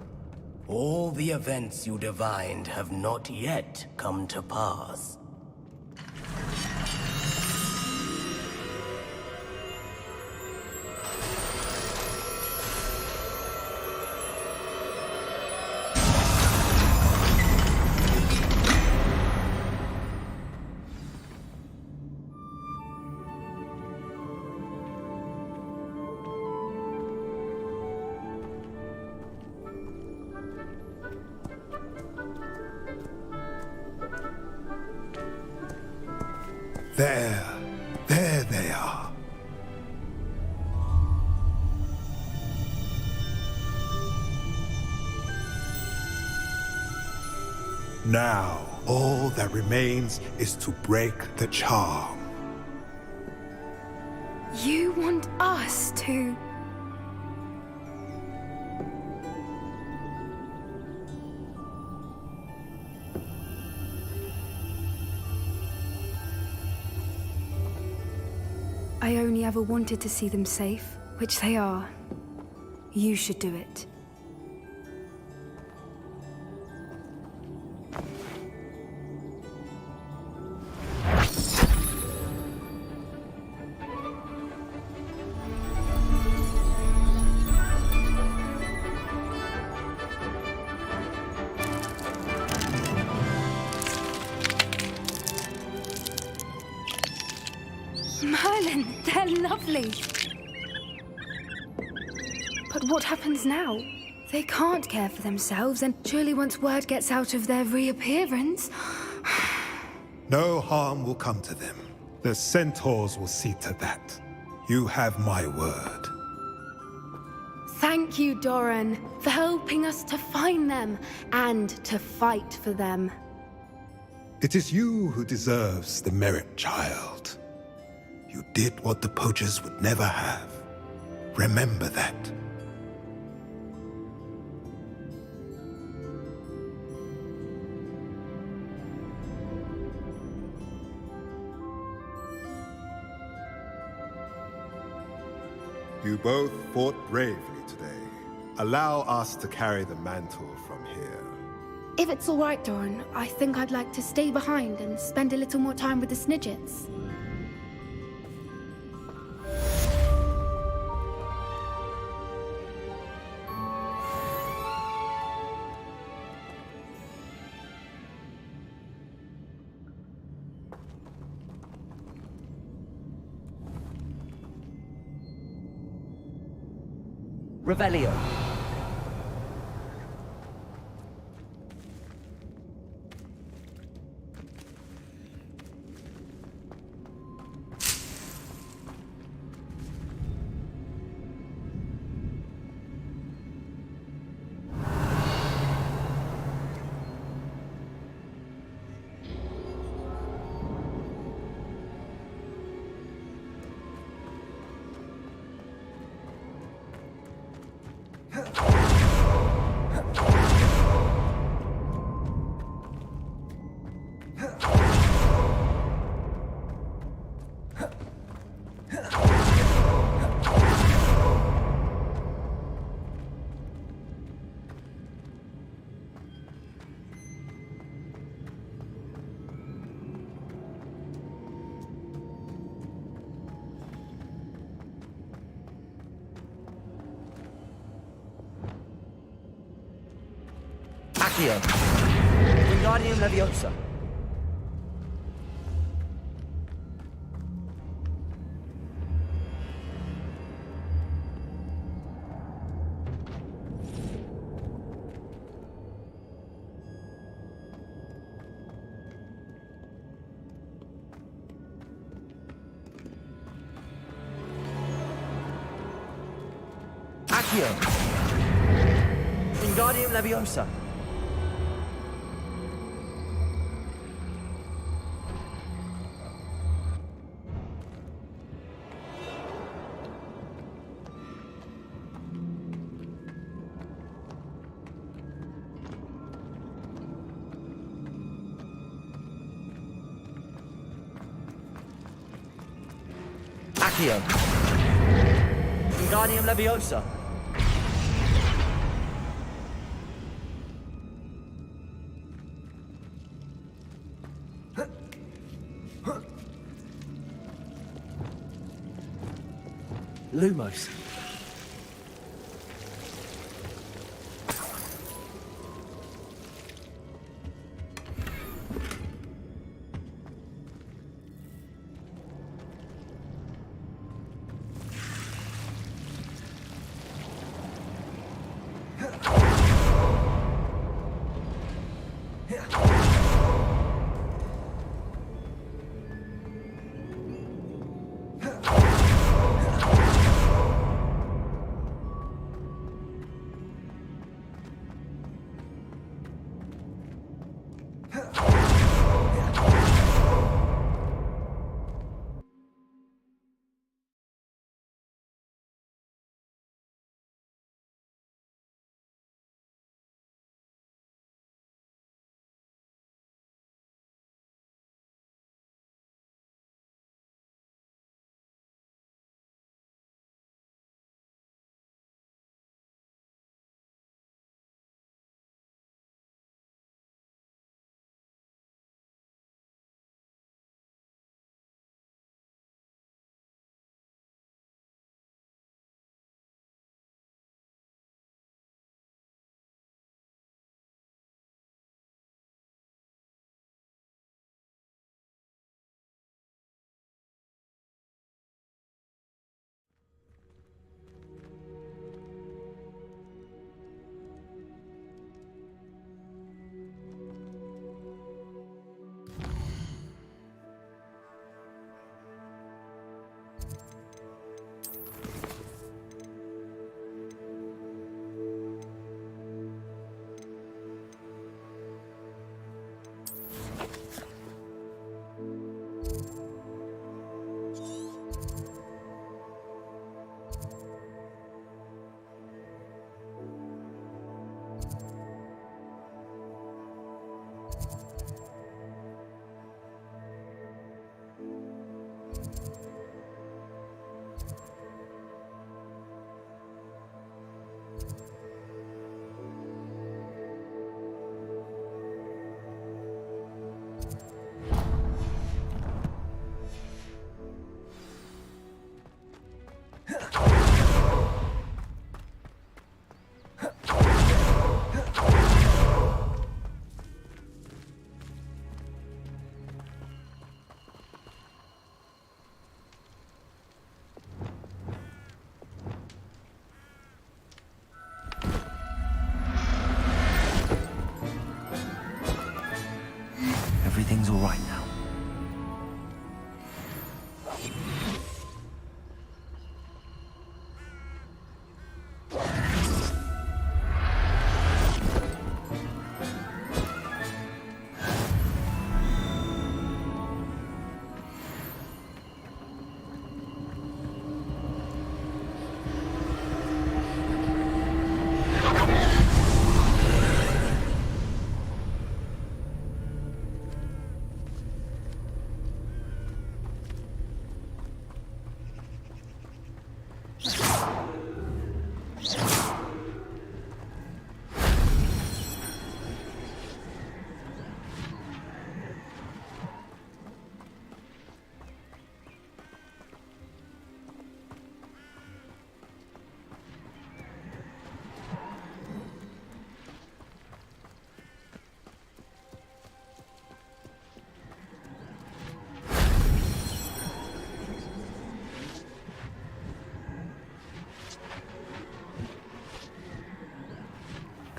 All the events you divined have not yet come to pass. There they are. Now, all that remains is to break the charm. You want us to... I only ever wanted to see them safe, which they are. You should do it. Merlin, they're lovely. But what happens now? They can't care for themselves, and surely once word gets out of their reappearance... No harm will come to them. The centaurs will see to that. You have my word. Thank you, Doran, for helping us to find them and to fight for them. It is you who deserves the merit, child. You did what the poachers would never have. Remember that. You both fought bravely today. Allow us to carry the mantle from here. If it's all right, Doran, I think I'd like to stay behind and spend a little more time with the Snidgets. Revelio. Accio. Wingardium Leviosa. Accio. Wingardium Leviosa. Accio. Wingardium Leviosa. Lumos. Everything's all right now.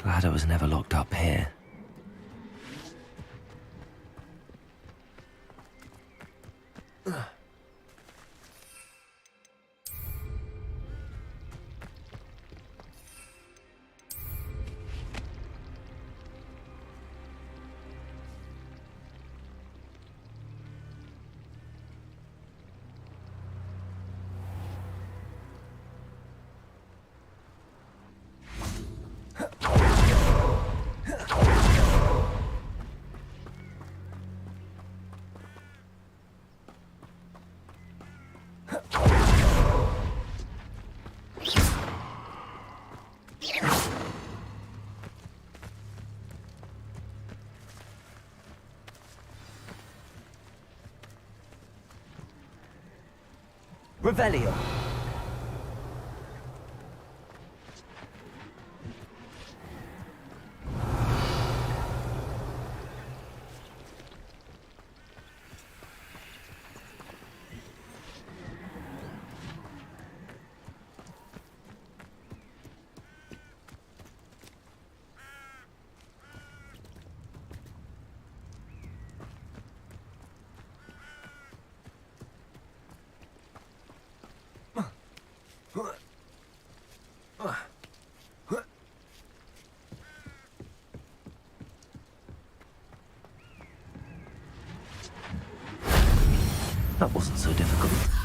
Glad I was never locked up here. Revelio. That wasn't so difficult.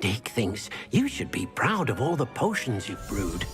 Deke thinks you should be proud of all the potions you've brewed.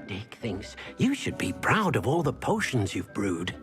Dick thinks you should be proud of all the potions you've brewed.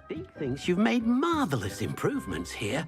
Dick thinks you've made marvelous improvements here.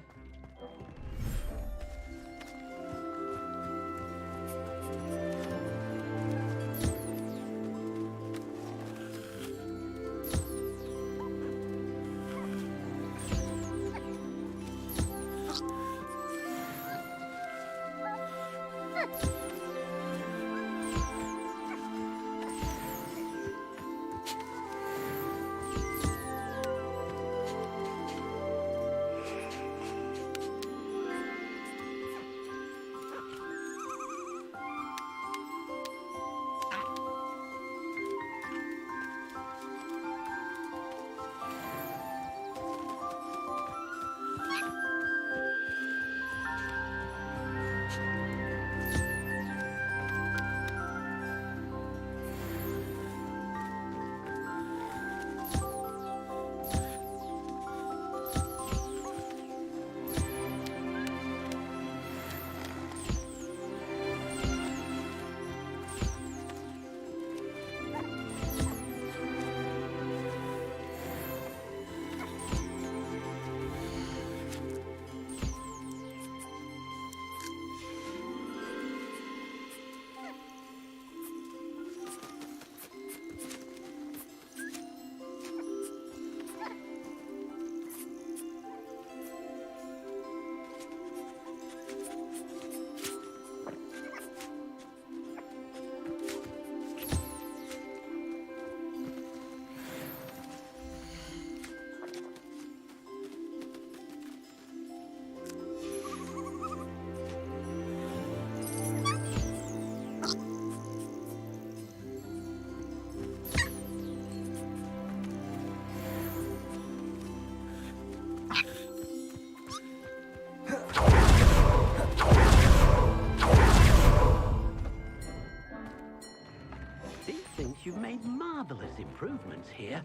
You've made marvelous improvements here.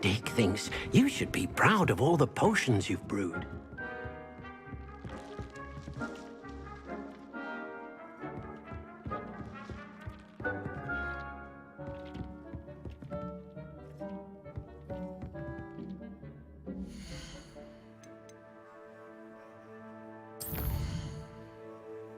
Dick thinks you should be proud of all the potions you've brewed.